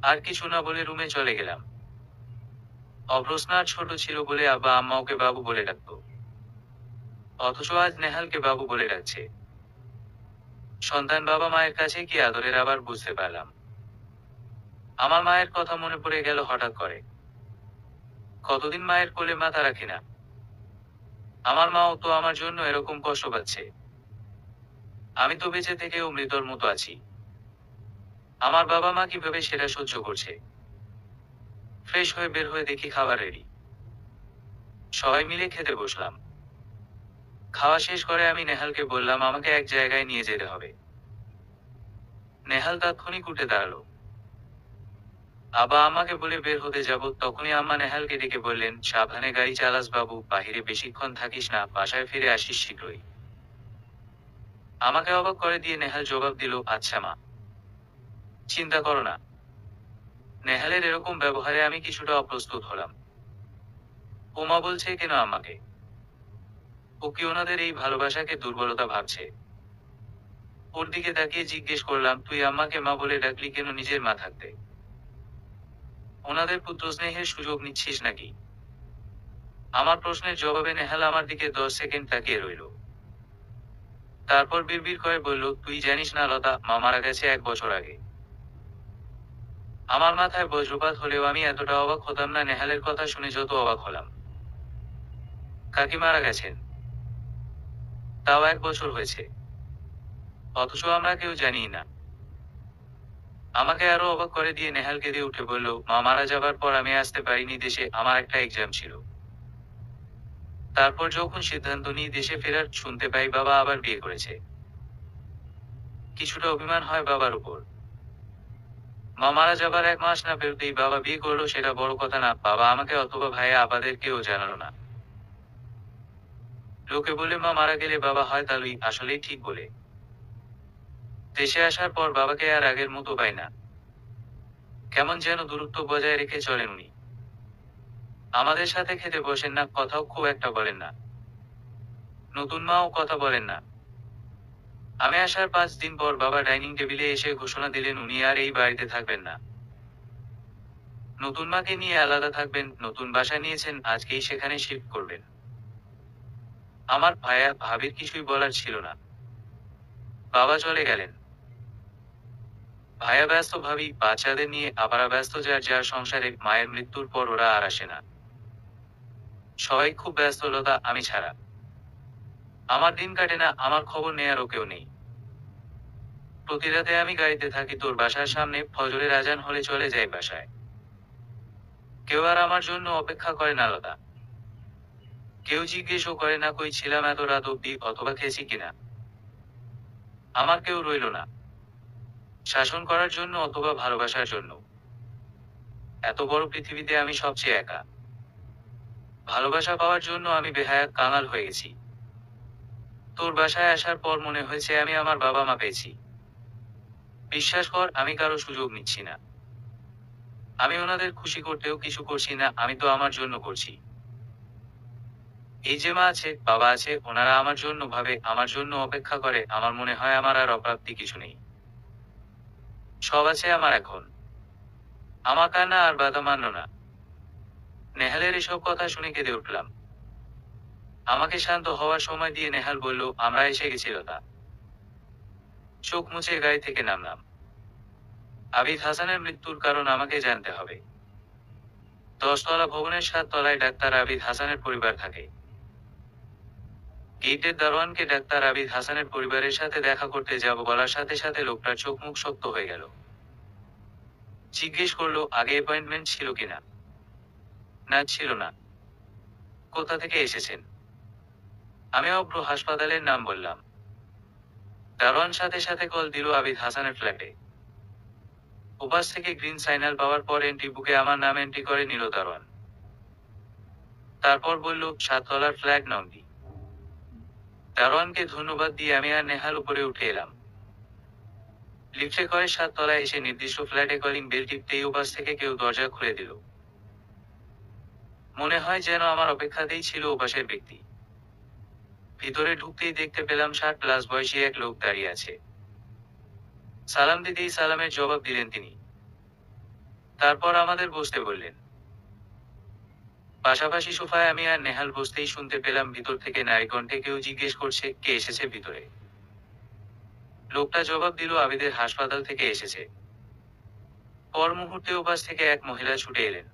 আর কিছু না বলে রুমে চলে গেলাম। অভ্রস্নার ছোট ছিল বলে আব্বা আম্মা ওকে বাবু বলে ডাকতো। অথচ আজ নেহালকে বাবু বলে ডাকছে। সন্তান বাবা মায়ের কাছে কি আদরের আবার বুঝতে পারলাম। আমার মায়ের কথা মনে পড়ে গেল হঠাৎ করে। কতদিন মায়ের কোলে মাথা রাখি না। আমার মাও তো আমার জন্য এরকম কষ্ট পাচ্ছে। আমি তো বেঁচে থেকেও মৃতর মতো আছি। আমার বাবা মা কিভাবে সেটা সহ্য করছে। ফ্রেশ হয়ে বের হয়ে দেখি খাবার রেডি। সবাই মিলে খেতে বসলাম। খাওয়া শেষ করে আমি নেহালকে বললাম, আমাকে এক জায়গায় নিয়ে যেতে হবে। নেহাল তাৎক্ষণিক উঠে দাঁড়ালো। আবা আমাকে বলে বের হতে যাব, তখনই আম্মা নেহালকে ডেকে বললেন, সাবধানে গাড়ি চালাস বাবু, বাহিরে বেশিক্ষণ থাকিস না, বাসায় ফিরে আসিস শীঘ্রই। আমাকে অবাক করে দিয়ে নেহাল জবাব দিল, আচ্ছা মা। চিন্তা করো না। নেহালের এরকম ব্যবহারে আমি কিছুটা অপ্রস্তুত হলাম। ও মা বলছে কেন আমাকে? ও কি ওনাদের এই ভালোবাসাকে দুর্বলতা ভাবছে? ওর দিকে তাকিয়ে জিজ্ঞেস করলাম, তুই আম্মাকে মা বলে ডাকলি কেন নিজের মা থাকতে? ওনাদের পুত্র স্নেহের সুযোগ নিচ্ছিস নাকি? আমার প্রশ্নের জবাবে নেহাল আমার দিকে 10 সেকেন্ড তাকিয়ে রইল। তারপর বিড়বিড় করে বলল, তুই জানিস না লতা, মা মারা গেছে 1 বছর আগে। আমার মাথায় বজ্রপাত হলেও আমি এতটা অবাক হতাম না নেহালের কথা শুনে যত অবাক হলাম। কাকি মারা গেছেন? তাও 1 বছর হয়েছে। অথচ আমরা কেউ জানি না। আমাকে আরো অবাক করে দিয়ে নেহাল কেঁদে উঠে বলল, মা মারা যাবার পর আমি আসতে পারিনি দেশে, আমার একটা এক্সাম ছিল। তারপর যখন সিদ্ধান্ত নিয়ে দেশে ফেরার, শুনতে পাই বাবা আবার বিয়ে করেছে। কিছুটা অভিমান হয় বাবার উপর। মা মারা যাবার 1 মাস না পেরোতেই বাবা বিয়ে করলো, সেটা বড় কথা না, বাবা আমাকে অথবা ভাইয়া আপাদের কেউ জানালো না। লোকে বলে মা মারা গেলে বাবা হয় তালুই, আসলেই ঠিক বলে। দেশে আসার পর বাবাকে আর আগের মতো পাই না। কেমন যেন দূরত্ব বজায় রেখে চলেন উনি। আমাদের সাথে খেতে বসেন না, কথাও খুব একটা বলেন না। নতুন মাও কথা বলেন না। আমি আসার 5 দিন পর বাবা ডাইনিং টেবিলে এসে ঘোষণা দিলেন উনি আর এই বাড়িতে থাকবেন না। নতুন মাকে নিয়ে আলাদা থাকবেন, নতুন বাসা নিয়েছেন, আজকেই সেখানে শিফট করবেন। আমার ভাইয়া ভাবির কিছুই বলার ছিল না। বাবা চলে গেলেন। ভাইয়া ব্যস্ত, ভাবি বাচ্চাদের নিয়ে আপারা ব্যস্ত যার যার সংসারে। মায়ের মৃত্যুর পর ওরা আর আসে না। সবাই খুব ব্যস্তলতা, আমি ছাড়া। আমার দিন কাটে না, আমার খবর নেয়ারও কেউ নেই। প্রতি রাতে আমি গাড়িতে থাকি তোর বাসার সামনে, ফজরের আজান হলে চলে যাই বাসায়। কেউ আর আমার জন্য অপেক্ষা করে না লতা। কেউ জিজ্ঞেসও করে না কই ছিলাম এত রাত অব্দি, অথবা খেয়েছি কিনা। আমার কেউ রইল না শাসন করার জন্য অথবা ভালোবাসার জন্য। এত বড় পৃথিবীতে আমি সবচেয়ে একা। ভালোবাসা পাওয়ার জন্য আমি বেহায়া, কাঙাল হয়ে গেছি। তোর বাসায় আসার পর মনে হয়েছে আমি আমার বাবা মা পেয়েছি। বিশ্বাস কর, আমি কারো সুযোগ নিচ্ছি না। আমি ওনাদের খুশি করতেও কিছু করছি না, আমি তো আমার জন্য করছি। এই যে মা আছে, বাবা আছে, ওনারা আমার জন্য ভাবে, আমার জন্য অপেক্ষা করে। আমার মনে হয় আমার আর অপ্রাপ্তি কিছু নেই। সব আছে আমার এখন। আমার কান্না আর বাধা মানল না। নেহালের এসব কথা শুনে কেঁদে উঠলাম। আমাকে শান্ত হওয়ার সময় দিয়ে নেহাল বলল, আমরা এসে গেছি লতা। চোখ মুছে গাড়ি থেকে নামলাম। আবিদ হাসানের মৃত্যুর কারণ আমাকে জানতে হবে। 10 তলা ভবনের 7 তলায় ডাক্তার আবিদ হাসানের পরিবার থাকে। গেটের দারোয়ানকে ডাক্তার আবিদ হাসানের পরিবারের সাথে দেখা করতে যাব বলার সাথে সাথে লোকটার চোখ মুখ শক্ত হয়ে গেল। জিজ্ঞেস করলো আগে অ্যাপয়েন্টমেন্ট ছিল কিনা। না, ছিল না। কোথা থেকে এসেছেন? আমি অভ্র হাসপাতালের নাম বললাম। দারোয়ান সাথে সাথে কল দিল আবিদ হাসানের ফ্ল্যাটে। ওপাশ থেকে গ্রিন সাইনাল পাওয়ার পর এন্ট্রি বুকে আমার নাম এন্ট্রি করে নিল দারোয়ান। তারপর বলল 7 তলার ফ্ল্যাট নম্বর। দারোয়ানকে ধন্যবাদ দিয়ে আমি আর নেহাল উপরে উঠে এলাম। লিফটে করে 7 তলায় এসে নির্দিষ্ট ফ্ল্যাটে কলিং বেল টিপতেই ওপাশ থেকে কেউ দরজা খুলে দিল। মনে হয় যেন আমার অপেক্ষাতেই ছিল ওপাশের ব্যক্তি। ভিতরে ঢুকতেই দেখতে পেলাম 60+ বয়সী এক লোক দাঁড়িয়ে আছে। সালাম দিতেই সালামের জবাব দিলেন তিনি। তারপর আমাদের বসতে বললেন। পাশাপাশি সোফায় আমি আর নেহাল বসতেই শুনতে পেলাম ভিতর থেকে নারী কণ্ঠে কেউ জিজ্ঞেস করছে, কে এসেছে ভিতরে? লোকটা জবাব দিল, আবিদের হাসপাতাল থেকে এসেছে। পর মুহূর্তে ওপাশ থেকে এক মহিলা ছুটে এলেন।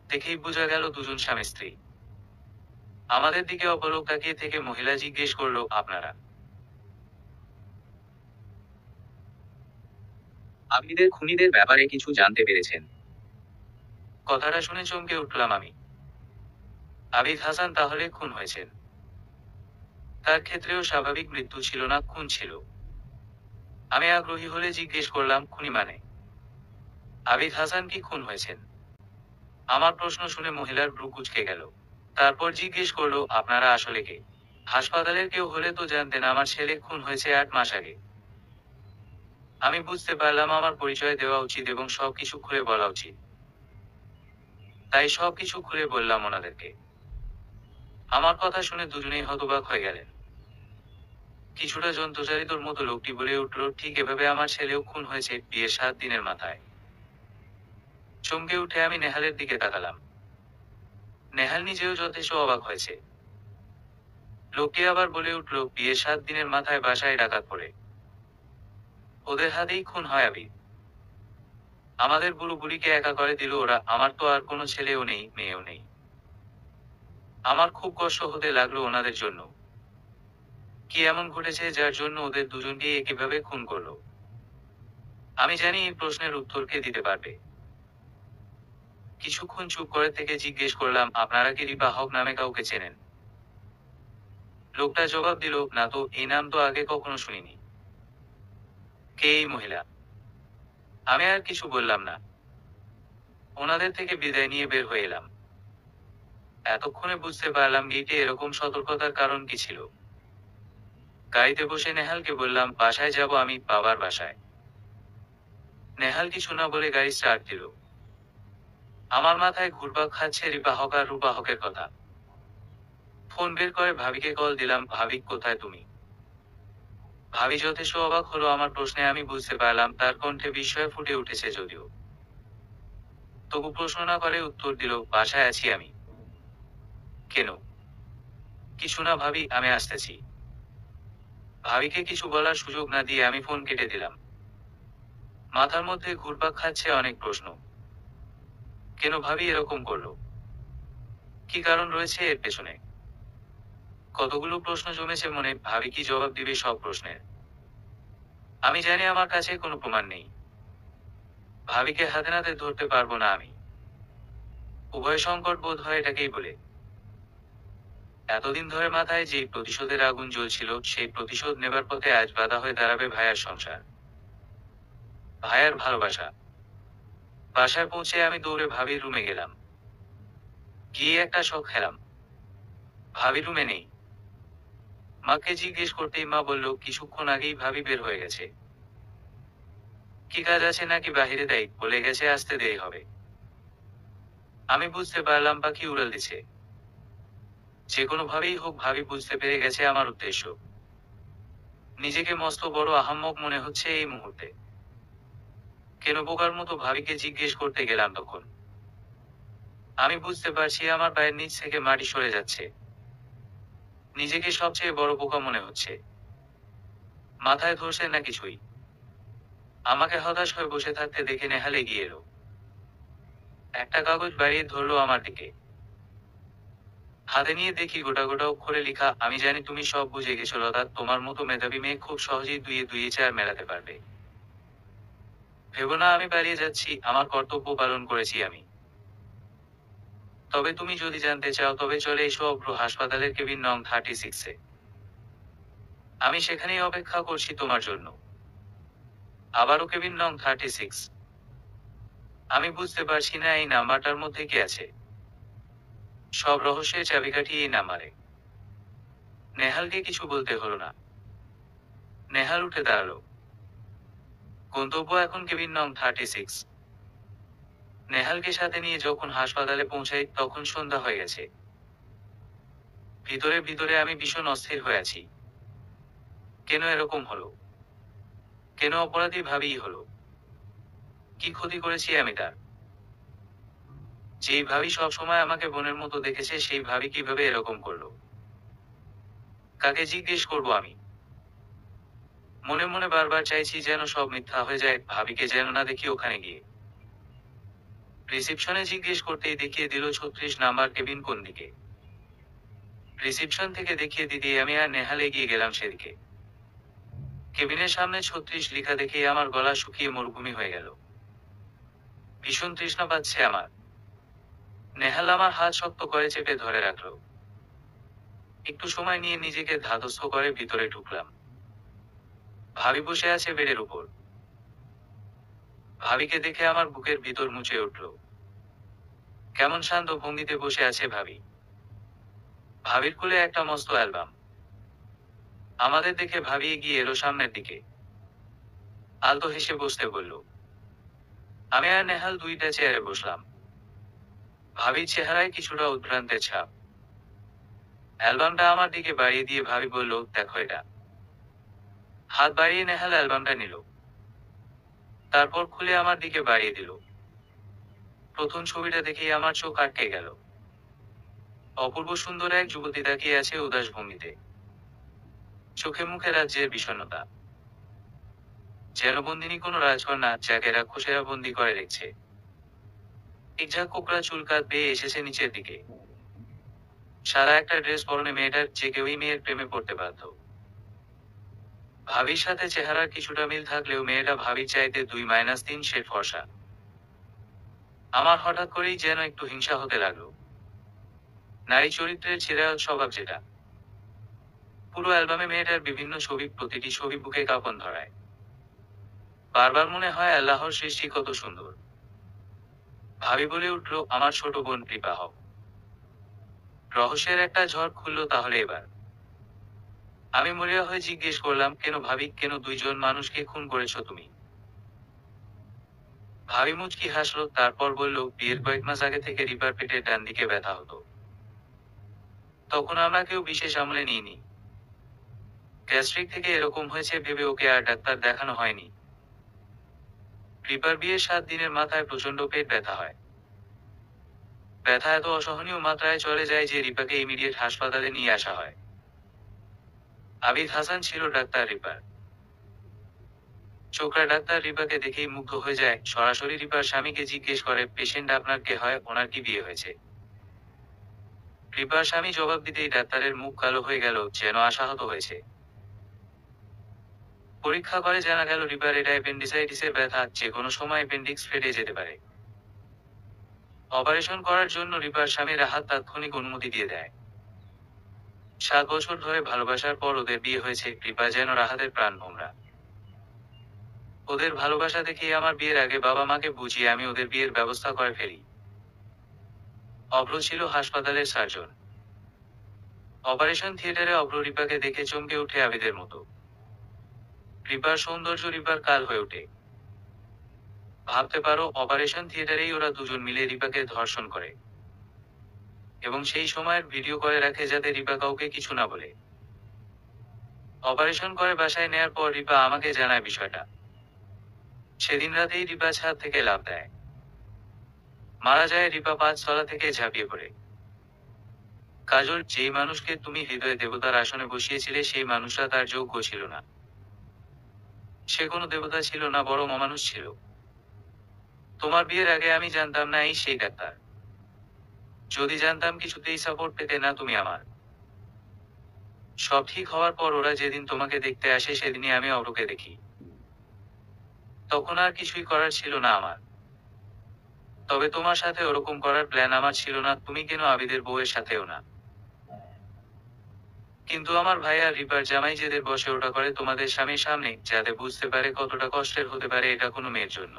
দেখেই বোঝা গেল দুজন স্বামী স্ত্রী। আমাদের দিকে অপলক তাকিয়ে থেকে মহিলা জিজ্ঞেস করলো, আপনারা আবিদের খুনিদের ব্যাপারে কিছু জানতে পেরেছেন? কথাটা শুনে চমকে উঠলাম আমি। আবিদ হাসান তাহলে খুন হয়েছেন? তার ক্ষেত্রেও স্বাভাবিক মৃত্যু ছিল না, খুন ছিল? আমি আগ্রহী হলে জিজ্ঞেস করলাম, খুনি মানে? আবিদ হাসান কি খুন হয়েছেন? আমার প্রশ্ন শুনে মহিলার ভ্রু কুঁচকে গেল। তারপর জিজ্ঞেস করলো, আপনারা আসলে কে? হাসপাতালের কেউ হলে তো জানতেন আমার ছেলে খুন হয়েছে 8 মাস আগে। আমি বুঝতে পারলাম আমার পরিচয় দেওয়া উচিত এবং সবকিছু খুলে বলা উচিত। তাই সবকিছু খুলে বললাম ওনাদেরকে। আমার কথা শুনে দুজনেই হতবাক হয়ে গেলেন। কিছুটা যন্ত্রচালিতর মতো লোকটি বলে উঠল, ঠিক এভাবে আমার ছেলেও খুন হয়েছে, বিয়ের 7 দিনের মাথায়। চমকে উঠে আমি নেহালের দিকে তাকালাম। নেহাল নিজেও যথেষ্ট অবাক হয়েছে। লোকটি আবার বলে উঠল, বিয়ের 7 দিনের মাথায় বাসায় ডাকাত পড়ে ওদের হাতেই খুন হয় আবিদ। আমাদের বুড়ো বুড়িকে একা করে দিল ওরা। আমার তো আর কোনো ছেলেও নেই, মেয়েও নেই। আমার খুব কষ্ট হতে লাগলো ওনাদের জন্য। কি এমন ঘটেছে যার জন্য ওদের দুজনকেই একইভাবে খুন করলো? আমি জানি এই প্রশ্নের উত্তর কে দিতে পারবে। কিছুক্ষণ চুপ করে থেকে জিজ্ঞেস করলাম, আপনারা কি রিপা হক নামে কাউকে চেনেন? লোকটা জবাব দিল, না তো, এই নাম তো আগে কখনো শুনিনি। কে এই মহিলা? আমি আর কিছু বললাম না। ওনাদের থেকে বিদায় নিয়ে বের হয়ে এলাম। এতক্ষণে বুঝতে পারলাম গেটে এরকম সতর্কতার কারণ কি ছিল। গাড়িতে বসে নেহালকে বললাম, বাসায় যাব আমি, বাবার বাসায়। নেহাল কিছু না বলে গাড়ি স্টার্ট দিল। আমার মাথায় ঘুরপাক খাচ্ছে রিপাহক আর রূপাহকের কথা। ফোন বের করে ভাবিকে কল দিলাম, ভাবি কোথায় তুমি? ভাবি যথেষ্ট অবাক হলো আমার প্রশ্নে। আমি বুঝতে পারলাম তার কণ্ঠে বিস্ময় ফুটে উঠেছে যদিও। তবু প্রশ্ন না করে উত্তর দিল, বাসায় আছি আমি। কেন? কিছু না ভাবি, আমি আসতেছি। ভাবিকে কিছু বলার সুযোগ না দিয়ে আমি ফোন কেটে দিলাম। মাথার মধ্যে ঘুরপাক খাচ্ছে অনেক প্রশ্ন। কেন ভাবি এরকম করলো? কি কারণ রয়েছে এর পেছনে? কতগুলো প্রশ্ন জমেছে মনে। ভাবি কি জবাব দিবে সব প্রশ্নের? আমি জানি আমার কাছে কোনো প্রমাণ নেই। ভাবিকে হাতে নাতে ধরতে পারবো না আমি। উভয় সংকট বোধ হয় এটাকেই বলে। এতদিন ধরে মাথায় যে প্রতিশোধের আগুন জ্বলছিল, সেই প্রতিশোধ নেবার পথে আজ বাধা হয়ে দাঁড়াবে ভাইয়ার সংসার, ভাইয়ার ভালোবাসা। বাসায় পৌঁছে আমি দৌড়ে ভাবির রুমে গেলাম। গিয়ে একটা শখ খেলাম। ভাবি রুমে নেই। মাকে জিজ্ঞেস করতেই মা বলল, কিছুক্ষণ আগেই ভাবি বের হয়ে গেছে। কি কাজ আছে নাকি বাহিরে দেয়, বলে গেছে আসতে দেরি হবে। আমি বুঝতে পারলাম পাখি উড়াল দিছে। যে কোনো ভাবেই হোক ভাবি বুঝতে পেরে গেছে আমার উদ্দেশ্য। নিজেকে মস্ত বড় আহাম্মক মনে হচ্ছে এই মুহূর্তে। কেন বোকার মতো ভাবিকে জিজ্ঞেস করতে গেলাম তখন। আমি বুঝতে পারছি আমার পায়ের নিচ থেকে মাটি সরে যাচ্ছে। নিজেকে সবচেয়ে বড় বোকা মনে হচ্ছে। মাথায় ধরছে না কিছুই। আমাকে হতাশ হয়ে বসে থাকতে দেখে নেহাল এগিয়ে এলো। একটা কাগজ বাড়িয়ে ধরলো আমার দিকে। হাতে নিয়ে দেখি গোটা গোটা অক্ষরে লেখা, আমি জানি তুমি সব বুঝে গেছো লতা, তোমার মতো মেধাবী মেয়ে খুব সহজেই দুইয়ে দুইয়ে চার মেলাতে পারবে। ভেবো না আমি পালিয়ে যাচ্ছি, আমার কর্তব্য পালন করেছি আমি। তবে তুমি যদি জানতে চাও তবে চলে এসো অভ্র হাসপাতালের কেবিন নং 36-এ। আমি সেখানেই অপেক্ষা করছি তোমার জন্য। আবারও কেবিন নং 36। আমি বুঝতে পারছি না এই নাম্বারটার মধ্যে কি আছে। সব রহস্যের চাবিকাঠি এই নাম্বারে। নেহালকে কিছু বলতে হলো না। নেহাল উঠে দাঁড়ালো। গন্তব্য এখন কেবিন নং 36। নেহালকে সাথে নিয়ে যখন হাসপাতালে পৌঁছাই তখন সন্ধ্যা হয়ে গেছে। ভিতরে ভিতরে আমি ভীষণ অস্থির হয়ে আছি। কেন এরকম হলো? কেন অপরাধী ভাবিই হলো? কি ক্ষতি করেছি আমি তার? যেই ভাবি সব সময় আমাকে বোনের মতো দেখেছে সেই ভাবি কিভাবে এরকম করলো? কাকে জিজ্ঞেস করব আমি? মনে মনে বারবার চাইছি যেন সব মিথ্যা হয়ে যায়, ভাবিকে যেন না দেখি ওখানে গিয়ে। রিসিপশনে জিজ্ঞেস করতেই দেখিয়ে দিল 36 নাম্বার কেবিন কোন দিকে। রিসিপশন থেকে দেখিয়ে দিতেই আমি আর নেহাল এগিয়ে গেলাম সেদিকে। কেবিনের সামনে 36 লেখা দেখেই আমার গলা শুকিয়ে মরুভূমি হয়ে গেল। ভীষণ তৃষ্ণা পাচ্ছে আমার। নেহাল আমার হাত শক্ত করে চেপে ধরে রাখলো। একটু সময় নিয়ে নিজেকে ধাতস্থ করে ভিতরে ঢুকলাম। ভাবি বসে আছে বেডের উপর। ভাবিকে দেখে আমার বুকের ভিতর মুচে উঠল। কেমন শান্ত ভঙ্গিতে বসে আছে ভাবি। ভাবির কোলে একটা মস্ত অ্যালবাম। আমাদের দেখে ভাবি এগিয়ে এলো সামনের দিকে। আলতো হেসে বসতে বলল। আমি আর নেহাল দুইটা চেয়ারে বসলাম। ভাবির চেহারায় কিছুটা উদ্ভ্রান্তের ছাপ। অ্যালবামটা আমার দিকে বাড়িয়ে দিয়ে ভাবি বলল, দেখো এটা। হাত বাড়িয়ে নেহাল অ্যালবামটা নিল। তারপর খুলে আমার দিকে বাড়িয়ে দিল। প্রথম ছবিটা দেখেই আমার চোখ আটকে গেল। অপূর্ব সুন্দর এক যুবতী তাকিয়ে আছে উদাস ভঙ্গিতে। চোখে মুখে রাজ্যের বিষণ্ণতা। যেন বন্দিনী কোনো রাজকন্যা, যাকে রাক্ষসেরা বন্দি করে রেখেছে। একঝাঁক কোকড়া চুল কাঁধ বেয়ে এসেছে নিচের দিকে। সারা একটা ড্রেস পরনে মেয়েটার, যে কেউই মেয়ের প্রেমে পড়তে বাধ্য। ভাবির সাথে চেহারার কিছুটা মিল থাকলেও মেয়েটা ভাবির চাইতে 2-3 শেড ফর্সা। আমার হঠাৎ করেই যেন একটু হিংসা হতে লাগলো। নারী চরিত্রের ছেড়াল স্বভাব যেটা। পুরো অ্যালবামে মেয়েটার বিভিন্ন ছবি, প্রতিটি ছবি বুকে কাঁপন ধরায়। বারবার মনে হয় আল্লাহর সৃষ্টি কত সুন্দর। ভাবি বলে উঠল, আমার ছোট বোন কৃপা হও। রহস্যের একটা ঝড় খুললো তাহলে এবার। আমি মরিয়া হয়ে জিজ্ঞেস করলাম, কেন ভাবি, কেন দুইজন মানুষকে খুন করেছো তুমি? ভাবি মুচকি হাসলো, তারপর বলল, বিয়ের কয়েক মাস আগে থেকে রিপার পেটের ডান দিকে ব্যথা হতো। তখন আমরা কেউ বিশেষ আমলে নিইনি। গ্যাস্ট্রিক থেকে এরকম হয়েছে ভেবে ওকে আর ডাক্তার দেখানো হয়নি। রিপার বিয়ের 7 দিনের মাথায় প্রচন্ড পেট ব্যথা হয়। ব্যথা এত অসহনীয় মাত্রায় চলে যায় যে রিপাকে ইমিডিয়েট হাসপাতালে নিয়ে আসা হয়। আবিদ হাসান ছিল ডাক্তার রিপার। চোখরা ডাক্তার রিপাকে দেখেই মুগ্ধ হয়ে যায়, সরাসরি রিপার স্বামীকে জিজ্ঞেস করে, পেশেন্ট আপনার কে হয়, ওনার কি বিয়ে হয়েছে? রিপার স্বামী জবাব দিতেই ডাক্তারের মুখ কালো হয়ে গেল, যেন আশাহত হয়েছে। পরীক্ষা করে জানা গেল রিপার এটা অ্যাপেন্ডিসাইটিসের ব্যথা, যে কোনো সময় অ্যাপেন্ডিক্স ফেটে যেতে পারে। অপারেশন করার জন্য রিপার স্বামীর হাত তাৎক্ষণিক অনুমতি দিয়ে দেয়। 7 বছর ধরে ভালোবাসার পর ওদের বিয়ে হয়েছে। রিপা যেন রাহাতের প্রাণ ভোমরা। ওদের ভালোবাসা দেখেই আমার বিয়ের আগে বাবা মাকে বুঝিয়ে আমি ওদের বিয়ের ব্যবস্থা করে ফেলি। অভ্র ছিল হাসপাতালের সার্জন। অপারেশন থিয়েটারে অভ্র রিপাকে দেখে চমকে ওঠে আবিদের মতো। রিপার সৌন্দর্য রিপার কাল হয়ে ওঠে। ভাবতে পারো, অপারেশন থিয়েটারেই ওরা দুজন মিলে রিপাকে ধর্ষণ করে এবং সেই সময়ের ভিডিও করে রাখে যাতে রিপা কাউকে কিছু না বলে। অপারেশন করে বাসায় নেয়ার পর রিপা আমাকে জানায় বিষয়টা। সেদিন রাতেই রিপা ছাদ থেকে লাফ দেয়। মারা যায় রিপা 5 তলা থেকে ঝাঁপিয়ে পড়ে। কাজল, যেই মানুষকে তুমি হৃদয়ে দেবতার আসনে বসিয়েছিলে সেই মানুষটা তার যোগ্য ছিল না। সে কোনো দেবতা ছিল না, বরং অমানুষ ছিল। তোমার বিয়ের আগে আমি জানতাম না এই সেই ডাক্তার। যদি জানতাম কিছুতেই সাপোর্ট পেতে না তুমি আমার। সব ঠিক হওয়ার পর ওরা যেদিন তোমাকে দেখতে আসে সেদিনই আমি অভ্রকে দেখি। তখন আর কিছুই করার ছিল না আমার। তবে তোমার সাথে ওরকম করার প্ল্যান আমার ছিল না, তুমি কেন আবিদের বউয়ের সাথেও না। কিন্তু আমার ভাই আর রিপার জামাই জেদের বসে ওটা করে তোমাদের স্বামীর সামনে, যাতে বুঝতে পারে কতটা কষ্টের হতে পারে এটা কোনো মেয়ের জন্য।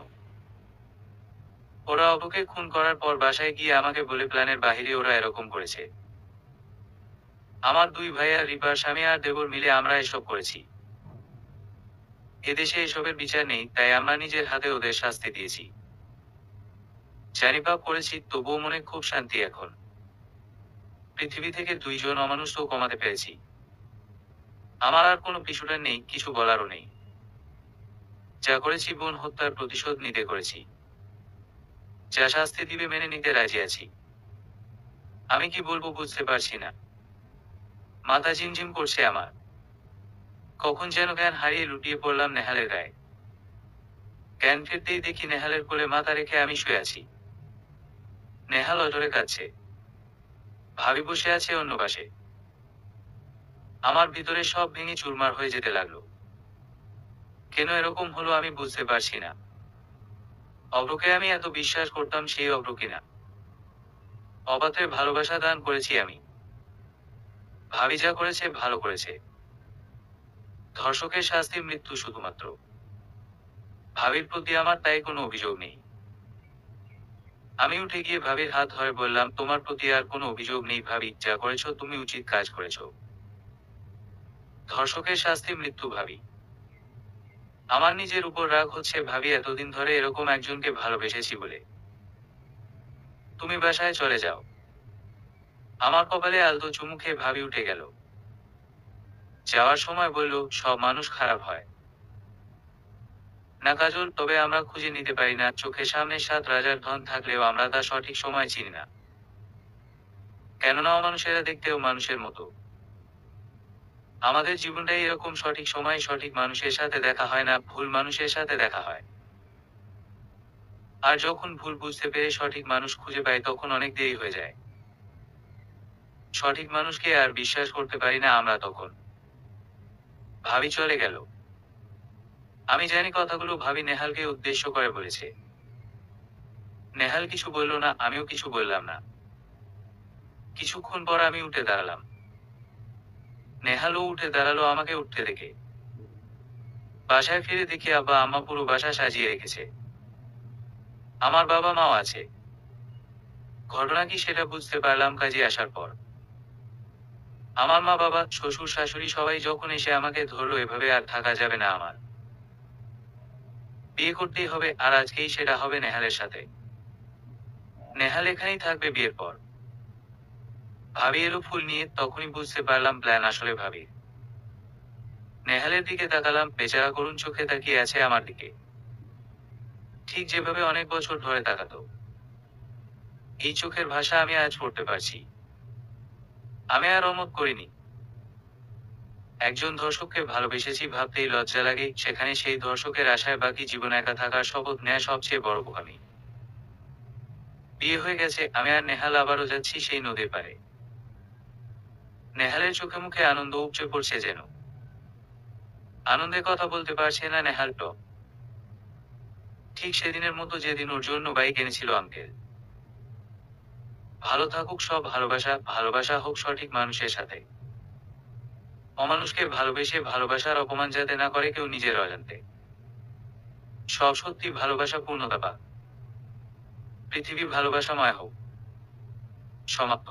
ওরা অপুকে খুন করার পর বাসায় গিয়ে আমাকে বলে প্ল্যানের বাহিরে ওরা এরকম করেছে। আমার 2 ভাই আর রিপার স্বামী আর দেবর মিলে আমরা এসব করেছি। এদেশে এসবের বিচার নেই, তাই আমরা নিজের হাতে ওদের শাস্তি দিয়েছি। জানি পাপ করেছি, তবুও মনে খুব শান্তি এখন। পৃথিবী থেকে 2জন অমানুষও কমাতে পেরেছি। আমার আর কোনো পিছুটান নেই, কিছু বলারও নেই। যা করেছি বোন হত্যার প্রতিশোধ নিতে করেছি। যা শাস্তি দিবে মেনে নিতে রাজি আছি। আমি কি বলবো বুঝতে পারছি না। মাথা ঝিমঝিম করছে আমার। কখন যেন জ্ঞান হারিয়ে লুটিয়ে পড়লাম নেহালের গায়ে। জ্ঞান ফিরতেই দেখি নেহালের কোলে মাথা রেখে আমি শুয়ে আছি। নেহাল অজরে কাঁদছে। ভাবি বসে আছে অন্য পাশে। আমার ভিতরে সব ভেঙে চুরমার হয়ে যেতে লাগলো। কেন এরকম হলো আমি বুঝতে পারছি না। অভ্রকে আমি এত বিশ্বাস করতাম, সেই অভ্র কিনা। অবাধে ভালোবাসা দান করেছি আমি। ভাবি যা করেছে ভালো করেছে। ধর্ষকের শাস্তি মৃত্যু শুধুমাত্র। ভাবির প্রতি আমার তাই কোনো অভিযোগ নেই। আমি উঠে গিয়ে ভাবির হাত ধরে বললাম, তোমার প্রতি আর কোনো অভিযোগ নেই ভাবি, যা করেছো তুমি উচিত কাজ করেছো। ধর্ষকের শাস্তি মৃত্যু ভাবি। আমার নিজের উপর রাগ হচ্ছে ভাবি, এতদিন ধরে এরকম একজনকে ভালোবেসেছি বলে। তুমি বাসায় চলে যাও। আমার কপালে আলতো চুমু খেয়ে ভাবি উঠে গেল। যাওয়ার সময় বলল, সব মানুষ খারাপ হয় না কাজল, তবে আমরা খুঁজে নিতে পারি না। চোখের সামনে 7 রাজার ধন থাকলেও আমরা তা সঠিক সময় চিনি না। কেননা অমানুষেরা দেখতেও মানুষের মতো। আমাদের জীবনটাই এরকম, সঠিক সময়ে সঠিক মানুষের সাথে দেখা হয় না, ভুল মানুষের সাথে দেখা হয়। আর যখন ভুল বুঝতে পেরে সঠিক মানুষ খুঁজে পাই তখন অনেক দেরি হয়ে যায়। সঠিক মানুষকে আর বিশ্বাস করতে পারি না আমরা তখন। ভাবি চলে গেল। আমি জানি কথাগুলো ভাবি নেহালকে উদ্দেশ্য করে বলেছে। নেহাল কিছু বলল না, আমিও কিছু বললাম না। কিছুক্ষণ পর আমি উঠে দাঁড়ালাম। নেহালও উঠে দাঁড়ালো আমাকে উঠতে দেখে। বাসায় ফিরে দেখি আব্বা আম্মা পুরো বাসা সাজিয়ে রেখেছে। আমার বাবা মাও আছে। ঘটনা কি সেটা বুঝতে পারলাম কাজে আসার পর। আমার মা বাবা, শ্বশুর শাশুড়ি সবাই যখন এসে আমাকে ধরলো এভাবে আর থাকা যাবে না আমার। বিয়ে করতেই হবে, আর আজকেই সেটা হবে নেহালের সাথে। নেহাল এখানেই থাকবে বিয়ের পর। ভাবি এলো ফুল নিয়ে, তখনই বুঝতে পারলাম প্ল্যান আসলে ভাবি। নেহালের দিকে তাকালাম, বেচারা করুণ চোখে তাকিয়ে আছে আমার দিকে, ঠিক যেভাবে অনেক বছর ধরে তাকাতো। এই চোখের ভাষা আমি আজ পড়তে পারছি। আমি আর অমত করিনি। একজন ধর্ষককে ভালোবেসেছি ভাবতেই লজ্জা লাগে, সেখানে সেই ধর্ষকের আশায় বাকি জীবন একা থাকার শপথ নেয়া সবচেয়ে বড় বোকামি। বিয়ে হয়ে গেছে, আমি আর নেহাল আবারও যাচ্ছি সেই নদীর পাড়ে। নেহালের চোখে মুখে আনন্দ উপচে পড়ছে যেন। আনন্দে কথা বলতে পারছে না নেহাল টপ। ঠিক সেদিনের মতো যেদিন ওর জন্য বাইক এনেছিল আঙ্কেল। ভালো থাকুক সব ভালোবাসা, ভালোবাসা হোক সঠিক মানুষের সাথে। অমানুষকে ভালোবেসে ভালোবাসার অপমান যাতে না করে কেউ নিজের অজান্তে। সব সত্যি ভালোবাসা পূর্ণতা পাক। পৃথিবী ভালোবাসাময় হোক। সমাপ্ত।